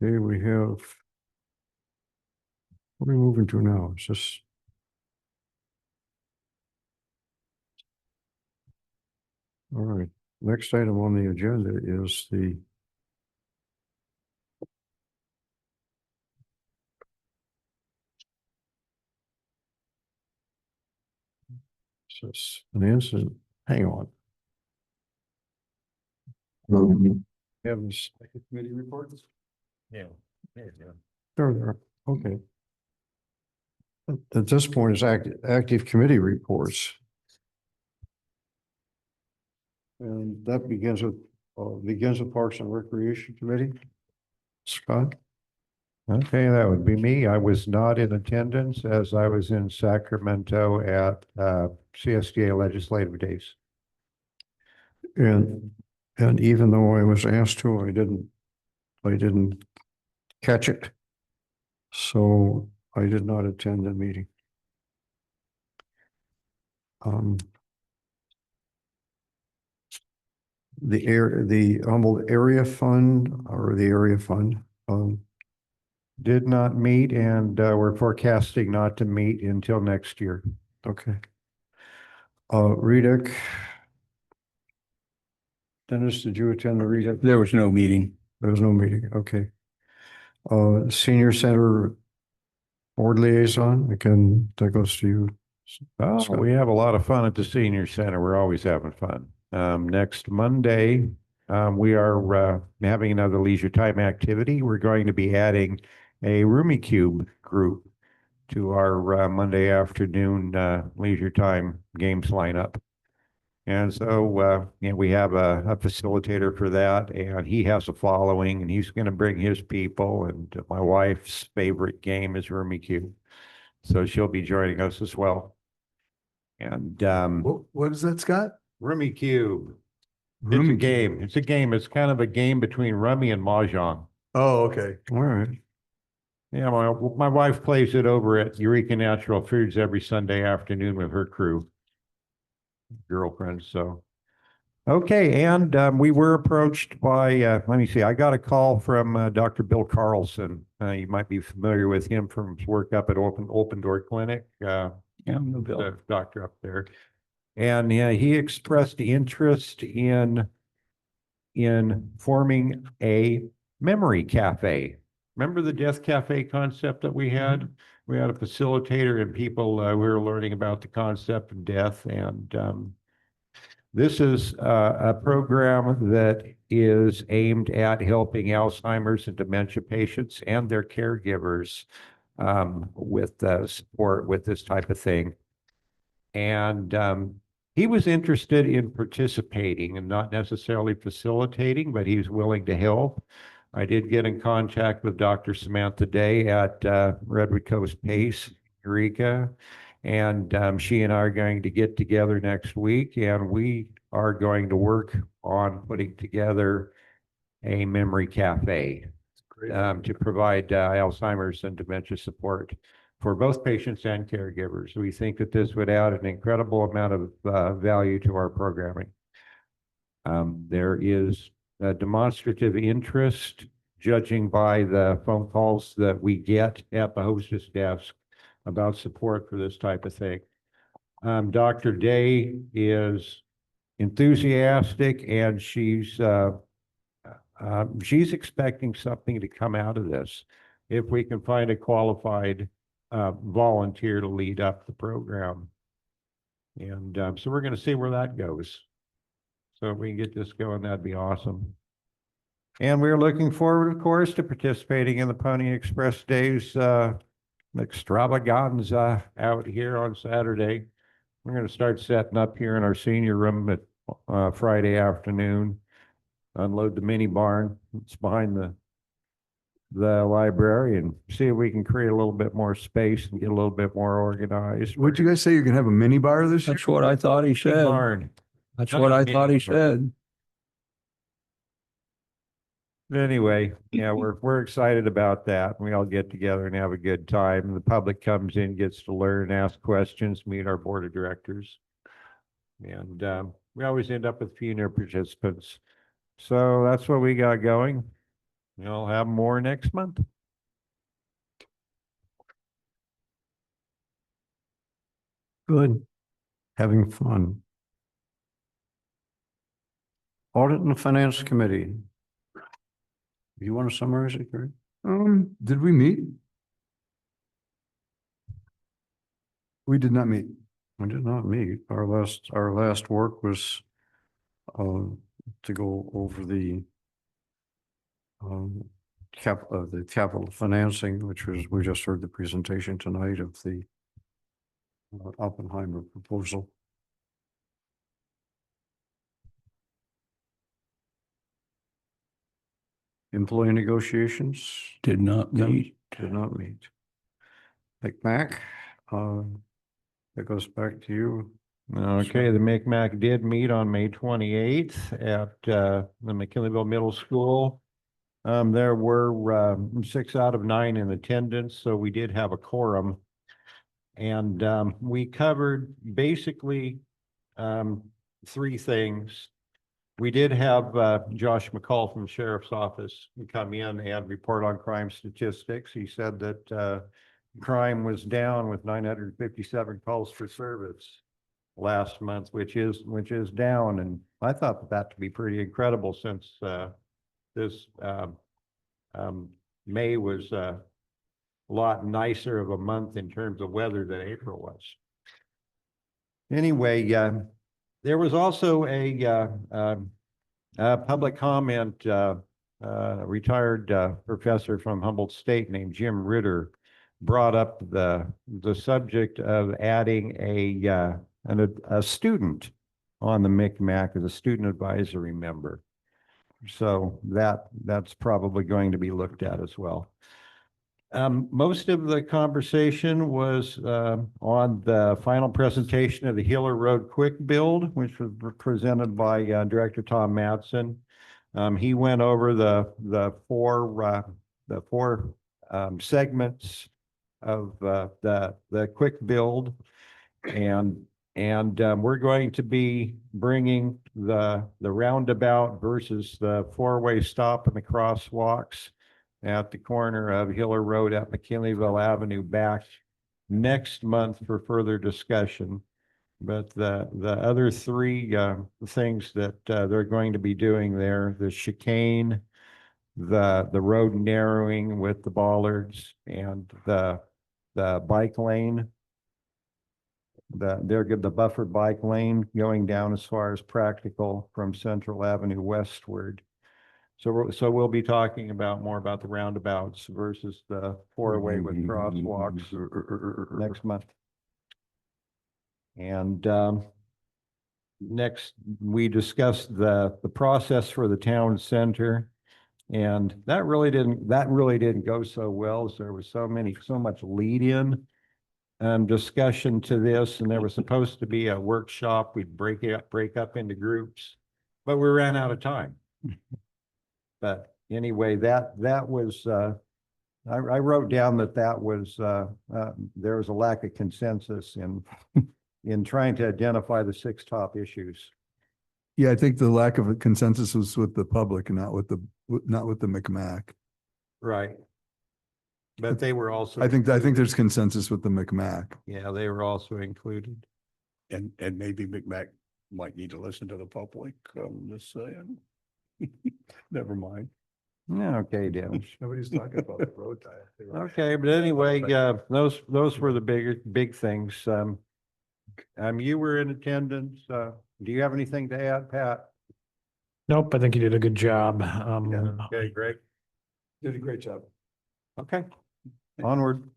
Okay, we have. What are we moving to now? Is this? All right, next item on the agenda is the. This an incident, hang on. Have this. Committee reports? Yeah. There, okay. At this point, it's active committee reports. And that begins with Parks and Recreation Committee. Scott? Okay, that would be me. I was not in attendance as I was in Sacramento at CSDA Legislative Days. And even though I was asked to, I didn't catch it. So I did not attend the meeting. The Humboldt Area Fund Did not meet and we're forecasting not to meet until next year. okay. REDC. Dennis, did you attend the REDC? There was no meeting. There was no meeting, okay. Senior Center Board Liaison, again, that goes to you. Oh, Scott. we have a lot of fun at the senior center. We're always having fun. Next Monday, we are having another leisure time activity. We're going to be adding a Rummikub group to our Monday afternoon leisure time games lineup. And so we have a facilitator for that, and he has a following, and he's going to bring his people. And my wife's favorite game is Rummikub, so she'll be joining us as well. And What is that, Scott? Rummikub. It's a game. It's a game. It's kind of a game between rummy and mahjong. Oh, okay. All right. Yeah, my wife plays it over at Eureka Natural Foods every Sunday afternoon with her crew, girlfriends. So, okay, and we were approached by. Let me see. I got a call from Dr. Bill Carlson. You might be familiar with him from his work up at Open Door Clinic. Yeah, Bill. The doctor up there. And he expressed interest in forming a memory cafe. Remember the Death Cafe concept that we had? We had a facilitator and people who were learning about the concept of death. And this is a program that is aimed at helping Alzheimer's and dementia patients and their caregivers with support with this type of thing. And he was interested in participating and not necessarily facilitating, but he's willing to help. I did get in contact with Dr. Samantha Day at Redwood Coast PACE, Eureka, and she and I are going to get together next week, and we are going to work on putting together a memory cafe to provide Alzheimer's and dementia support for both patients and caregivers. We think that this would add an incredible amount of value to our programming. There is a demonstrative interest, judging by the phone calls that we get at the hostess desk about support for this type of thing. Dr. Day is enthusiastic, and she's expecting something to come out of this. If we can find a qualified volunteer to lead up the program. And so we're going to see where that goes. So if we can get this going, that'd be awesome. And we're looking forward, of course, to participating in the Pony Express Days extravaganza out here on Saturday. We're going to start setting up here in our senior room at Friday afternoon. Unload the mini barn. It's behind the library, and see if we can create a little bit more space and get a little bit more organized. What'd you guys say? You're gonna have a mini bar this year? That's what I thought he said. Barn. That's what I thought he said. Anyway, yeah, we're excited about that. We all get together and have a good time. The public comes in, gets to learn, ask questions, meet our board of directors. And we always end up with a few new participants. So that's what we got going. We'll have more next month. Good. Having fun. Audit and Finance Committee. You want to summarize it, Greg? Did we meet? We did not meet. We did not meet. Our last work was to go over the capital financing, which was, we just heard the presentation tonight of the Oppenheimer proposal. Employee negotiations Did not meet. did not meet. McMac, that goes back to you. Okay, the MCMAC did meet on May 28th at the McKinleyville Middle School. There were 6 out of 9 in attendance, so we did have a quorum. And we covered basically 3 things. We did have Josh McCall from the Sheriff's Office come in and report on crime statistics. He said that crime was down with 957 calls for service last month, which is down. And I thought that to be pretty incredible, since this May was a lot nicer of a month in terms of weather than April was. Anyway, there was also a public comment. Retired professor from Humboldt State named Jim Ritter brought up the subject of adding a student on the MCMAC as a student advisory member. So that's probably going to be looked at as well. Most of the conversation was on the final presentation of the Hiller Road Quick Build, which was presented by Director Tom Madsen. He went over the four segments of the quick build, and we're going to be bringing the roundabout versus the 4-way stop and the crosswalks at the corner of Hiller Road at McKinleyville Avenue back next month for further discussion. But the other 3 things that they're going to be doing there, the chicane, the road narrowing with the bollards, and the bike lane, the buffered bike lane going down as far as practical from Central Avenue westward. So we'll be talking more about the roundabouts versus the 4-way with crosswalks next month. And next, we discussed the process for the town center, and that really didn't go so well. So there was so much lead-in discussion to this, and there was supposed to be a workshop. We'd break up into groups, but we ran out of time. But anyway, that was, I wrote down that was, there was a lack of consensus in trying to identify the 6 top issues. Yeah, I think the lack of a consensus was with the public and not with the MCMAC. Right. But they were also. I think there's consensus with the MCMAC. Yeah, they were also included. And maybe MCMAC might need to listen to the public, just saying. Never mind. Okay, Dennis. Nobody's talking about the road diet. Okay, but anyway, those were the big things. You were in attendance. Do you have anything to add, Pat? Nope, I think you did a good job. Okay, Greg. Did a great job. Okay, onward.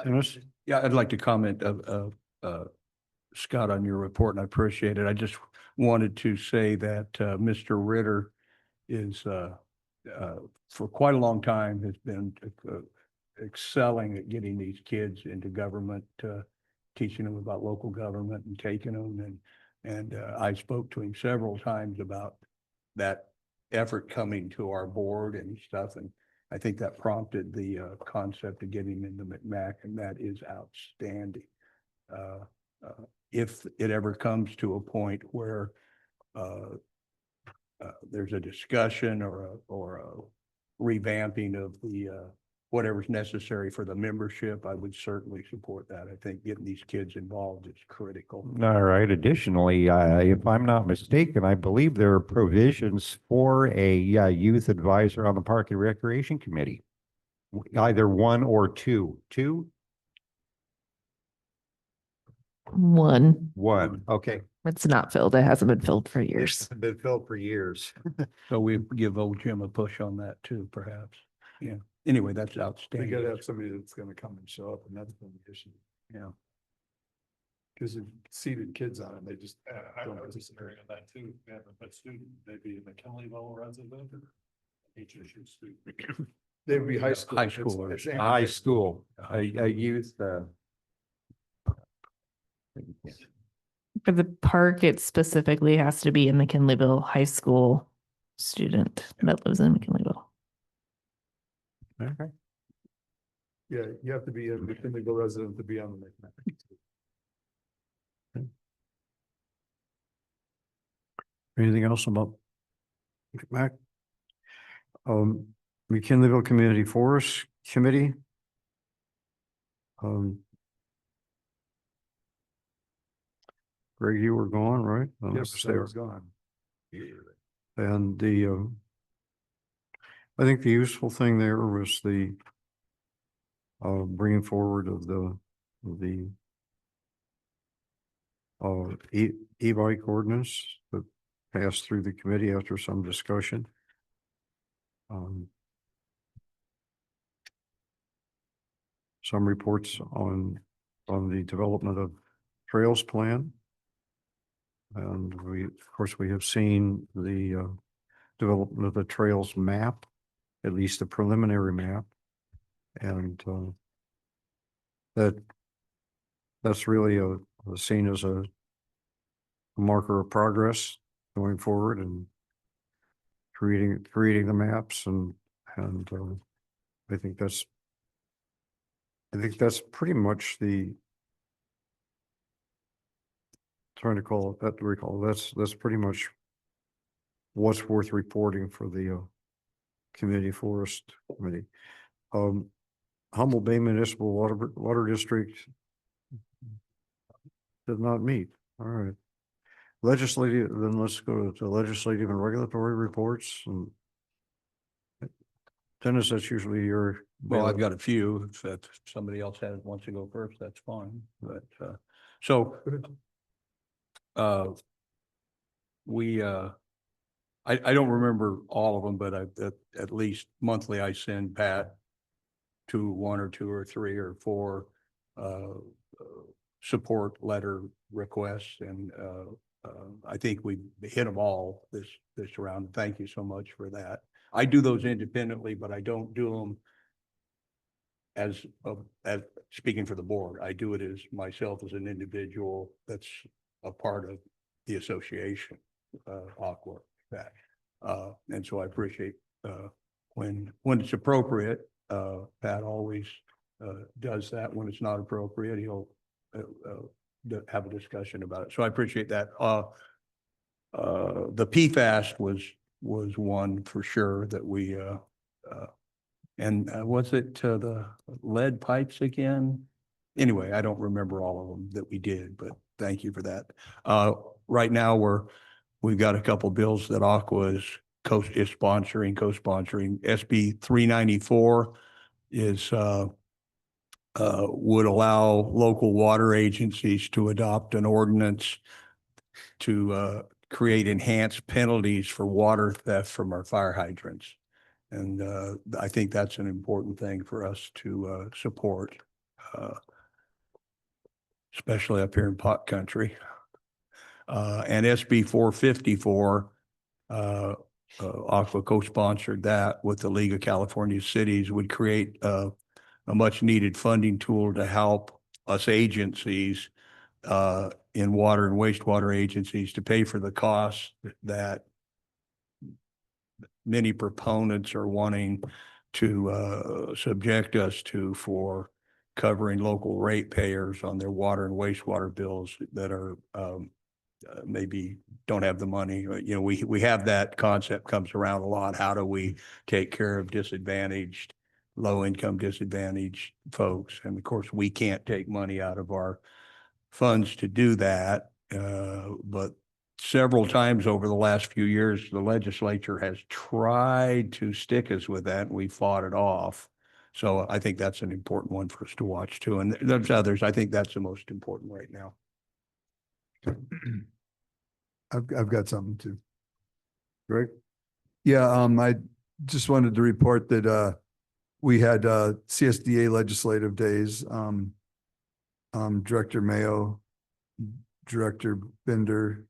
Dennis? Yeah, I'd like to comment, Scott, on your report, and I appreciate it. I just wanted to say that Mr. Ritter is, for quite a long time, has been excelling at getting these kids into government, teaching them about local government and taking them. And I spoke to him several times about that effort coming to our board and stuff. And I think that prompted the concept of getting into McMack, and that is outstanding. If it ever comes to a point where there's a discussion or a revamping of the whatever's necessary for the membership, I would certainly support that. I think getting these kids involved is critical. All right. Additionally, if I'm not mistaken, I believe there are provisions for a youth advisor on the Park and Recreation Committee. Either one or two. Two? One, One. Okay. it's not filled. It hasn't been filled for years. Been filled for years. So we give old Jim a push on that too, perhaps. Yeah. Anyway, that's We outstanding. gotta have somebody that's gonna come and show up, and that's been the issue. Yeah. Because if seated kids on it, they just. I don't was participate. considering that too, have a student, maybe a McKinleyville resident or HSU student. They would be high school. High It's- schoolers. it's High animated. school, a youth, For the park, it specifically has to be a McKinleyville High School student that lives in McKinleyville. okay. Yeah, you have to be a McKinleyville resident to be on the McMack. Anything else about McMack? McKinleyville Community Forest Committee. Greg, you were gone, right? Yes, I was gone. And I think the useful thing there was the bringing forward of the e-bike ordinance that passed through the committee after some discussion. Some reports on the development of trails plan. And of course, we have seen the development of the trails map, at least the preliminary map. And that's really seen as a marker of progress going forward and creating the maps and I think that's pretty much that's pretty much what's worth reporting for the Community Forest Committee. Humboldt Bay Municipal Water District did not meet. All right. Legislative, then let's go to legislative and regulatory reports. And Dennis, that's usually your. Well, I've got a few. If that somebody else wants to go first, that's fine. But so I don't remember all of them, but at least monthly I send Pat to 1 or 2 or 3 or 4 support letter requests, and I think we hit them all this round. Thank you so much for that. I do those independently, but I don't do them as speaking for the board. I do it as myself as an individual that's a part of the association, Aqua, that. And so I appreciate when it's appropriate, Pat always does that. When it's not appropriate, he'll have a discussion about it. So I appreciate that. The PFAS was one for sure that we and was it the lead pipes again? Anyway, I don't remember all of them that we did, but thank you for that. Right now we've got a couple bills that Aqua is co-sponsoring. SB 394 is would allow local water agencies to adopt an ordinance to create enhanced penalties for water theft from our fire hydrants. And I think that's an important thing for us to support, especially up here in Pot Country. And SB 454, Aqua co-sponsored that with the League of California Cities, would create a much needed funding tool to help us agencies in water and wastewater agencies to pay for the costs that many proponents are wanting to subject us to for covering local ratepayers on their water and wastewater bills that are maybe don't have the money. You know, we have that concept comes around a lot. How do we take care of disadvantaged, low-income disadvantaged folks? And of course, we can't take money out of our funds to do that. But several times over the last few years, the legislature has tried to stick us with that, and we fought it off. So I think that's an important one for us to watch too. And there's others. I think that's the most important right now. I've got something too. Greg? Yeah, I just wanted to report that we had CSDA legislative days. Director Mayo, Director Binder,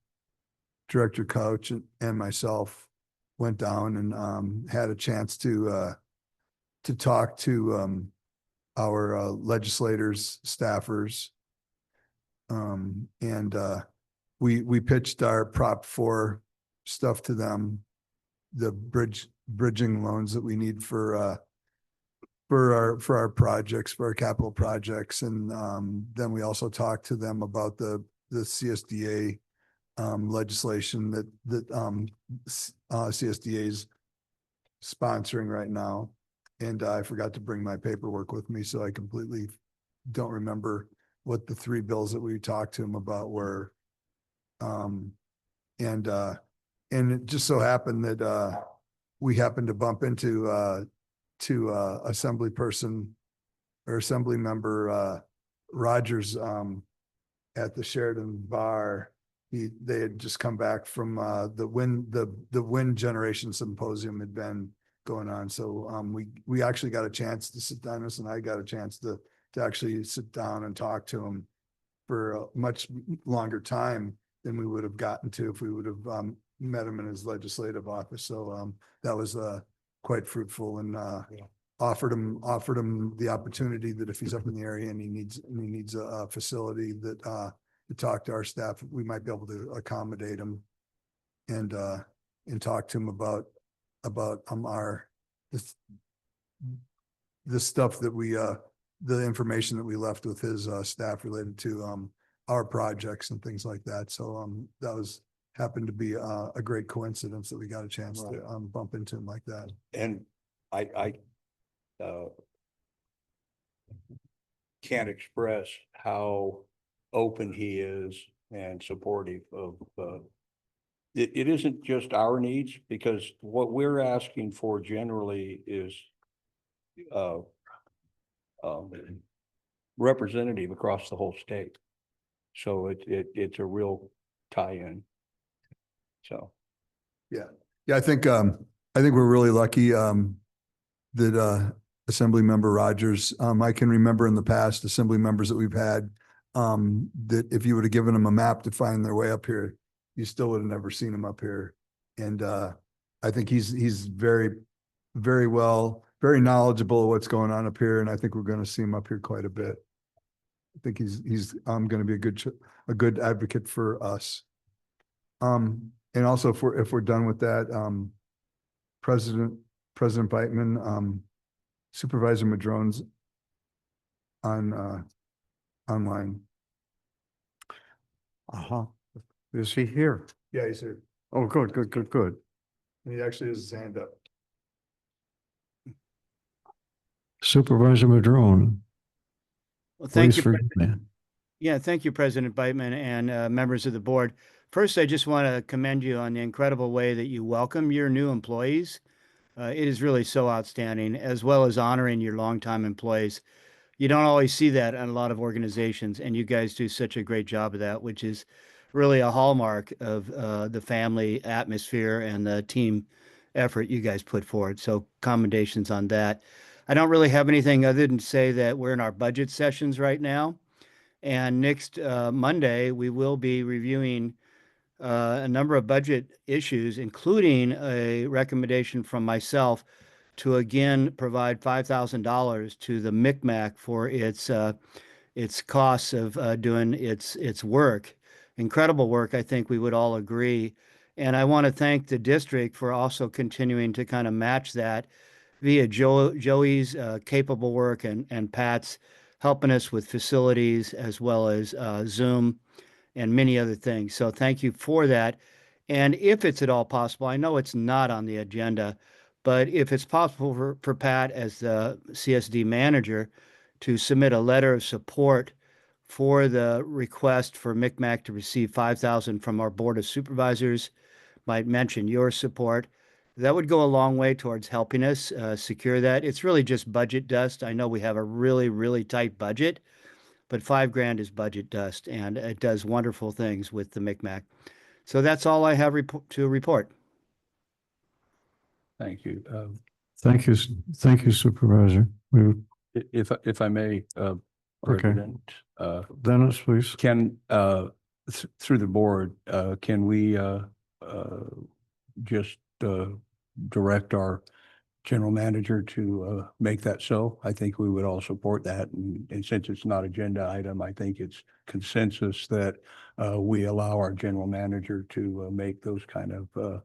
Director Couch, and myself went down and had a chance to talk to our legislators, staffers, and we pitched our Prop 4 stuff to them, the bridging loans that we need for our projects, for our capital projects. And then we also talked to them about the CSDA legislation that CSDA is sponsoring right now. And I forgot to bring my paperwork with me, so I completely don't remember what the three bills that we talked to them about were. And it just so happened that we happened to bump into Assembly person or Assembly member Rogers at the Sheridan Bar. They had just come back from the wind generation symposium had been going on. So we actually got a chance to sit down, and I got a chance to actually sit down and talk to him for a much longer time than we would have gotten to if we would have met him in his legislative office. So that was quite fruitful, and offered him the opportunity that if he's up in the area and he needs a facility that to talk to our staff, we might be able to accommodate him and talk to him about the stuff that we the information that we left with his staff related to our projects and things like that. So that happened to be a great coincidence that we got a chance to bump into him like that. And I can't express how open he is and supportive of it isn't just our needs, because what we're asking for generally is representative across the whole state. So it's a real tie-in. So yeah, I think we're really lucky that Assembly Member Rogers, I can remember in the past Assembly members that we've had that if you would have given them a map to find their way up here, you still would have never seen them up here. And I think he's very, very very knowledgeable of what's going on up here, and I think we're going to see him up here quite a bit. I think he's going to be a good advocate for us. And also if we're done with that, President Beitman, Supervisor Madrone's online. Is he here? Yeah, he's here. Oh, good. And he actually has his hand up. Supervisor Madrone. Well, thank please you. forgive me. Yeah, thank you, President Beitman and members of the board. First, I just want to commend you on the incredible way that you welcome your new employees. It is really so outstanding, as well as honoring your longtime employees. You don't always see that in a lot of organizations, and you guys do such a great job of that, which is really a hallmark of the family atmosphere and the team effort you guys put forward. So commendations on that. I don't really have anything other than say that we're in our budget sessions right now. And next Monday, we will be reviewing a number of budget issues, including a recommendation from myself to again provide $5,000 to the MICMAC for its costs of doing its work. Incredible work, I think we would all agree. And I want to thank the district for also continuing to kind of match that via Joey's capable work and Pat's helping us with facilities as well as Zoom and many other things. So thank you for that. And if it's at all possible, I know it's not on the agenda, but if it's possible for Pat as the CSD manager to submit a letter of support for the request for MICMAC to receive $5,000 from our Board of Supervisors, might mention your support. That would go a long way towards helping us secure that. It's really just budget dust. I know we have a really, really tight budget, but $5,000 is budget dust, and it does wonderful things with the MICMAC. So that's all I have to report. Thank you. Thank you, thank you, Supervisor. We, If I may, okay, President, Dennis, please. can, through the board, can we just direct our general manager to make that so? I think we would all support that. And since it's not agenda item, I think it's consensus that we allow our general manager to make those kind of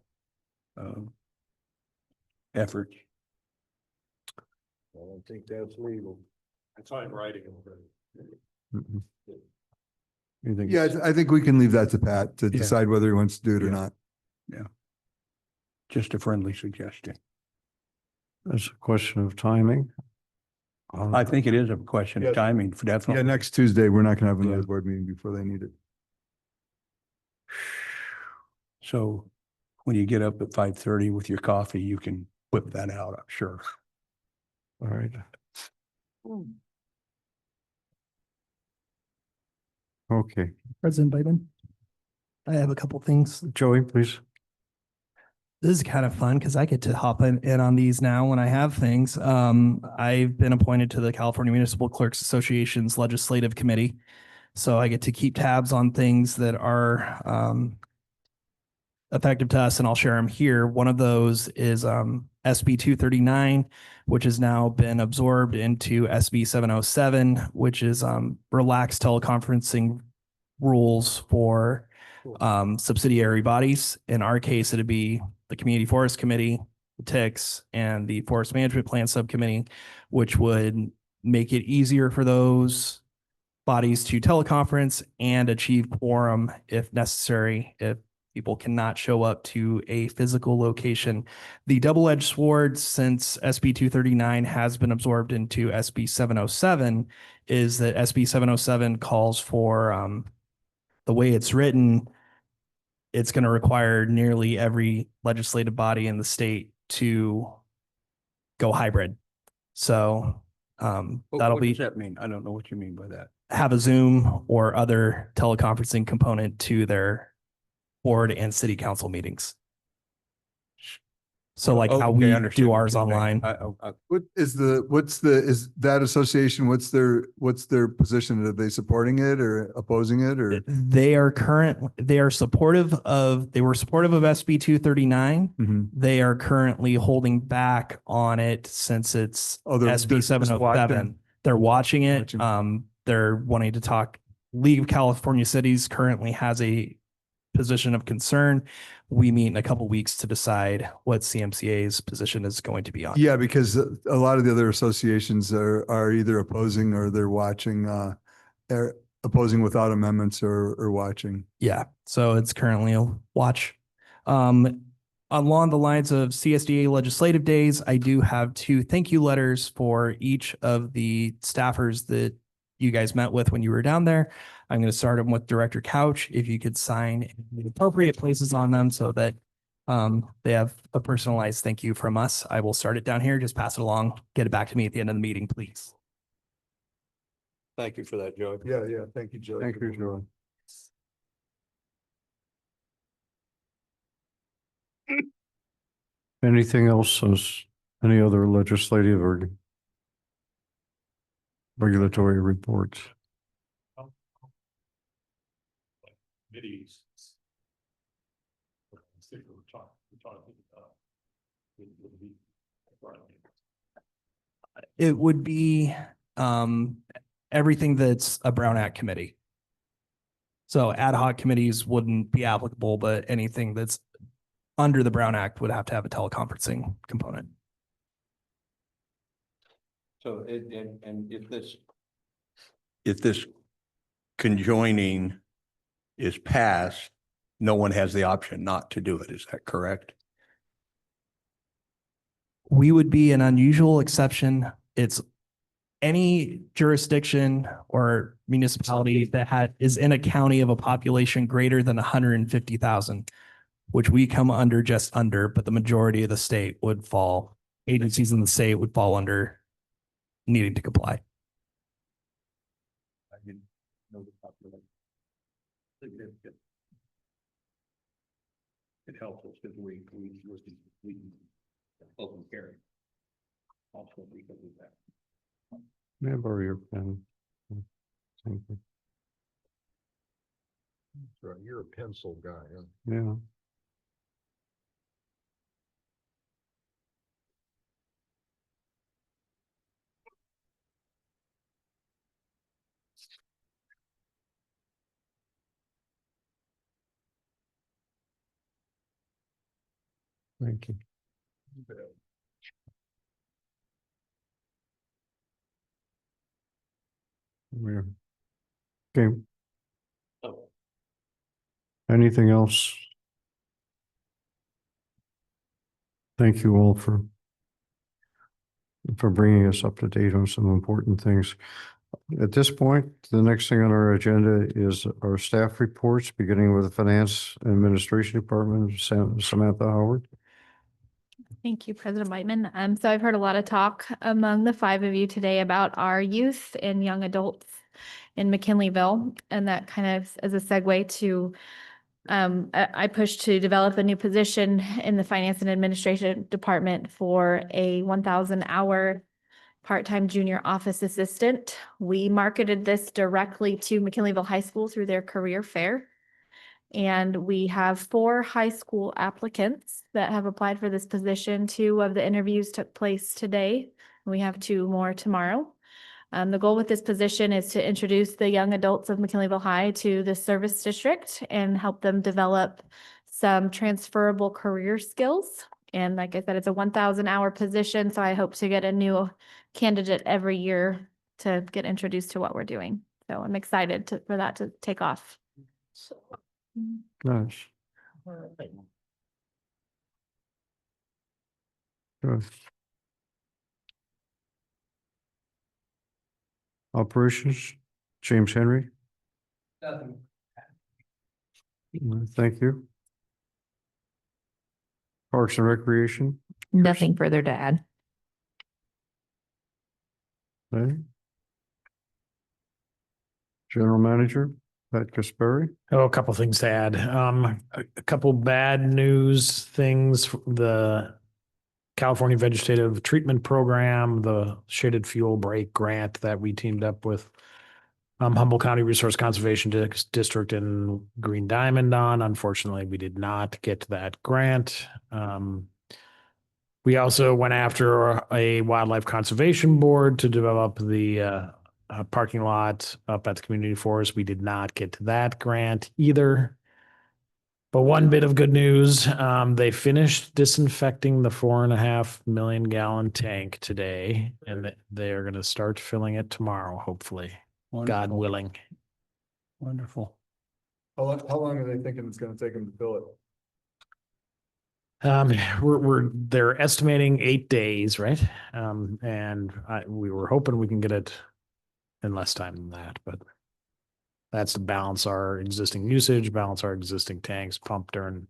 efforts. I don't think that's legal. It's on writing. Mm-mm. You think? Yeah, I think we can leave that to Pat to decide whether he wants to do it or Yeah. not. Yeah. Just a friendly suggestion. That's a question of timing. I think it is a question Yeah. of timing, Yeah, definitely. next Tuesday, we're not gonna have another board meeting before they need it. So when you get up at 5:30 with your coffee, you can whip that out, I'm sure. All right. Okay, President Biden, I have a couple things. Joey, please. This is kind of fun because I get to hop in on these now when I have things. I've been appointed to the California Municipal Clerks Association's Legislative Committee. So I get to keep tabs on things that are effective to us, and I'll share them here. One of those is SB 239, which has now been absorbed into SB 707, which is relaxed teleconferencing rules for subsidiary bodies. In our case, it'd be the Community Forest Committee, the TICS, and the Forest Management Plan Subcommittee, which would make it easier for those bodies to teleconference and achieve quorum if necessary, if people cannot show up to a physical location. The double-edged sword, since SB 239 has been absorbed into SB 707, is that SB 707 calls for the way it's written, it's going to require nearly every legislative body in the state to go hybrid. So that'll What be does that mean? I don't know what you mean by that. have a Zoom or other teleconferencing component to their board and city council meetings. So like how we do ours online. What is is that association, what's their position? Are they supporting it or opposing it or? They were supportive of SB 239. Mhm. They are currently holding back on it since it's they're SB just 707. watching. They're watching it. Watching. They're wanting to talk. League of California Cities currently has a position of concern. We meet in a couple weeks to decide what CMCA's position is going to be on. Yeah, because a lot of the other associations are either opposing or they're watching, opposing without amendments or watching. Yeah, so it's currently a watch. Along the lines of CSDA legislative days, I do have 2 thank you letters for each of the staffers that you guys met with when you were down there. I'm going to start them with Director Couch. If you could sign the appropriate places on them so that they have a personalized thank you from us. I will start it down here. Just pass it along. Get it back to me at the end of the meeting, please. Thank you for that, Joey. Yeah, yeah. Thank you, Joe. Thank you, Joe. Anything else, any other legislative or regulatory reports? Committees. It would be everything that's a Brown Act committee. So ad hoc committees wouldn't be applicable, but anything that's under the Brown Act would have to have a teleconferencing component. So and if this conjoining is passed, no one has the option not to do it. Is that correct? We would be an unusual exception. It's any jurisdiction or municipality that is in a county of a population greater than 150,000, which we come under just under, but the majority of the state would fall, agencies in the state would fall under needing to comply. I didn't know the population. It helps us because we open carry. Also, we can do that. May I borrow your pen? Thank you. Right, you're a pencil guy, huh? Yeah. Thank you. Yeah. Okay. Anything else? Thank you all for bringing us up to date on some important things. At this point, the next thing on our agenda is our staff reports, beginning with the Finance and Administration Department, Samantha Howard. Thank you, President Whiteman. So I've heard a lot of talk among the five of you today about our youth and young adults in McKinleyville, and that kind of as a segue to I pushed to develop a new position in the Finance and Administration Department for a 1,000-hour part-time junior office assistant. We marketed this directly to McKinleyville High School through their career fair. And we have 4 high school applicants that have applied for this position. 2 of the interviews took place today. We have 2 more tomorrow. The goal with this position is to introduce the young adults of McKinleyville High to the service district and help them develop some transferable career skills. And like I said, it's a 1,000-hour position, so I hope to get a new candidate every year to get introduced to what we're doing. So I'm excited for that to take off. Nice. Good. Operations, James Henry. Thank you. Parks and Recreation. Nothing further to add. Okay. General Manager, Pat Kasperi. Oh, a couple things to add. A couple bad news things. The California Vegetative Treatment Program, the Shaded Fuel Break Grant that we teamed up with Humboldt County Resource Conservation District and Green Diamond on. Unfortunately, we did not get that grant. We also went after a wildlife conservation board to develop the parking lot up at the community forest. We did not get to that grant either. But one bit of good news, they finished disinfecting the 4.5 million gallon tank today, and they are going to start filling it tomorrow, hopefully, God willing. Wonderful. How long are they thinking it's gonna take them to fill it? They're estimating 8 days, right? And we were hoping we can get it in less time than that, but that's to balance our existing usage, balance our existing tanks, pump during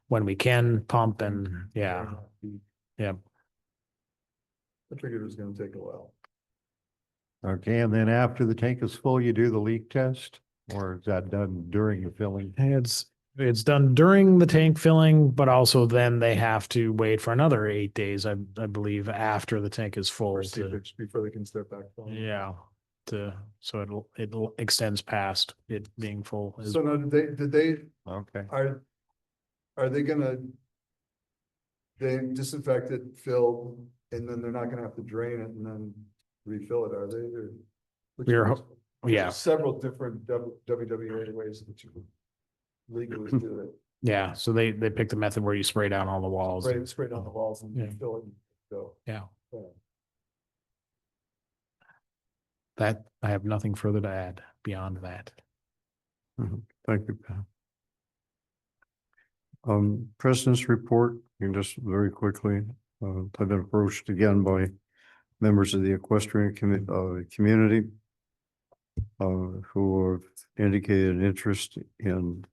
when we can pump and yeah. I figured it was gonna take a while. Okay, and then after the tank is full, you do the leak test, or is that done during the filling? It's done during the tank filling, but also then they have to wait for another 8 days, I believe, after the tank is full. Before they can start back. filling. Yeah, so it'll extends past it being full. So now, did they, Okay. are they gonna? They disinfect it, fill, and then they're not gonna have to drain it and then refill it, are they? Or which We're ways? yeah. There's several different WWA ways that you can legally do it. Yeah, so they picked the method where you spray down all the walls. Spray down the walls and Yeah. fill it and go. Yeah, Yeah. that, I have nothing further to add beyond that. Thank you, Pat. President's report, you can just very quickly, I've been approached again by members of the equestrian community who have indicated interest in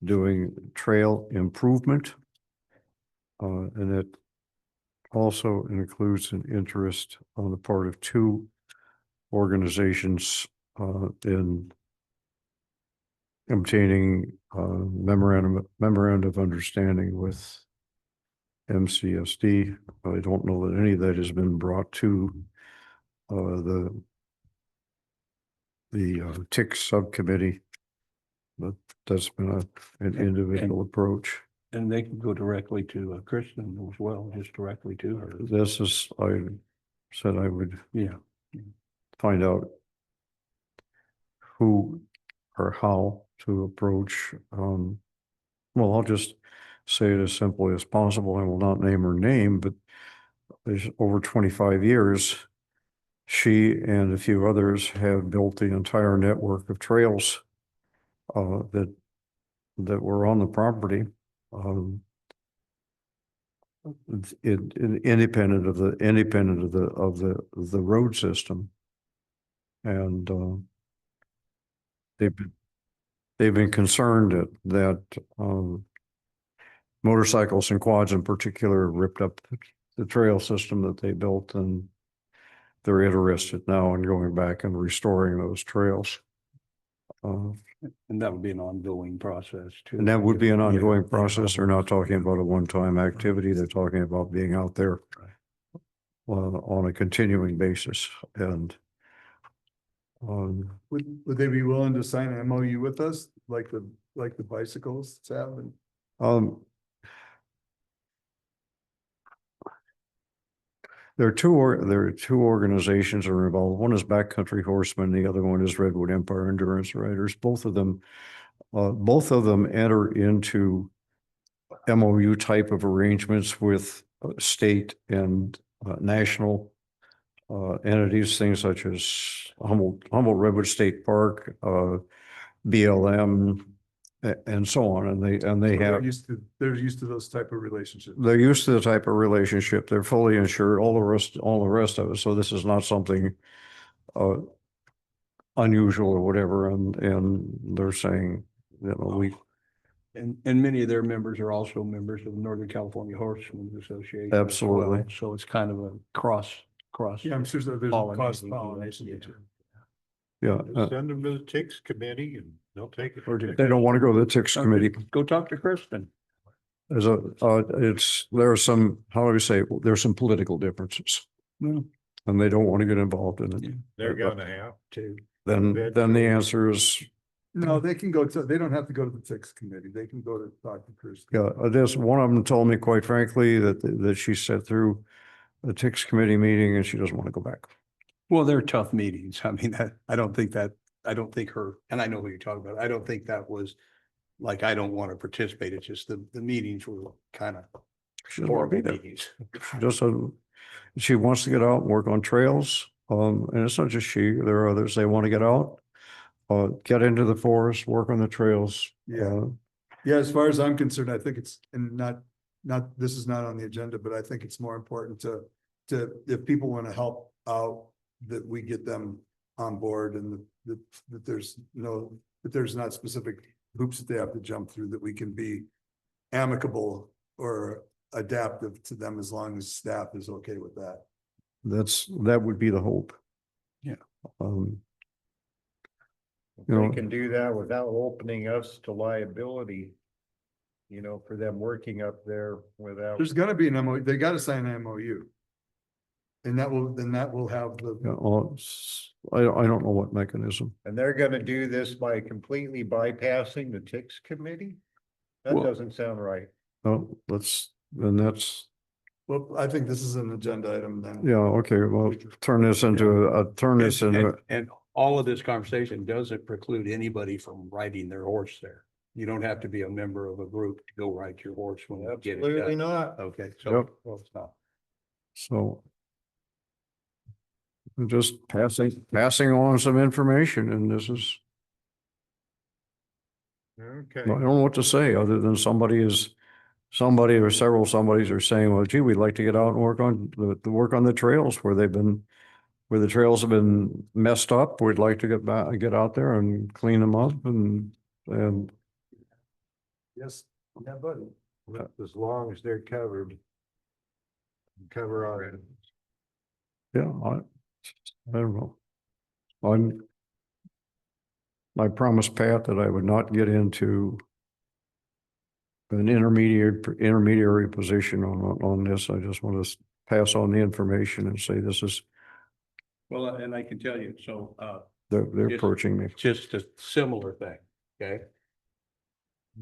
doing trail improvement. And it also includes an interest on the part of two organizations in obtaining memorandum of understanding with MCSD. I don't know that any of that has been brought to the TIC subcommittee, but that's been an individual approach. And they can go directly to Kristen as well, just directly to her. This is, I said I would Yeah. find out who or how to approach. Well, I'll just say it as simply as possible. I will not name her name, but there's over 25 years, she and a few others have built the entire network of trails that were on the property. Independent of the road system. And they've been concerned that motorcycles and quads in particular ripped up the trail system that they built, and they're interested now in going back and restoring those trails. And that would be an ongoing process too. And that would be an ongoing process. They're not talking about a one-time activity. They're talking about being out there on a continuing basis. And Would they be willing to sign an MOU with us, like the bicyclists have? there are two organizations that are involved. One is Backcountry Horsemen. The other one is Redwood Empire Endurance Riders. Both of them enter into MOU type of arrangements with state and national entities, things such as Humboldt Redwood State Park, BLM, and so on. And they have, They're used to those type of relationships. they're used to the type of relationship. They're fully insured, all the rest of it. So this is not something unusual or whatever. And they're saying, And many of their members are also members of the Northern California Horsemen's Association. as Absolutely. well. So it's kind of a cross. Yeah, I'm sure there's cross pollination. yeah, Send them to the TICS committee and they'll take it. they don't want to go to the TICS committee. Go talk to Kristen. There are some, how do we say, there's some political differences. Well, And they don't want to get involved in it. They're gonna have to. Then the answer is, No, they can go to, they don't have to go to the TICS committee. They can go to Dr. Kristen. yeah, one of them told me quite frankly that she sat through the TICS committee meeting and she doesn't want to go back. Well, they're tough meetings. I mean, I don't think her, and I know who you're talking about. I don't think that was like, I don't want to participate. It's just the meetings were kind of She doesn't want to be horrible there. meetings. She just doesn't, she wants to get out and work on trails. And it's not just she, there are others, they want to get out, get into the forest, work on the trails. Yeah. Yeah, as far as I'm concerned, I think it's, and this is not on the agenda, but I think it's more important to, if people want to help out, that we get them on board and that there's that there's not specific hoops that they have to jump through, that we can be amicable or adaptive to them as long as staff is okay with that. That would be the hope. Yeah. Um, If You know- they can do that without opening us to liability, for them working up there without. There's gonna be an MOU, they gotta sign an MOU. And that will have yeah, the, I don't know what mechanism. And they're gonna do this by completely bypassing the TICS committee? That Well- doesn't sound right. No, that's well, I think this is an agenda item then. yeah, okay, well, turn this into And all of this conversation doesn't preclude anybody from riding their horse there. You don't have to be a member of a group to go ride your horse when you get it Absolutely done. not. Okay, Yep. so, well, it's not. So I'm just passing on some information, and this is, Okay. I don't know what to say other than somebody or several somebodies are saying, well, gee, we'd like to get out and work on the work on the trails where the trails have been messed up. We'd like to get out there and clean them up and Yes, yeah, buddy. As long as they're covered. Cover our end. yeah, I don't know. I promised Pat that I would not get into an intermediary position on this. I just want to pass on the information and say this is, Well, and I can tell you, so, they're Yes. approaching me. just a similar thing, okay?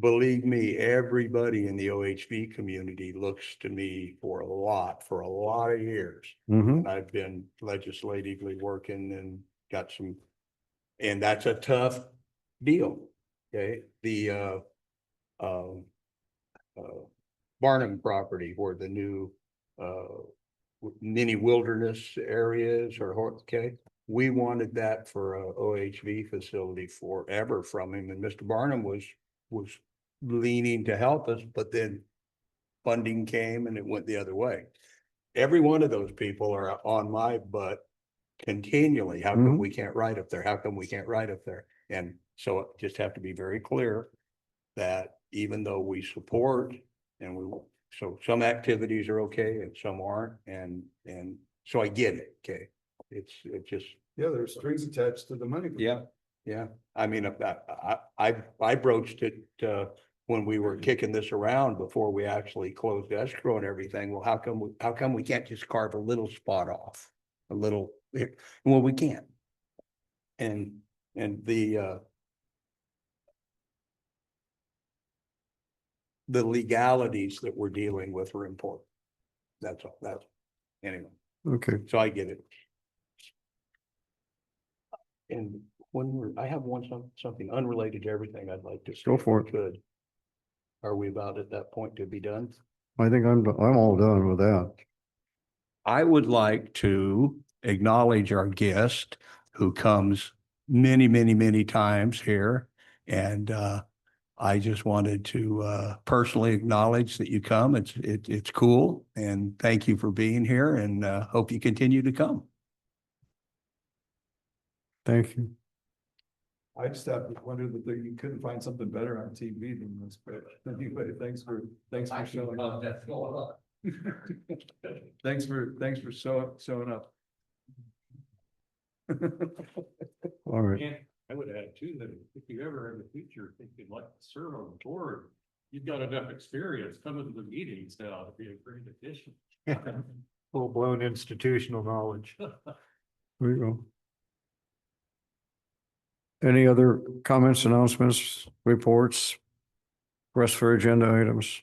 Believe me, everybody in the OHV community looks to me for a lot of years. Mm-hmm. I've been legislatively working and got some, and that's a tough deal, okay? The, Barnum property where the new, mini wilderness areas are, okay? We wanted that for a OHV facility forever from him, and Mr. Barnum was leaning to help us, but then funding came and it went the other way. Every one of those people are on my butt continually. How come we can't ride up there? How come we can't ride up there? And so it just have to be very clear that even though we support and so some activities are okay and some aren't, and so I get it, okay? It just. Yeah, there's strings attached to the money. Yeah, yeah. I mean, I broached it, when we were kicking this around before we actually closed escrow and everything. Well, how come we can't just carve a little spot off? A little, well, we can't. And the legalities that we're dealing with are important. That's all, anyway, Okay. so I get it. And I have something unrelated to everything I'd like to say. Go for if I it. could. Are we about at that point to be done? I think I'm all done with that. I would like to acknowledge our guest who comes many, many, many times here. And I just wanted to personally acknowledge that you come. It's cool. And thank you for being here, and hope you continue to come. Thank you. I just have to wonder that you couldn't find something better on TV than this, but anyway, thanks for showing up. Thanks for showing up. All right. I would add too, that if you ever in the future think you'd like to serve on the board, you've got enough experience coming to the meetings now to be a great addition. Full-blown institutional knowledge. There you go. Any other comments, announcements, reports, requests for agenda items?